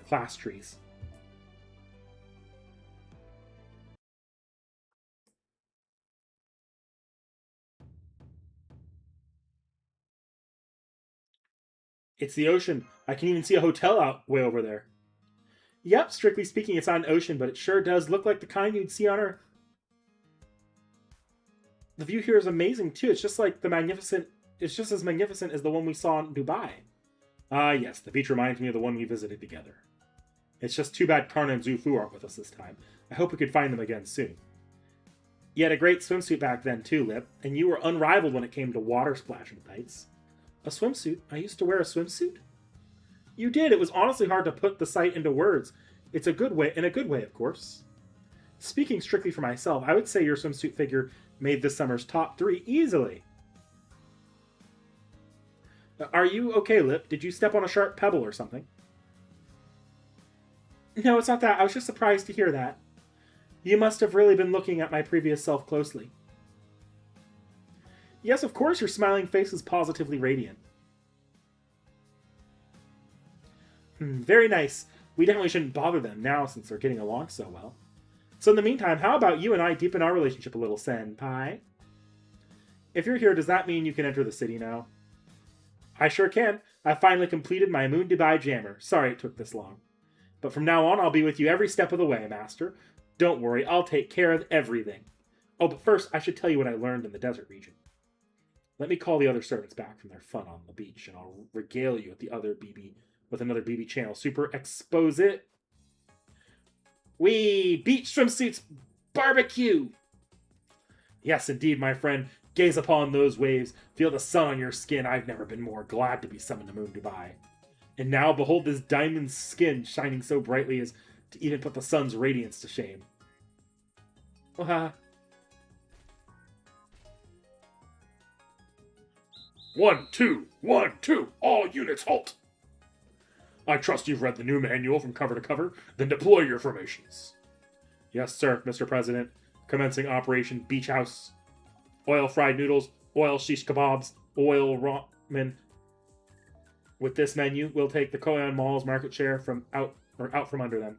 class trees. It's the ocean. I can even see a hotel out way over there. Yep, strictly speaking, it's not an ocean, but it sure does look like the kind you'd see on Earth. The view here is amazing too. It's just like the magnificent. It's just as magnificent as the one we saw in Dubai. Ah, yes, the beach reminds me of the one we visited together. It's just too bad Karna and Zufu aren't with us this time. I hope we could find them again soon. You had a great swimsuit back then too, Lip, and you were unrivaled when it came to water splashing fights. A swimsuit? I used to wear a swimsuit? You did. It was honestly hard to put the sight into words. It's a good way, in a good way, of course. Speaking strictly for myself, I would say your swimsuit figure made this summer's top 3 easily. Are you okay, Lip? Did you step on a sharp pebble or something? No, it's not that. I was just surprised to hear that. You must have really been looking at my previous self closely. Yes, of course, your smiling face is positively radiant. Very nice. We definitely shouldn't bother them now since they're getting along so well. So in the meantime, how about you and I deepen our relationship a little, Senpai? If you're here, does that mean you can enter the city now? I sure can. I finally completed my Moon Dubai Jammer. Sorry it took this long. But from now on, I'll be with you every step of the way, Master. Don't worry, I'll take care of everything. Oh, but first, I should tell you what I learned in the desert region. Let me call the other servants back from their fun on the beach, and I'll regale you with another BB channel. Super expose it. Wee! Beach swimsuits barbecue! Yes, indeed, my friend. Gaze upon those waves. Feel the sun on your skin. I've never been more glad to be summoned to Moon Dubai. And now behold this diamond skin shining so brightly as to even put the sun's radiance to shame. Waha. 1, 2, 1, 2, all units halt! I trust you've read the new manual from cover to cover, then deploy your formations. Yes, sir, Mr. President. Commencing Operation Beach House. Oil fried noodles, oil shish kebabs, oil ramen. With this menu, we'll take the Koyan Mall's market share out from under them.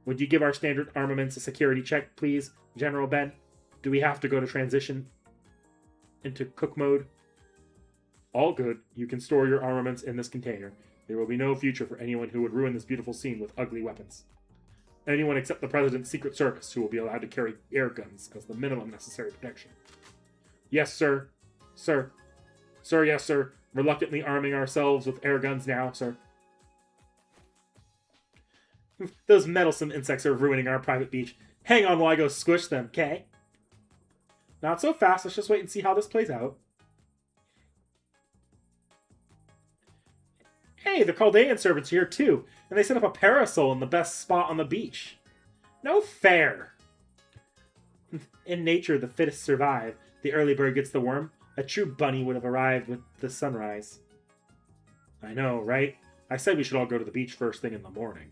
Would you give our standard armaments a security check, please, General Ben? Do we have to go to transition into cook mode? All good. You can store your armaments in this container. There will be no future for anyone who would ruin this beautiful scene with ugly weapons. Anyone except the President's Secret Service who will be allowed to carry air guns as the minimum necessary protection. Yes, sir. Sir. Sir, yes, sir. Reluctantly arming ourselves with air guns now, sir. Those meddlesome insects are ruining our private beach. Hang on while I go squish them, okay? Not so fast. Let's just wait and see how this plays out. Hey, the Chaldean servants are here too, and they set up a parasol in the best spot on the beach. No fair. In nature, the fittest survive. The early bird gets the worm. A true bunny would have arrived with the sunrise. I know, right? I said we should all go to the beach first thing in the morning.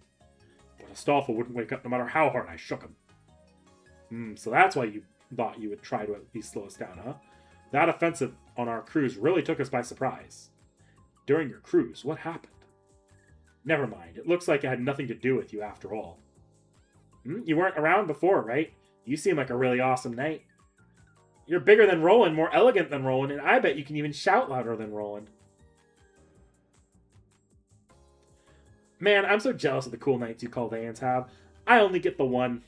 But Astolfo wouldn't wake up no matter how hard I shook him. So that's why you thought you would try to at least slow us down, huh? That offensive on our cruise really took us by surprise. During your cruise, what happened? Never mind. It looks like it had nothing to do with you after all. You weren't around before, right? You seem like a really awesome knight. You're bigger than Roland, more elegant than Roland, and I bet you can even shout louder than Roland. Man, I'm so jealous of the cool knights you Chaldeans have. I only get the one.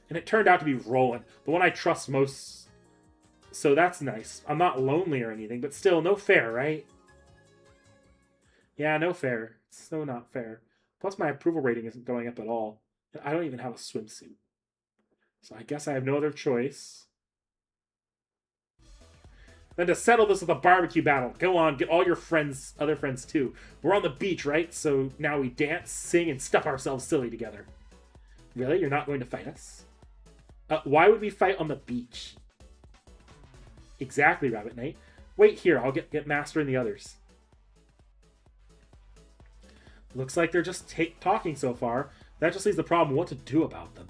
And it turned out to be Roland, the one I trust most. So that's nice. I'm not lonely or anything, but still, no fair, right? Yeah, no fair. It's so not fair. Plus, my approval rating isn't going up at all. And I don't even have a swimsuit. So I guess I have no other choice than to settle this with a barbecue battle. Go on, get all your friends, other friends too. We're on the beach, right? So now we dance, sing, and stuff ourselves silly together. Really? You're not going to fight us? Why would we fight on the beach? Exactly, Rabbit Knight. Wait here, I'll get Master and the others. Looks like they're just talking so far. That just leaves the problem what to do about them.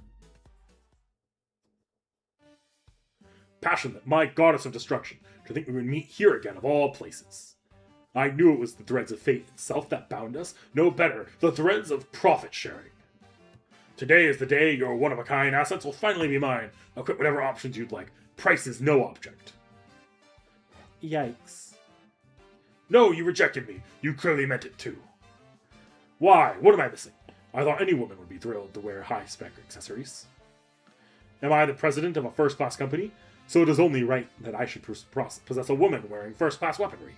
Passionate, my goddess of destruction, to think we would meet here again of all places. I knew it was the threads of fate itself that bound us. No better, the threads of profit sharing. Today is the day your one-of-a-kind assets will finally be mine. I'll quit whatever options you'd like. Price is no object. Yikes. No, you rejected me. You clearly meant it too. Why? What am I missing? I thought any woman would be thrilled to wear high-spec accessories. Am I the president of a first-class company? So it is only right that I should possess a woman wearing first-class weaponry.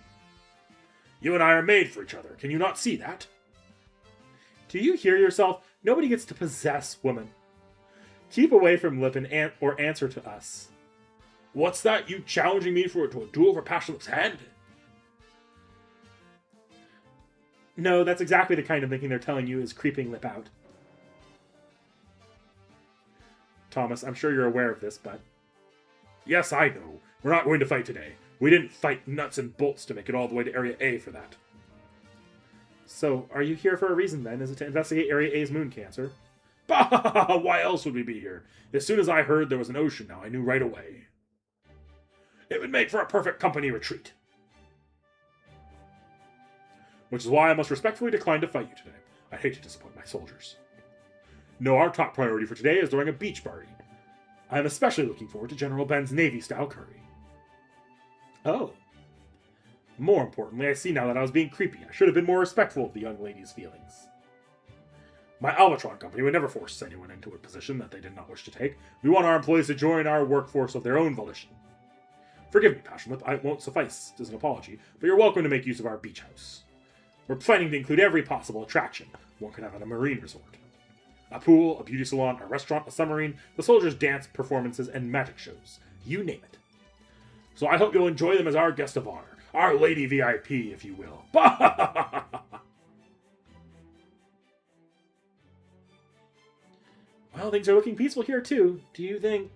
You and I are made for each other. Can you not see that? Do you hear yourself? Nobody gets to possess woman. Keep away from Lipin or answer to us. What's that? You challenging me to a duel for Passionlip's hand? No, that's exactly the kind of thinking they're telling you is creeping Lip out. Thomas, I'm sure you're aware of this, but... Yes, I know. We're not going to fight today. We didn't fight nuts and bolts to make it all the way to Area A for that. So, are you here for a reason then? Is it to investigate Area A's moon cancer? Bah! Why else would we be here? As soon as I heard there was an ocean now, I knew right away. It would make for a perfect company retreat. Which is why I must respectfully decline to fight you today. I hate to disappoint my soldiers. No, our top priority for today is throwing a beach party. I am especially looking forward to General Ben's Navy-style curry. Oh. More importantly, I see now that I was being creepy. I should have been more respectful of the young lady's feelings. My Albatron company would never force anyone into a position that they did not wish to take. We want our employees to join our workforce of their own volition. Forgive me, Passionlip, I won't suffice as an apology, but you're welcome to make use of our beach house. We're planning to include every possible attraction one could have at a marine resort. A pool, a beauty salon, a restaurant, a submarine, the soldiers' dance performances, and magic shows. You name it. So I hope you'll enjoy them as our guest of honor. Our lady VIP, if you will. Well, things are looking peaceful here, too. Do you think?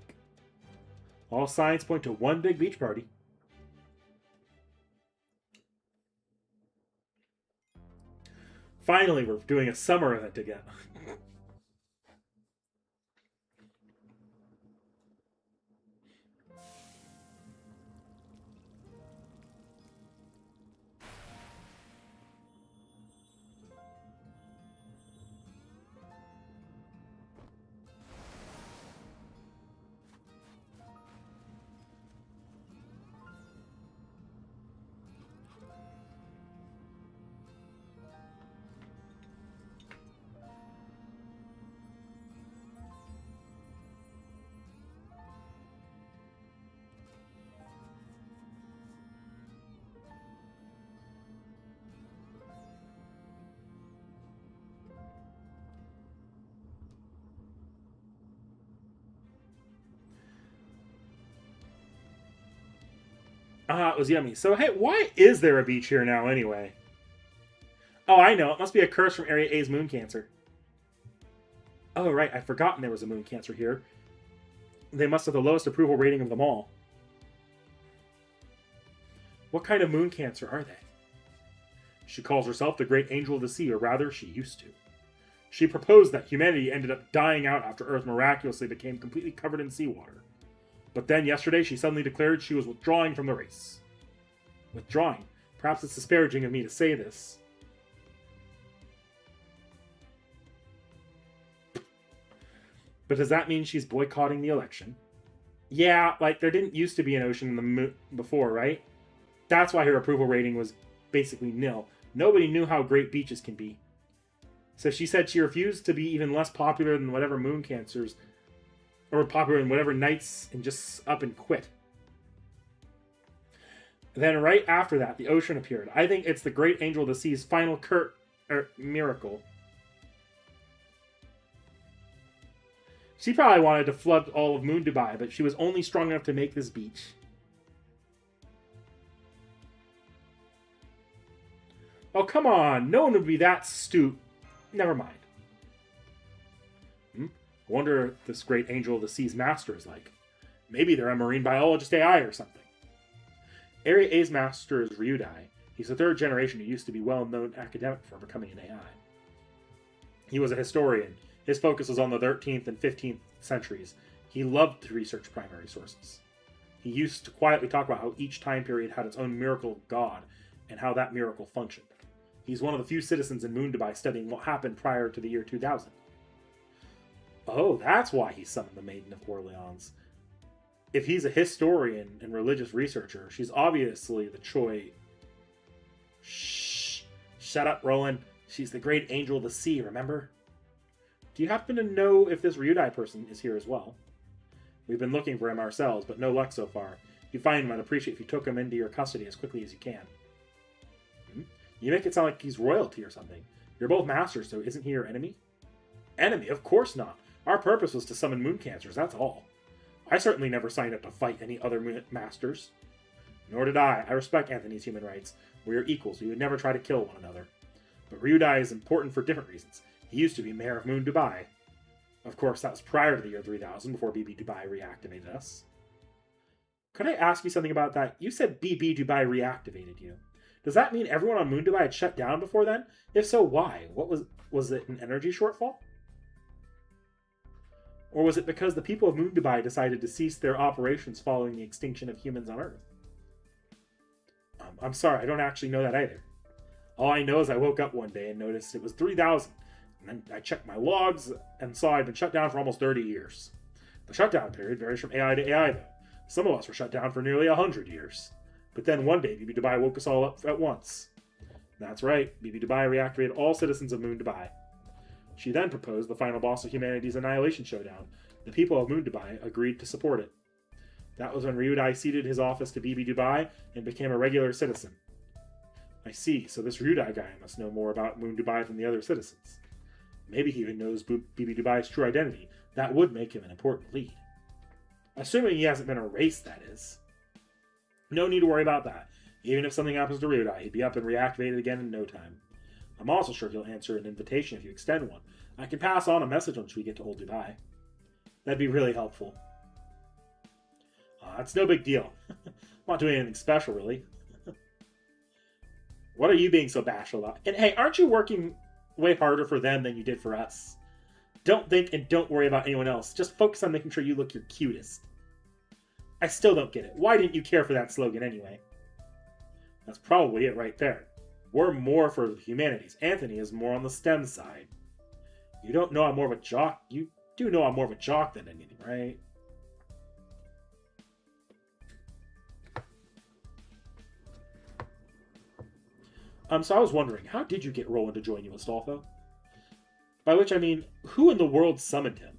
All signs point to one big beach party. Finally, we're doing a summer event again. It was yummy. So, hey, why is there a beach here now, anyway? Oh, I know. It must be a curse from Area A's moon cancer. Oh, right. I'd forgotten there was a moon cancer here. They must have the lowest approval rating of them all. What kind of moon cancer are they? She calls herself the Great Angel of the Sea, or rather, she used to. She proposed that humanity ended up dying out after Earth miraculously became completely covered in seawater. But then, yesterday, she suddenly declared she was withdrawing from the race. Withdrawing? Perhaps it's disparaging of me to say this. But does that mean she's boycotting the election? Yeah, like, there didn't used to be an ocean in the moon before, right? That's why her approval rating was basically nil. Nobody knew how great beaches can be. So she said she refused to be even less popular than whatever moon cancers, or popular in whatever nights, and just up and quit. Then right after that, the ocean appeared. I think it's the Great Angel of the Sea's final miracle. She probably wanted to flood all of Moon Dubai, but she was only strong enough to make this beach. Oh, come on. No one would be that stupid. Never mind. I wonder if this Great Angel of the Sea's master is like. Maybe they're a marine biologist AI or something. Area A's master is Ryudai. He's the third generation who used to be well-known academic before becoming an AI. He was a historian. His focus was on the 13th and 15th centuries. He loved to research primary sources. He used to quietly talk about how each time period had its own miracle of God and how that miracle functioned. He's one of the few citizens in Moon Dubai studying what happened prior to the year 2000. Oh, that's why he summoned the Maiden of Orleans. If he's a historian and religious researcher, she's obviously the Choi. Shh! Shut up, Roland. She's the Great Angel of the Sea, remember? Do you happen to know if this Ryudai person is here as well? We've been looking for him ourselves, but no luck so far. If you find him, I'd appreciate if you took him into your custody as quickly as you can. You make it sound like he's royalty or something. You're both masters, so isn't he your enemy? Enemy? Of course not. Our purpose was to summon moon cancers, that's all. I certainly never signed up to fight any other masters. Nor did I. I respect Anthony's human rights. We are equals. We would never try to kill one another. But Ryudai is important for different reasons. He used to be mayor of Moon Dubai. Of course, that was prior to the year 3000, before BB Dubai reactivated us. Could I ask you something about that? You said BB Dubai reactivated you. Does that mean everyone on Moon Dubai had shut down before then? If so, why? What was it an energy shortfall? Or was it because the people of Moon Dubai decided to cease their operations following the extinction of humans on Earth? I'm sorry, I don't actually know that either. All I know is I woke up one day and noticed it was 3,000. And then I checked my logs and saw I'd been shut down for almost 30 years. The shutdown period varies from AI to AI, though. Some of us were shut down for nearly 100 years. But then one day, BB Dubai woke us all up at once. That's right, BB Dubai reactivated all citizens of Moon Dubai. She then proposed the final boss of humanity's annihilation showdown. The people of Moon Dubai agreed to support it. That was when Ryudai ceded his office to BB Dubai and became a regular citizen. I see, so this Ryudai guy must know more about Moon Dubai than the other citizens. Maybe he even knows BB Dubai's true identity. That would make him an important lead. Assuming he hasn't been erased, that is. No need to worry about that. Even if something happens to Ryudai, he'd be up and reactivated again in no time. I'm also sure he'll answer an invitation if you extend one. I can pass on a message once we get to Old Dubai. That'd be really helpful. It's no big deal. I'm not doing anything special, really. What are you being so bashful about? And hey, aren't you working way harder for them than you did for us? Don't think and don't worry about anyone else. Just focus on making sure you look your cutest. I still don't get it. Why didn't you care for that slogan anyway? That's probably it right there. We're more for the humanities. Anthony is more on the STEM side. You don't know I'm more of a jock. You do know I'm more of a jock than anything, right? So I was wondering, how did you get Roland to join you, Astolfo? By which I mean, who in the world summoned him?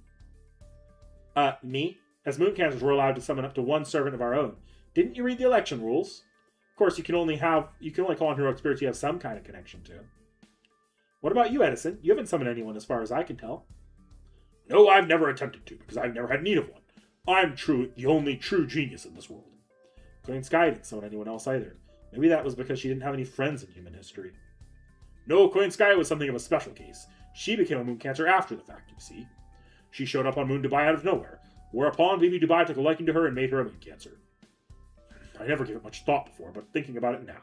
Me. As Mooncancers, we're allowed to summon up to one servant of our own. Didn't you read the election rules? Of course, you can only call on heroic spirits you have some kind of connection to. What about you, Edison? You haven't summoned anyone as far as I can tell. No, I've never attempted to, because I've never had need of one. I'm the only true genius in this world. Queen Sky didn't summon anyone else either. Maybe that was because she didn't have any friends in human history. No, Queen Sky was something of a special case. She became a Mooncancer after the fact, you see. She showed up on Moon Dubai out of nowhere, whereupon BB Dubai took a liking to her and made her a Mooncancer. I never gave it much thought before, but thinking about it now,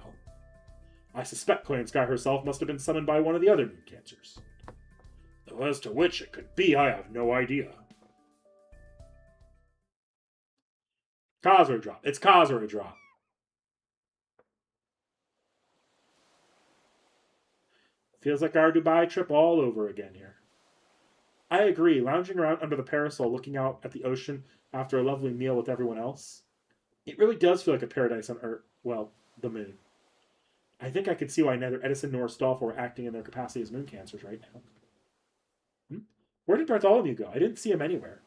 I suspect Queen Sky herself must have been summoned by one of the other Mooncancers. Though as to which it could be, I have no idea. Causeway drop. It's Causeway drop. Feels like our Dubai trip all over again here. I agree. Lounging around under the parasol looking out at the ocean after a lovely meal with everyone else. It really does feel like a paradise on Earth. Well, the moon. I think I could see why neither Edison nor Astolfo are acting in their capacity as Mooncancers right now. Where did Bartholomew go? I didn't see him anywhere.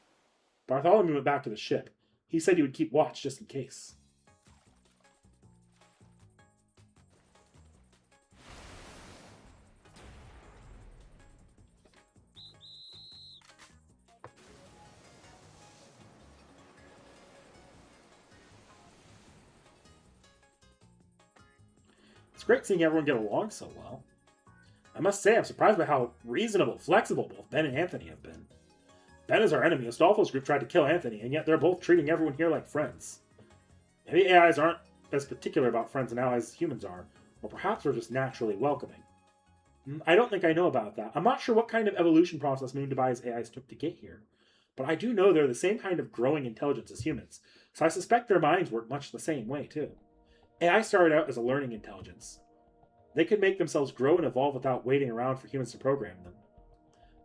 Bartholomew went back to the ship. He said he would keep watch just in case. It's great seeing everyone get along so well. I must say, I'm surprised by how reasonable, flexible both Ben and Anthony have been. Ben is our enemy. Astolfo's group tried to kill Anthony, and yet they're both treating everyone here like friends. Maybe AIs aren't as particular about friends and allies as humans are, or perhaps we're just naturally welcoming. I don't think I know about that. I'm not sure what kind of evolution process Moon Dubai's AIs took to get here, but I do know they're the same kind of growing intelligence as humans, so I suspect their minds work much the same way, too. AI started out as a learning intelligence. They could make themselves grow and evolve without waiting around for humans to program them.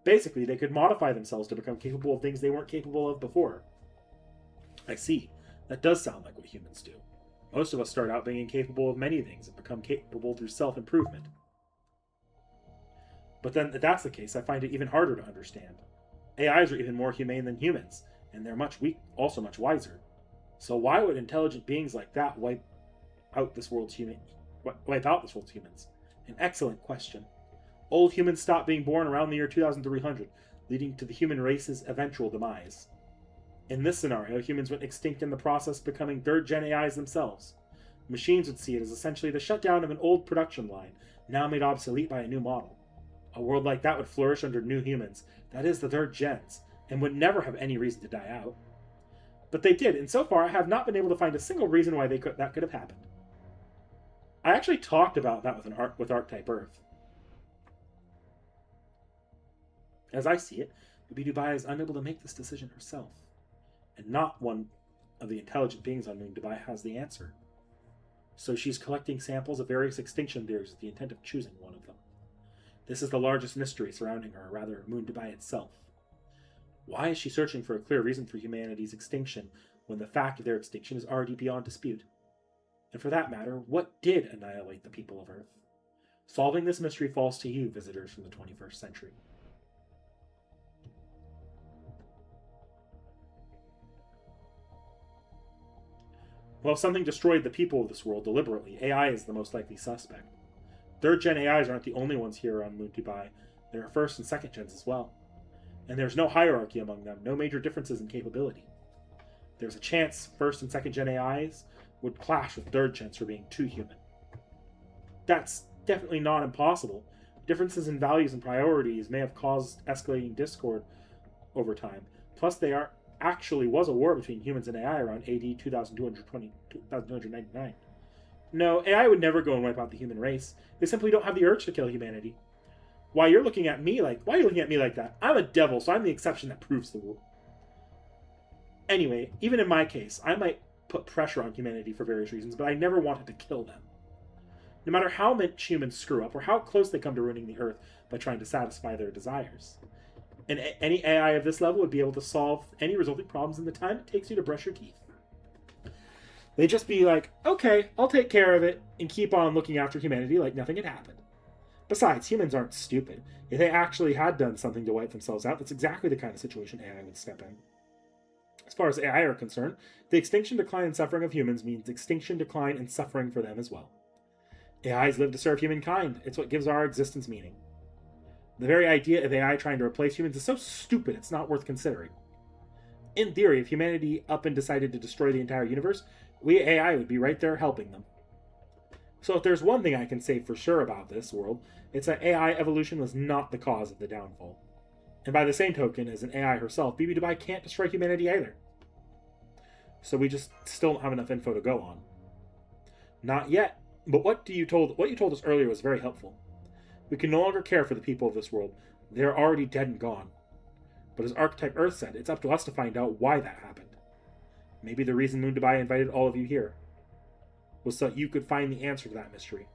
Basically, they could modify themselves to become capable of things they weren't capable of before. I see. That does sound like what humans do. Most of us start out being incapable of many things and become capable through self-improvement. But then, if that's the case, I find it even harder to understand. AIs are even more humane than humans, and they're also much wiser. So why would intelligent beings like that wipe out this world's humans? An excellent question. Old humans stopped being born around the year 2300, leading to the human race's eventual demise. In this scenario, humans went extinct in the process, becoming third-gen AIs themselves. Machines would see it as essentially the shutdown of an old production line, now made obsolete by a new model. A world like that would flourish under new humans, that is, the third gens, and would never have any reason to die out. But they did, and so far I have not been able to find a single reason why that could have happened. I actually talked about that with Archetype Earth. As I see it, But Dubai is unable to make this decision herself, and not one of the intelligent beings on Moon Dubai has the answer. So she's collecting samples of various extinction theories with the intent of choosing one of them. This is the largest mystery surrounding her, or rather, Moon Dubai itself. Why is she searching for a clear reason for humanity's extinction when the fact of their extinction is already beyond dispute? And for that matter, what did annihilate the people of Earth? Solving this mystery falls to you, visitors from the 21st century. Well, if something destroyed the people of this world deliberately, AI is the most likely suspect. Third-gen AIs aren't the only ones here on Moon Dubai. There are first and second gens as well. And there's no hierarchy among them, no major differences in capability. There's a chance first and second gen AIs would clash with third gens for being too human. That's definitely not impossible. Differences in values and priorities may have caused escalating discord over time. Plus, there actually was a war between humans and AI around AD 2299. No, AI would never go and wipe out the human race. They simply don't have the urge to kill humanity. Why are you looking at me like that? I'm a devil, so I'm the exception that proves the rule. Anyway, even in my case, I might put pressure on humanity for various reasons, but I never wanted to kill them. No matter how much humans screw up, or how close they come to ruining the Earth by trying to satisfy their desires. And any AI of this level would be able to solve any resulting problems in the time it takes you to brush your teeth. They'd just be like, okay, I'll take care of it, and keep on looking after humanity like nothing had happened. Besides, humans aren't stupid. If they actually had done something to wipe themselves out, that's exactly the kind of situation AI would step in. As far as AI are concerned, the extinction, decline, and suffering of humans means extinction, decline, and suffering for them as well. AIs live to serve humankind. It's what gives our existence meaning. The very idea of AI trying to replace humans is so stupid it's not worth considering. In theory, if humanity up and decided to destroy the entire universe, we AI would be right there helping them. So if there's one thing I can say for sure about this world, it's that AI evolution was not the cause of the downfall. And by the same token, as an AI herself, BB Dubai can't destroy humanity either. So we just still don't have enough info to go on. Not yet, but what you told us earlier was very helpful. We can no longer care for the people of this world. They're already dead and gone. But as Archetype Earth said, it's up to us to find out why that happened. Maybe the reason Moon Dubai invited all of you here was so that you could find the answer to that mystery.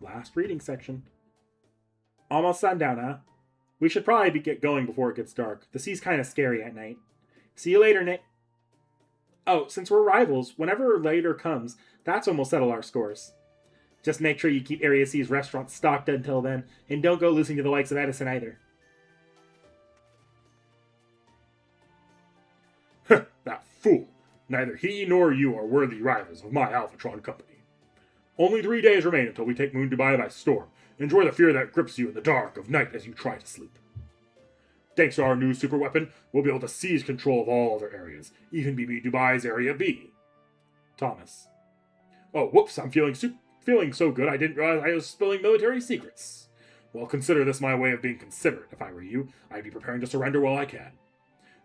Last reading section. Almost sundown, huh? We should probably get going before it gets dark. The sea's kind of scary at night. See you later, Nick. Oh, since we're rivals, whenever later comes, that's when we'll settle our scores. Just make sure you keep Area C's restaurant stocked until then, and don't go losing to the likes of Edison either. That fool! Neither he nor you are worthy rivals of my Alphatron company. Only 3 days remain until we take Moon Dubai by storm. Enjoy the fear that grips you in the dark of night as you try to sleep. Thanks to our new super weapon, we'll be able to seize control of all other areas, even BB Dubai's Area B. Thomas. Oh, whoops, I'm feeling so good I didn't realize I was spilling military secrets. Well, consider this my way of being considerate. If I were you, I'd be preparing to surrender while I can.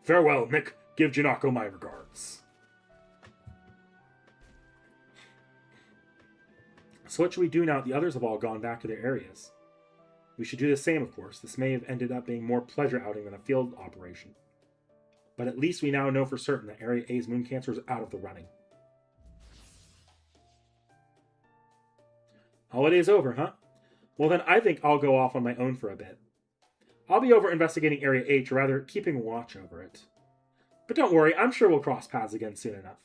Farewell, Nick. Give Jinako my regards. So what should we do now that the others have all gone back to their areas? We should do the same, of course. This may have ended up being more pleasure outing than a field operation. But at least we now know for certain that Area A's moon cancer is out of the running. Holiday's over, huh? Well then, I think I'll go off on my own for a bit. I'll be over investigating Area H, or rather, keeping watch over it. But don't worry, I'm sure we'll cross paths again soon enough.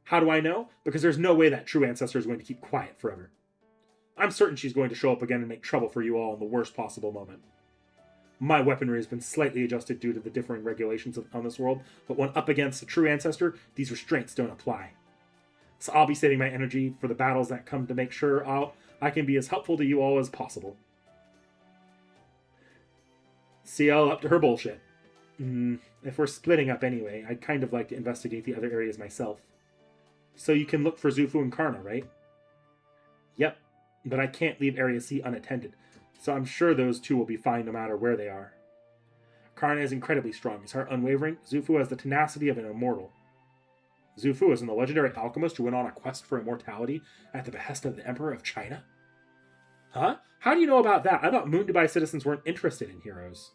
How do I know? Because there's no way that true ancestor is going to keep quiet forever. I'm certain she's going to show up again and make trouble for you all in the worst possible moment. My weaponry has been slightly adjusted due to the differing regulations on this world, but when up against a true ancestor, these restraints don't apply. So I'll be saving my energy for the battles that come to make sure I can be as helpful to you all as possible. C.I.E.L up to her bullshit. If we're splitting up anyway, I'd kind of like to investigate the other areas myself. So you can look for Zufu and Karna, right? Yep, but I can't leave Area C unattended, so I'm sure those two will be fine no matter where they are. Karna is incredibly strong, his heart unwavering. Zufu has the tenacity of an immortal. Zufu is the legendary alchemist who went on a quest for immortality at the behest of the Emperor of China. Huh? How do you know about that? I thought Moon Dubai citizens weren't interested in heroes.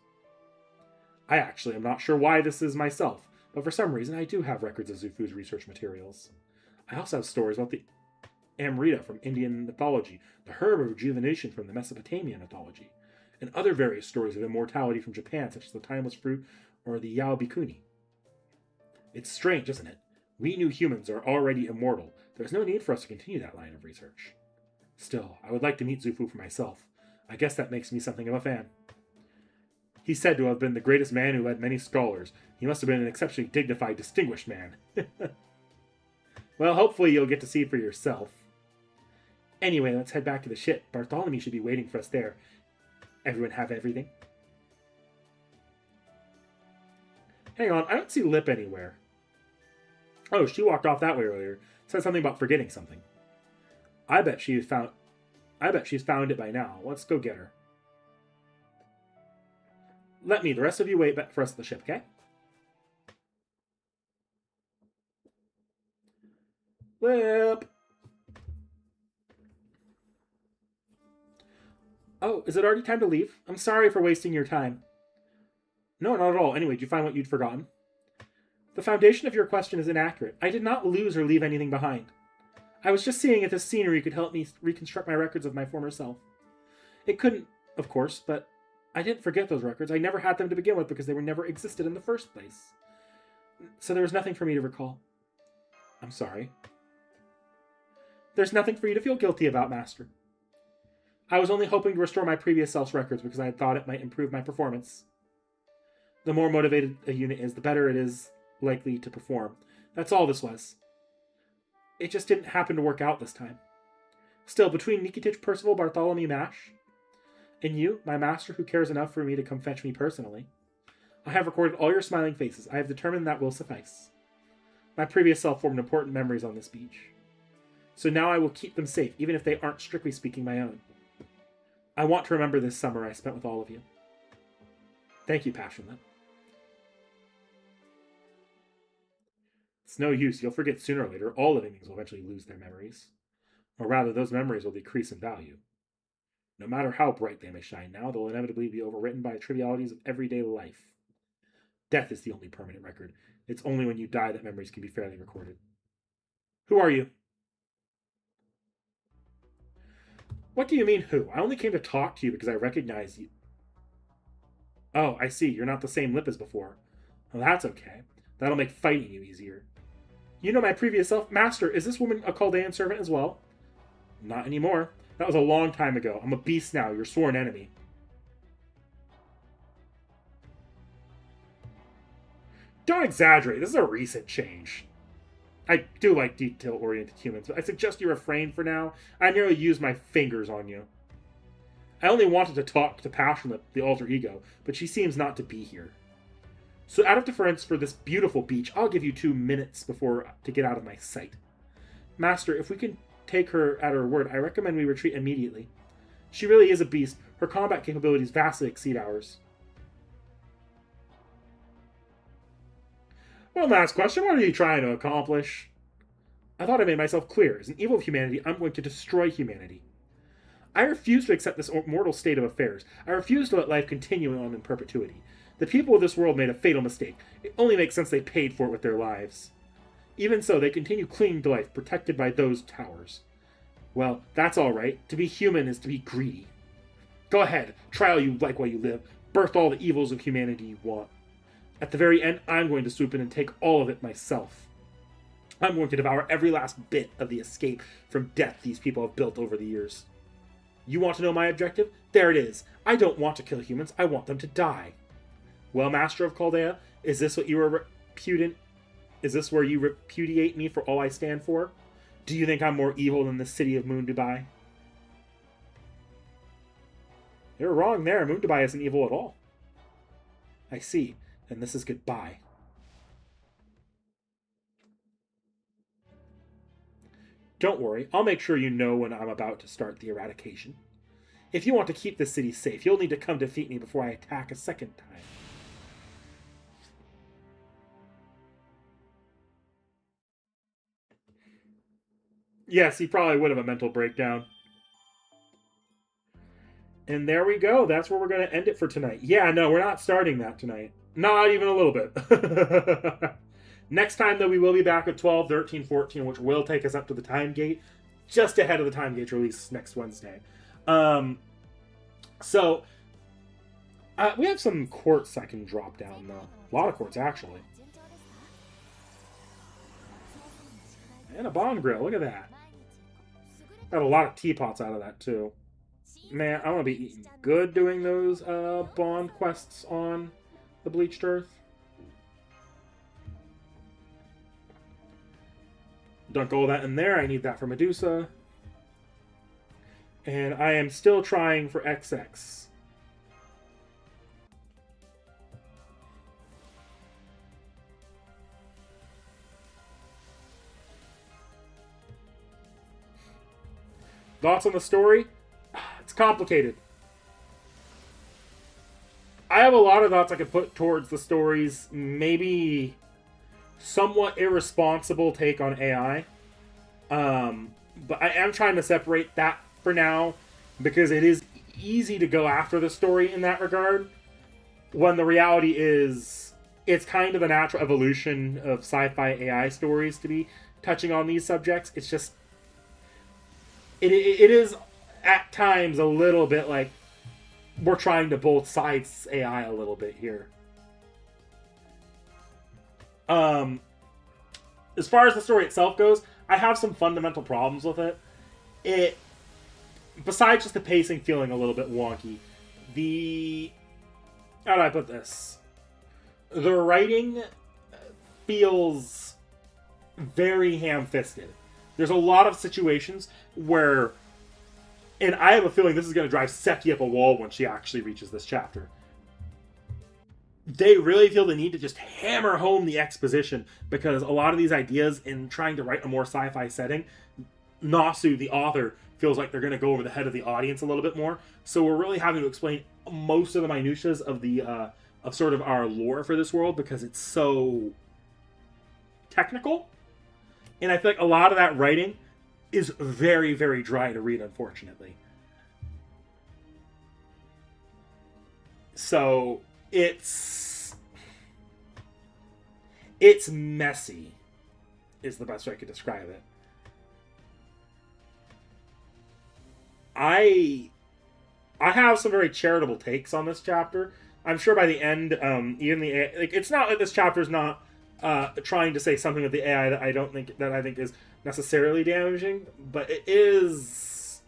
I actually am not sure why this is myself, but for some reason I do have records of Zufu's research materials. I also have stories about the Amrita from Indian mythology, the herb of rejuvenation from the Mesopotamian mythology, and other various stories of immortality from Japan, such as the timeless fruit or the Yao Bikuni. It's strange, isn't it? We new humans are already immortal. There's no need for us to continue that line of research. Still, I would like to meet Zufu for myself. I guess that makes me something of a fan. He's said to have been the greatest man who led many scholars. He must have been an exceptionally dignified, distinguished man. Well, hopefully you'll get to see for yourself. Anyway, let's head back to the ship. Bartholomew should be waiting for us there. Everyone have everything? Hang on, I don't see Lip anywhere. Oh, she walked off that way earlier. Said something about forgetting something. I bet she's found it by now. Let's go get her. Let me. The rest of you wait for us at the ship, okay? Lip! Oh, is it already time to leave? I'm sorry for wasting your time. No, not at all. Anyway, did you find what you'd forgotten? The foundation of your question is inaccurate. I did not lose or leave anything behind. I was just seeing if this scenery could help me reconstruct my records of my former self. It couldn't, of course, but I didn't forget those records. I never had them to begin with because they were never existed in the first place. So there was nothing for me to recall. I'm sorry. There's nothing for you to feel guilty about, Master. I was only hoping to restore my previous self's records because I had thought it might improve my performance. The more motivated a unit is, the better it is likely to perform. That's all this was. It just didn't happen to work out this time. Still, between Nikitich Percival Bartholomew Mash and you, my master who cares enough for me to come fetch me personally, I have recorded all your smiling faces. I have determined that will suffice. My previous self formed important memories on this beach. So now I will keep them safe, even if they aren't strictly speaking my own. I want to remember this summer I spent with all of you. Thank you, Passionate. It's no use. You'll forget sooner or later. All living things will eventually lose their memories. Or rather, those memories will decrease in value. No matter how bright they may shine now, they'll inevitably be overwritten by the trivialities of everyday life. Death is the only permanent record. It's only when you die that memories can be fairly recorded. Who are you? What do you mean, who? I only came to talk to you because I recognize you. Oh, I see. You're not the same Lip as before. Well, that's okay. That'll make fighting you easier. You know my previous self. Master, is this woman a Chaldean servant as well? Not anymore. That was a long time ago. I'm a beast now, your sworn enemy. Don't exaggerate. This is a recent change. I do like detail-oriented humans, but I suggest you refrain for now. I nearly used my fingers on you. I only wanted to talk to Passionate, the alter ego, but she seems not to be here. So out of deference for this beautiful beach, I'll give you 2 minutes to get out of my sight. Master, if we can take her at her word, I recommend we retreat immediately. She really is a beast. Her combat capabilities vastly exceed ours. One last question. What are you trying to accomplish? I thought I made myself clear. As an evil of humanity, I'm going to destroy humanity. I refuse to accept this mortal state of affairs. I refuse to let life continue on in perpetuity. The people of this world made a fatal mistake. It only makes sense they paid for it with their lives. Even so, they continue clinging to life, protected by those towers. Well, that's all right. To be human is to be greedy. Go ahead. Try all you like while you live. Birth all the evils of humanity you want. At the very end, I'm going to swoop in and take all of it myself. I'm going to devour every last bit of the escape from death these people have built over the years. You want to know my objective? There it is. I don't want to kill humans. I want them to die. Well, Master of Chaldea, is this what you are repudiant? Is this where you repudiate me for all I stand for? Do you think I'm more evil than the city of Moon Dubai? You're wrong there. Moon Dubai isn't evil at all. I see. And this is goodbye. Don't worry, I'll make sure you know when I'm about to start the eradication. If you want to keep this city safe, you'll need to come defeat me before I attack a second time. Yes, he probably would have a mental breakdown. And there we go. That's where we're going to end it for tonight. Yeah, no, we're not starting that tonight. Not even a little bit. Next time, though, we will be back with 12, 13, 14, which will take us up to the time gate, just ahead of the time gate release next Wednesday. So, we have some quartz I can drop down, though. A lot of quartz, actually. And a bond grill. Look at that. Got a lot of teapots out of that, too. Man, I'm going to be eating good doing those bond quests on the Bleached Earth. Dunk all that in there. I need that for Medusa. And I am still trying for XX. Thoughts on the story? It's complicated. I have a lot of thoughts I could put towards the story's maybe somewhat irresponsible take on AI. But I am trying to separate that for now because it is easy to go after the story in that regard when the reality is it's kind of a natural evolution of sci-fi AI stories to be touching on these subjects. It's just it is at times a little bit like we're trying to both sides AI a little bit here. As far as the story itself goes, I have some fundamental problems with it. Besides just the pacing feeling a little bit wonky, how do I put this? The writing feels very ham-fisted. There's a lot of situations where, and I have a feeling this is going to drive Seki up a wall when she actually reaches this chapter. They really feel the need to just hammer home the exposition because a lot of these ideas in trying to write a more sci-fi setting, Nasu, the author, feels like they're going to go over the head of the audience a little bit more. So we're really having to explain most of the minutiae of the of sort of our lore for this world because it's so technical. And I feel like a lot of that writing is very, very dry to read, unfortunately. So it's messy, is the best way I could describe it. I have some very charitable takes on this chapter. I'm sure by the end, even it's not like this chapter's not trying to say something with the AI that I think is necessarily damaging, but it's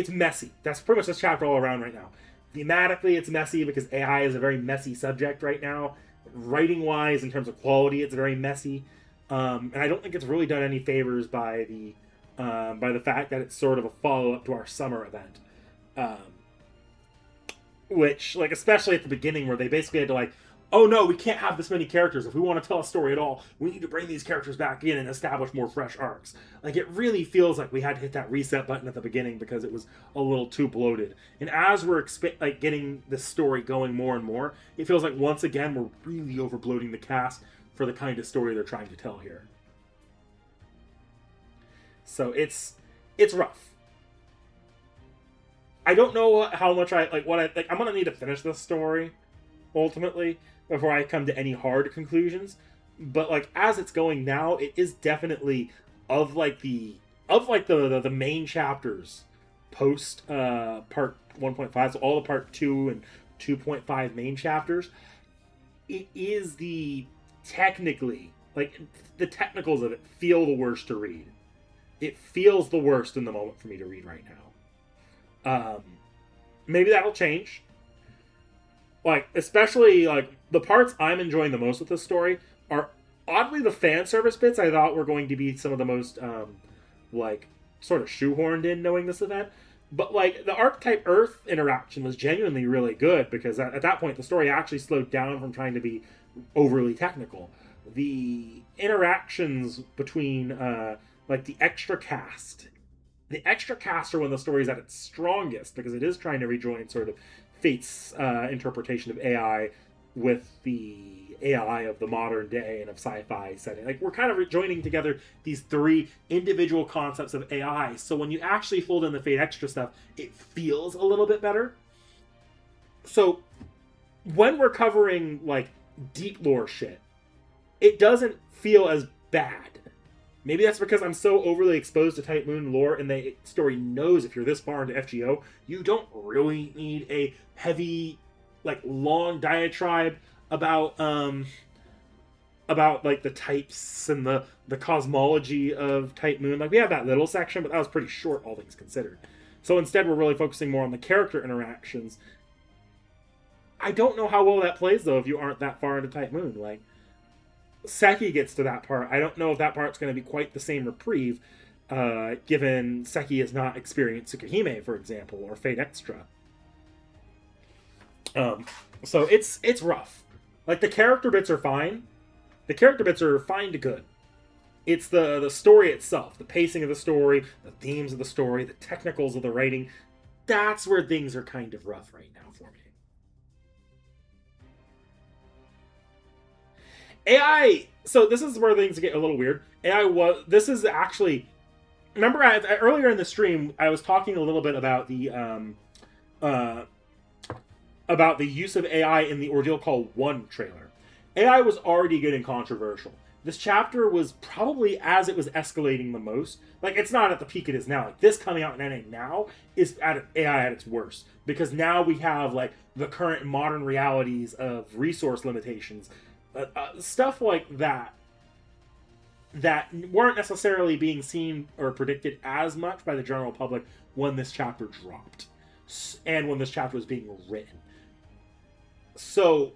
messy. That's pretty much this chapter all around right now. Thematically, it's messy because AI is a very messy subject right now. Writing-wise, in terms of quality, it's very messy, and I don't think it's really done any favors by the fact that it's sort of a follow-up to our summer event, which, like, especially at the beginning, where they basically had to like, oh no, we can't have this many characters. If we want to tell a story at all, we need to bring these characters back in and establish more fresh arcs. Like, it really feels like we had to hit that reset button at the beginning because it was a little too bloated. And as we're getting this story going more and more, it feels like once again we're really over-bloating the cast for the kind of story they're trying to tell here. So it's rough. I don't know how much I'm gonna need to finish this story ultimately before I come to any hard conclusions, but like as it's going now, it is definitely of the main chapters post part 1.5, so all the part 2 and 2.5 main chapters, it is technically, like, the technicals of it feel the worst to read. It feels the worst in the moment for me to read right now. Maybe that'll change. Like, especially, like, the parts I'm enjoying the most with this story are, oddly, the fan service bits I thought were going to be some of the most, sort of shoehorned in knowing this event. But, like, the Archetype Earth interaction was genuinely really good, because at that point, the story actually slowed down from trying to be overly technical. The interactions between, the extra cast. The extra cast are when the story is at its strongest, because it is trying to rejoin sort of Fate's interpretation of AI with the AI of the modern day and of sci-fi setting. Like, we're kind of joining together these three individual concepts of AI. So when you actually fold in the Fate Extra stuff, it feels a little bit better. So when we're covering like deep lore shit, it doesn't feel as bad. Maybe that's because I'm so overly exposed to Type Moon lore, and the story knows if you're this far into FGO, you don't really need a heavy, like, long diatribe about like the types and the cosmology of Type Moon. Like, we have that little section, but that was pretty short, all things considered. So instead, we're really focusing more on the character interactions. I don't know how well that plays, though, if you aren't that far into Type Moon. Like, Seki gets to that part. I don't know if that part's going to be quite the same reprieve, given Seki has not experienced Tsukihime, for example, or Fate Extra. So it's rough. Like, the character bits are fine. The character bits are fine to good. It's the story itself, the pacing of the story, the themes of the story, the technicals of the writing. That's where things are kind of rough right now for me. AI. So this is where things get a little weird. This is actually. Remember, earlier in the stream, I was talking a little bit about the use of AI in the Ordeal Call 1 trailer. AI was already getting controversial. This chapter was probably as it was escalating the most. Like, it's not at the peak it is now. Like, this coming out in NA now is at AI at its worst. Because now we have, like, the current modern realities of resource limitations. Stuff like that weren't necessarily being seen or predicted as much by the general public when this chapter dropped. And when this chapter was being written. So,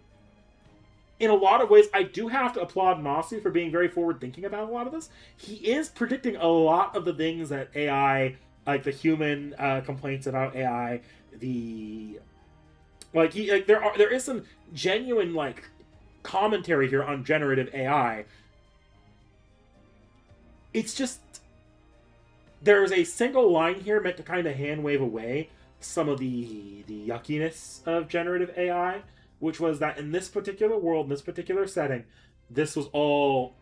in a lot of ways, I do have to applaud Nasu for being very forward-thinking about a lot of this. He is predicting a lot of the things that AI, like the human complaints about AI, there is some genuine, like, commentary here on generative AI. It's just, there's a single line here meant to kind of hand wave away some of the yuckiness of generative AI, which was that in this particular world, in this particular setting, this was all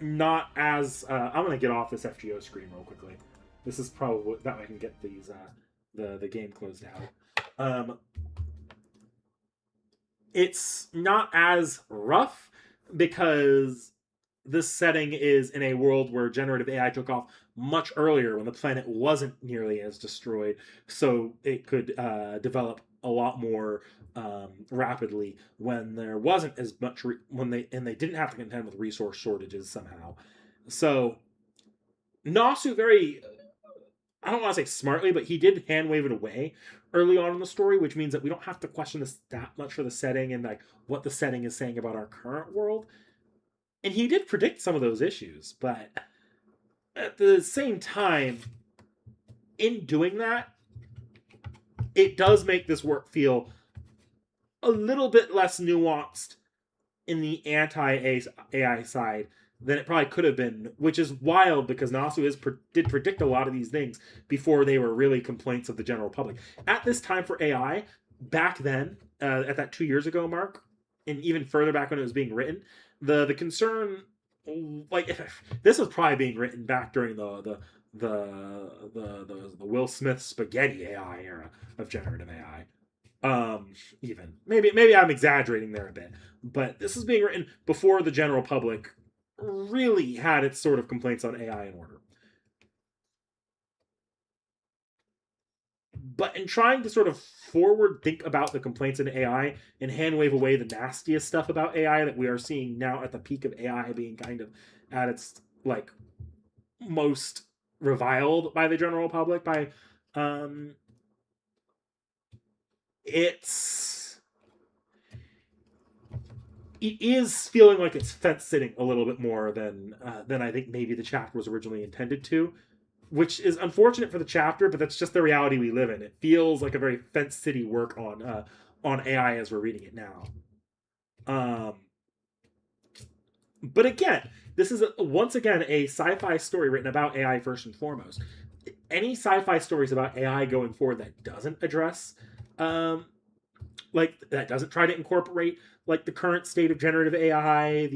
not as... I'm going to get off this FGO screen real quickly. This is probably... That way I can get these the game closed out. It's not as rough because this setting is in a world where generative AI took off much earlier when the planet wasn't nearly as destroyed, so it could develop a lot more rapidly when there wasn't as much they didn't have to contend with resource shortages somehow. So Nasu very, I don't want to say smartly, but he did hand wave it away early on in the story, which means that we don't have to question this that much for the setting and like what the setting is saying about our current world. And he did predict some of those issues, but at the same time, in doing that, it does make this work feel a little bit less nuanced in the anti-AI side than it probably could have been, which is wild because Nasu did predict a lot of these things before they were really complaints of the general public. At this time for AI, back then, at that 2 years ago mark, and even further back when it was being written, the concern, like, this was probably being written back during the Will Smith spaghetti AI era of generative AI. Even maybe I'm exaggerating there a bit, but this is being written before the general public really had its sort of complaints on AI in order. But in trying to sort of forward think about the complaints in AI and hand wave away the nastiest stuff about AI that we are seeing now at the peak of AI being kind of at its like most reviled by the general public, by it is feeling like it's fence sitting a little bit more than I think maybe the chapter was originally intended to, which is unfortunate for the chapter, but that's just the reality we live in. It feels like a very fence city work on AI as we're reading it now. But again, this is once again a sci-fi story written about AI first and foremost. Any sci-fi stories about AI going forward that doesn't address like that doesn't try to incorporate like the current state of generative AI,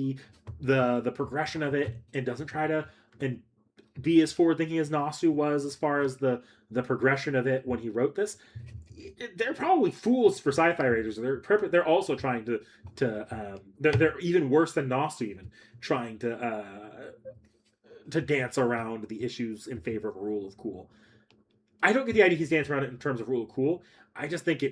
the progression of it, and doesn't try to and be as forward thinking as Nasu was as far as the progression of it when he wrote this. They're probably fools for sci-fi writers. They're also trying they're even worse than Nasu, even trying to dance around the issues in favor of a rule of cool. I don't get the idea he's dancing around it in terms of rule of cool. I just think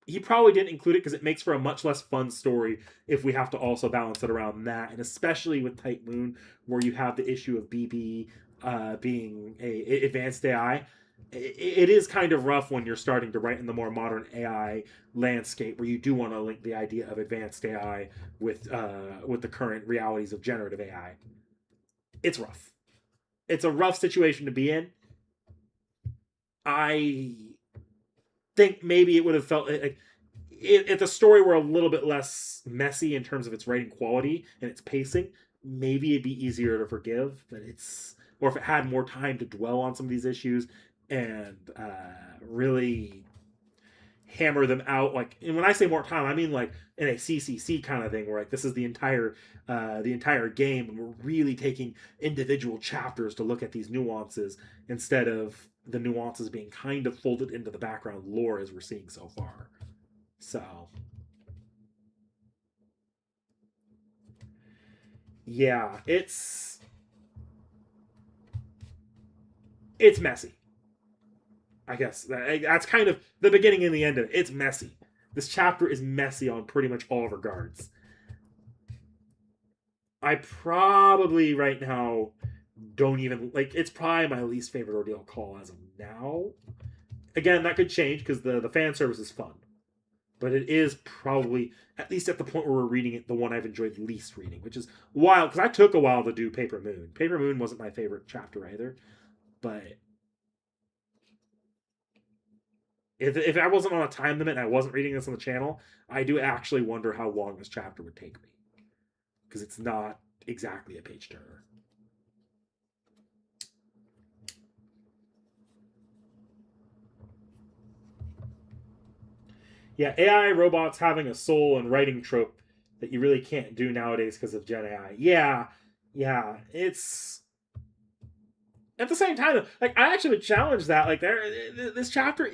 he probably didn't include it because it makes for a much less fun story if we have to also balance it around that, and especially with Type Moon, where you have the issue of BB being a advanced AI. It is kind of rough when you're starting to write in the more modern AI landscape, where you do want to link the idea of advanced AI with the current realities of generative AI. It's rough. It's a rough situation to be in. I think maybe it would have felt like if the story were a little bit less messy in terms of its writing quality and its pacing, maybe it'd be easier to forgive. But or if it had more time to dwell on some of these issues and really hammer them out. Like, and when I say more time, I mean like in a CCC kind of thing, where like this is the entire game, and we're really taking individual chapters to look at these nuances instead of the nuances being kind of folded into the background lore as we're seeing so far. So, yeah, it's messy. I guess that's kind of the beginning and the end of it. It's messy. This chapter is messy on pretty much all regards. I probably right now don't even like. It's probably my least favorite ordeal call as of now. Again, that could change because the fan service is fun, but it is probably, at least at the point where we're reading it, the one I've enjoyed least reading, which is wild because I took a while to do Paper Moon. Paper Moon wasn't my favorite chapter either, but if I wasn't on a time limit and I wasn't reading this on the channel, I do actually wonder how long this chapter would take me, because it's not exactly a page turner. Yeah, AI robots having a soul and writing trope that you really can't do nowadays because of Gen AI. Yeah, it's at the same time, like I actually would challenge that. Like this chapter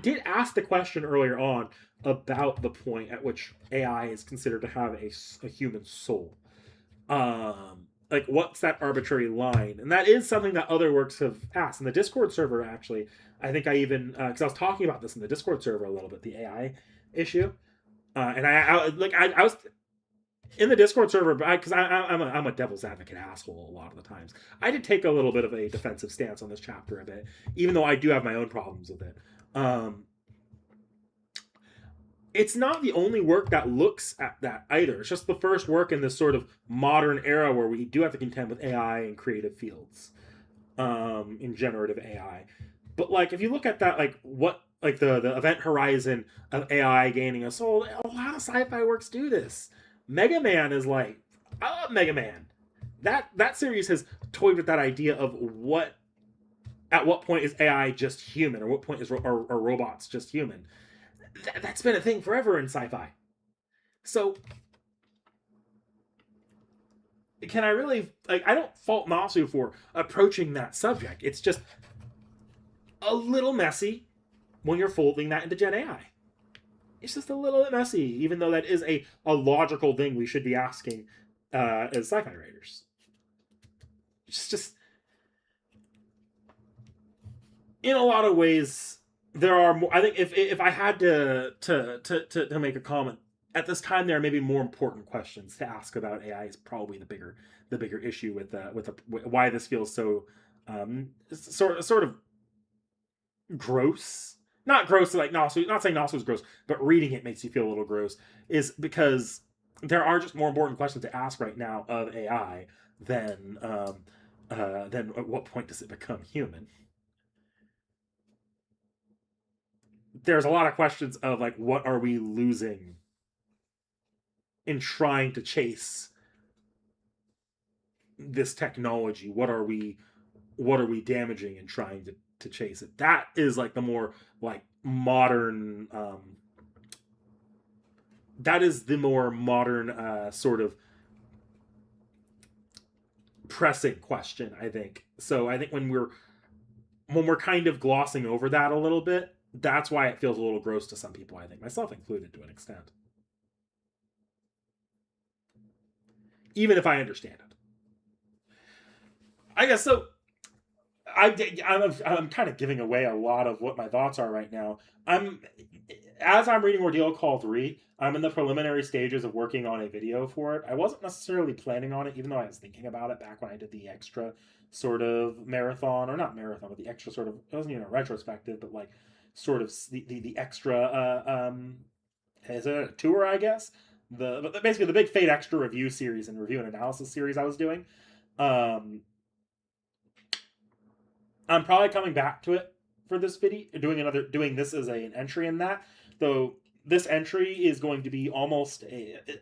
did ask the question earlier on about the point at which AI is considered to have a human soul. Like what's that arbitrary line? And that is something that other works have asked. In the Discord server, actually, I think I even because I was talking about this in the Discord server a little bit, the AI issue, and I was in the Discord server because I'm a devil's advocate asshole a lot of the times. I did take a little bit of a defensive stance on this chapter a bit, even though I do have my own problems with it. It's not the only work that looks at that either. It's just the first work in this sort of modern era where we do have to contend with AI in creative fields, in generative AI. But like, if you look at that, like what, like the event horizon of AI gaining a soul, a lot of sci-fi works do this. Mega Man is like, I love Mega Man. That series has toyed with that idea of at what point is AI just human, or what point are robots just human. That's been a thing forever in sci-fi. So, can I really like? I don't fault Nasu for approaching that subject. It's just a little messy when you're folding that into Gen AI. It's just a little bit messy, even though that is a logical thing we should be asking as sci-fi writers. It's just in a lot of ways there are more. I think if I had to make a comment at this time, there are maybe more important questions to ask about AI. Is probably the bigger issue with why this feels so sort of gross. Not gross like Nasu. Not saying Nasu is gross, but reading it makes you feel a little gross. Is because there are just more important questions to ask right now of AI than at what point does it become human. There's a lot of questions of like, what are we losing in trying to chase this technology? What are we damaging in trying to chase it? That is like the more like modern that is the more modern sort of pressing question, I think. So I think when we're kind of glossing over that a little bit, that's why it feels a little gross to some people, I think, myself included to an extent. Even if I understand it. I guess so. I'm kind of giving away a lot of what my thoughts are right now. As I'm reading Ordeal Call 3, I'm in the preliminary stages of working on a video for it. I wasn't necessarily planning on it, even though I was thinking about it back when I did the extra sort of marathon, or not marathon, but the extra sort of, it wasn't even a retrospective, but like sort of the extra, is it a tour, I guess? Basically the big Fate Extra review series and review and analysis series I was doing. I'm probably coming back to it for this video, doing this as an entry in that. Though this entry is going to be almost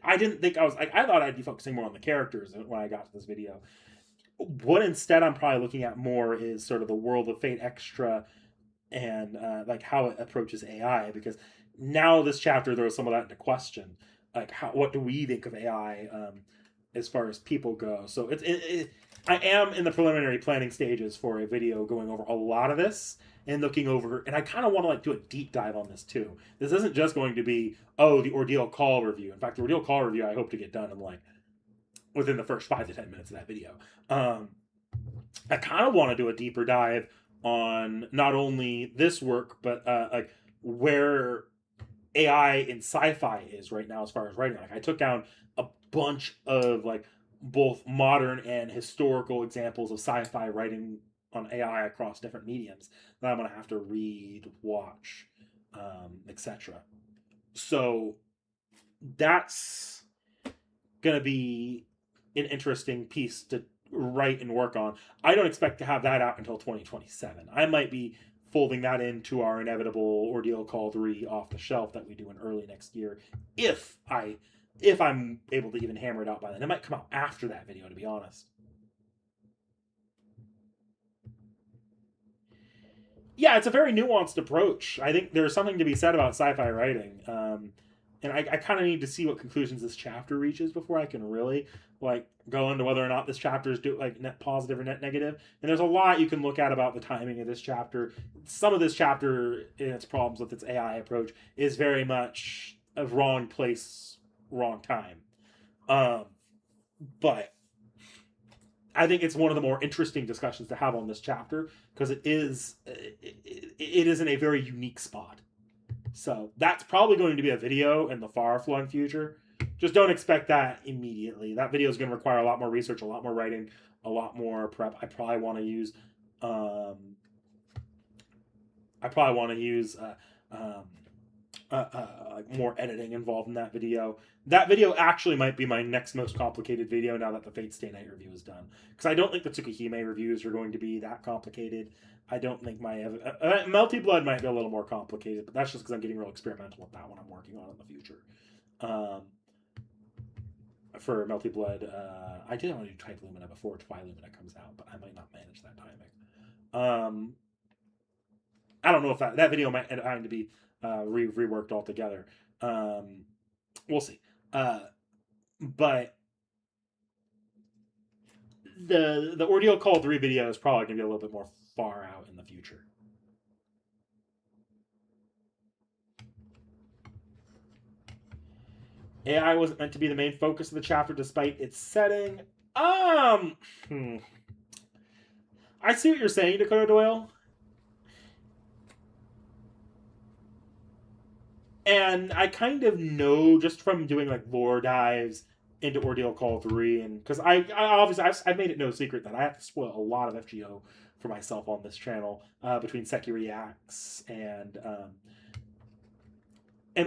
I didn't think I thought I'd be focusing more on the characters when I got to this video. What instead I'm probably looking at more is sort of the world of Fate Extra and like how it approaches AI, because now this chapter throws some of that into question. Like what do we think of AI as far as people go? So I am in the preliminary planning stages for a video going over a lot of this and looking over, and I kind of want to like do a deep dive on this too. This isn't just going to be, the Ordeal Call review. In fact, the Ordeal Call review I hope to get done in like within the first 5 to 10 minutes of that video. I kind of want to do a deeper dive on not only this work, but like where AI in sci-fi is right now as far as writing. Like I took down a bunch of like both modern and historical examples of sci-fi writing on AI across different mediums that I'm going to have to read, watch, etc. So that's going to be an interesting piece to write and work on. I don't expect to have that out until 2027. I might be folding that into our inevitable Ordeal Call 3 off the shelf that we do in early next year, if I'm able to even hammer it out by then. It might come out after that video, to be honest. Yeah, it's a very nuanced approach. I think there's something to be said about sci-fi writing. And I kind of need to see what conclusions this chapter reaches before I can really like go into whether or not this chapter is like net positive or net negative. And there's a lot you can look at about the timing of this chapter. Some of this chapter and its problems with its AI approach is very much a wrong place, wrong time. But I think it's one of the more interesting discussions to have on this chapter because it is in a very unique spot. So that's probably going to be a video in the far-flung future. Just don't expect that immediately. That video is going to require a lot more research, a lot more writing, a lot more prep. I probably want to use more editing involved in that video. That video actually might be my next most complicated video now that the Fate Stay Night review is done. Because I don't think the Tsukihime reviews are going to be that complicated. I don't think my Melty Blood might be a little more complicated, but that's just because I'm getting real experimental with that one I'm working on in the future. For Melty Blood, I did want to do Type Lumina before Lumina comes out, but I might not manage that timing. I don't know if that video might end up having to be reworked altogether. We'll see. But the Ordeal Call 3 video is probably going to be a little bit more far out in the future. AI wasn't meant to be the main focus of the chapter despite its setting. I see what you're saying, Dakota Doyle. And I kind of know just from doing like lore dives into Ordeal Call 3, and because I obviously I've made it no secret that I have to spoil a lot of FGO for myself on this channel between Seki Reacts and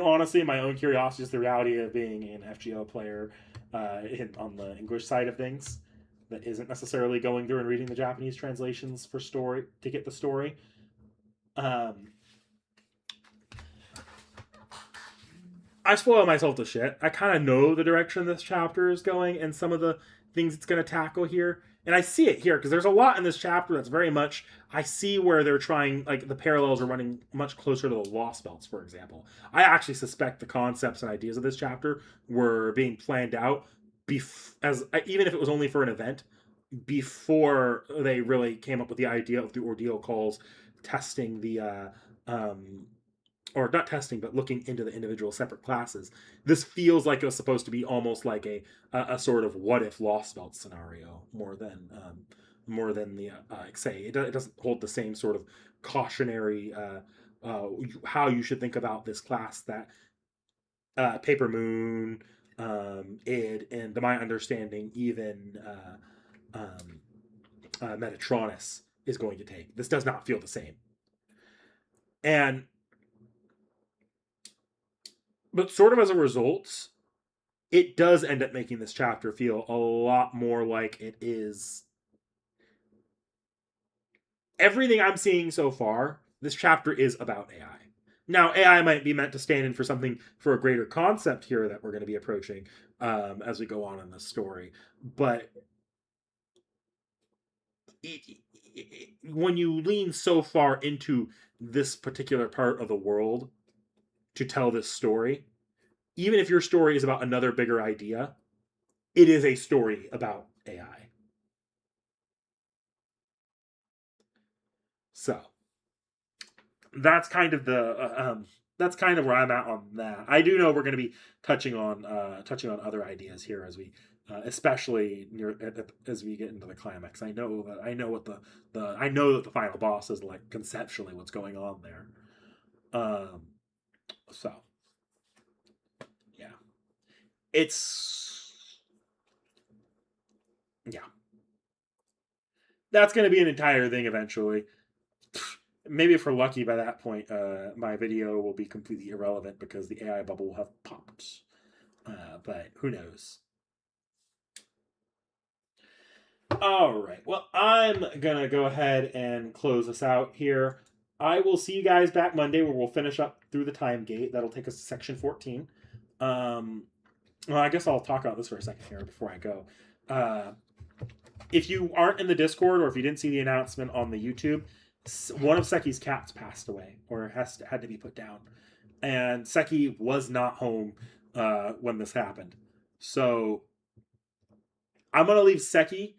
honestly my own curiosity is the reality of being an FGO player on the English side of things that isn't necessarily going through and reading the Japanese translations for story to get the story. I spoil myself to shit. I kind of know the direction this chapter is going and some of the things it's going to tackle here. And I see it here because there's a lot in this chapter that's very much, I see where they're trying, like the parallels are running much closer to the Lost Belts, for example. I actually suspect the concepts and ideas of this chapter were being planned out as even if it was only for an event before they really came up with the idea of the ordeal calls, testing the um, or not testing, but looking into the individual separate classes. This feels like it was supposed to be almost like a sort of what if Lost Belt scenario more than the say it doesn't hold the same sort of cautionary how you should think about this class that Paper Moon, id, and to my understanding even Metatronus is going to take. This does not feel the same. And but sort of as a result, it does end up making this chapter feel a lot more like it is. Everything I'm seeing so far, this chapter is about AI. Now, AI might be meant to stand in for something, for a greater concept here that we're going to be approaching as we go on in this story. But when you lean so far into this particular part of the world to tell this story, even if your story is about another bigger idea, it is a story about AI. So that's kind of that's kind of where I'm at on that. I do know we're going to be touching on other ideas here as we especially as we get into the climax. I know what I know that the final boss is like conceptually what's going on there. So yeah, it's yeah, that's going to be an entire thing eventually. Maybe if we're lucky by that point, my video will be completely irrelevant because the AI bubble will have popped. But who knows? All right. Well, I'm going to go ahead and close this out here. I will see you guys back Monday where we'll finish up through the time gate. That'll take us to section 14. Well, I guess I'll talk about this for a second here before I go. If you aren't in the Discord or if you didn't see the announcement on the YouTube, one of Seki's cats passed away or had to be put down. And Seki was not home when this happened. So I'm going to leave Seki.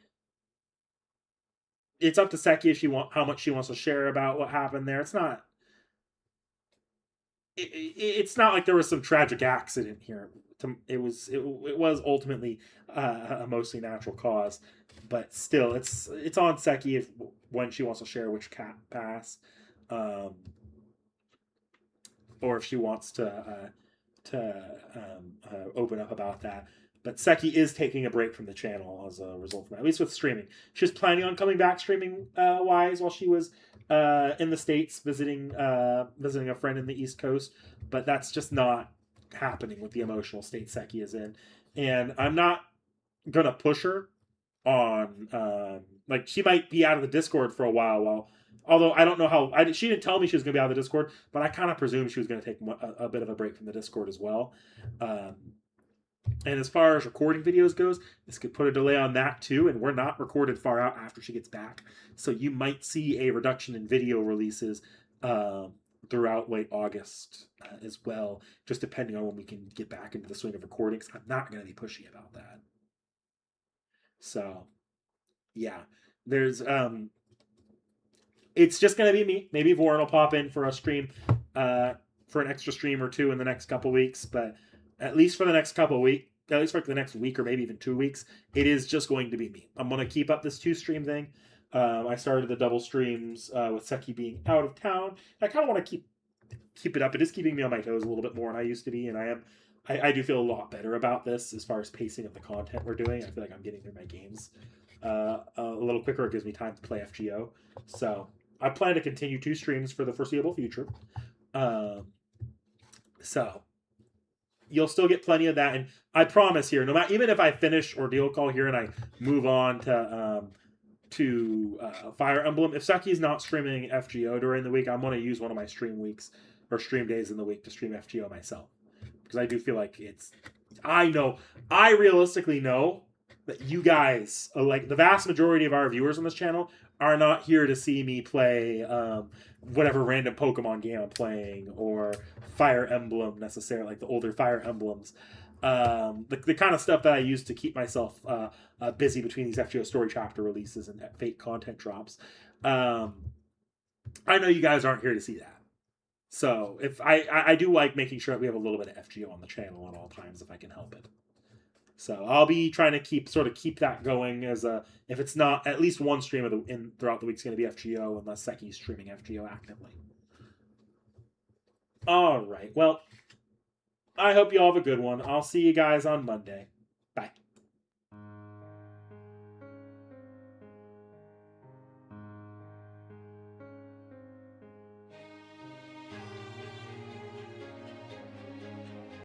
It's up to Seki if how much she wants to share about what happened there. It's not like there was some tragic accident here. It was ultimately a mostly natural cause, but still, it's on Seki when she wants to share which cat passed, or if she wants to open up about that. But Seki is taking a break from the channel as a result of that, at least with streaming. She was planning on coming back streaming wise while she was in the States visiting a friend in the East Coast, but that's just not happening with the emotional state Seki is in. And I'm not gonna push her on like she might be out of the Discord for a while although I don't know how she didn't tell me she was gonna be out of the Discord, but I kind of presumed she was gonna take a bit of a break from the Discord as well. And as far as recording videos goes, this could put a delay on that too, and we're not recorded far out after she gets back. So you might see a reduction in video releases throughout late August as well, just depending on when we can get back into the swing of recordings. I'm not going to be pushy about that. So, yeah. There's it's just going to be me. Maybe Warren will pop in for a stream, for an extra stream or two in the next couple weeks, but at least for the next couple weeks, at least for the next week or maybe even 2 weeks, it is just going to be me. I'm going to keep up this 2-stream thing. I started the double streams with Seki being out of town. I kind of want to keep it up. It is keeping me on my toes a little bit more than I used to be, and I do feel a lot better about this as far as pacing of the content we're doing. I feel like I'm getting through my games a little quicker. It gives me time to play FGO. So I plan to continue 2 streams for the foreseeable future. So you'll still get plenty of that, and I promise here, no matter even if I finish Ordeal Call here and I move on to Fire Emblem, if Seki's not streaming FGO during the week, I'm going to use one of my stream weeks or stream days in the week to stream FGO myself, because I do feel like I realistically know that you guys, like the vast majority of our viewers on this channel, are not here to see me play whatever random Pokemon game I'm playing or Fire Emblem necessarily, like the older Fire Emblems. The kind of stuff that I use to keep myself busy between these FGO story chapter releases and Fate content drops. I know you guys aren't here to see that. So if I do like making sure that we have a little bit of FGO on the channel at all times if I can help it. So I'll be trying to keep that going as a, if it's not at least one stream throughout the week's going to be FGO unless Seki's streaming FGO actively. All right. Well, I hope you all have a good one. I'll see you guys on Monday. Bye.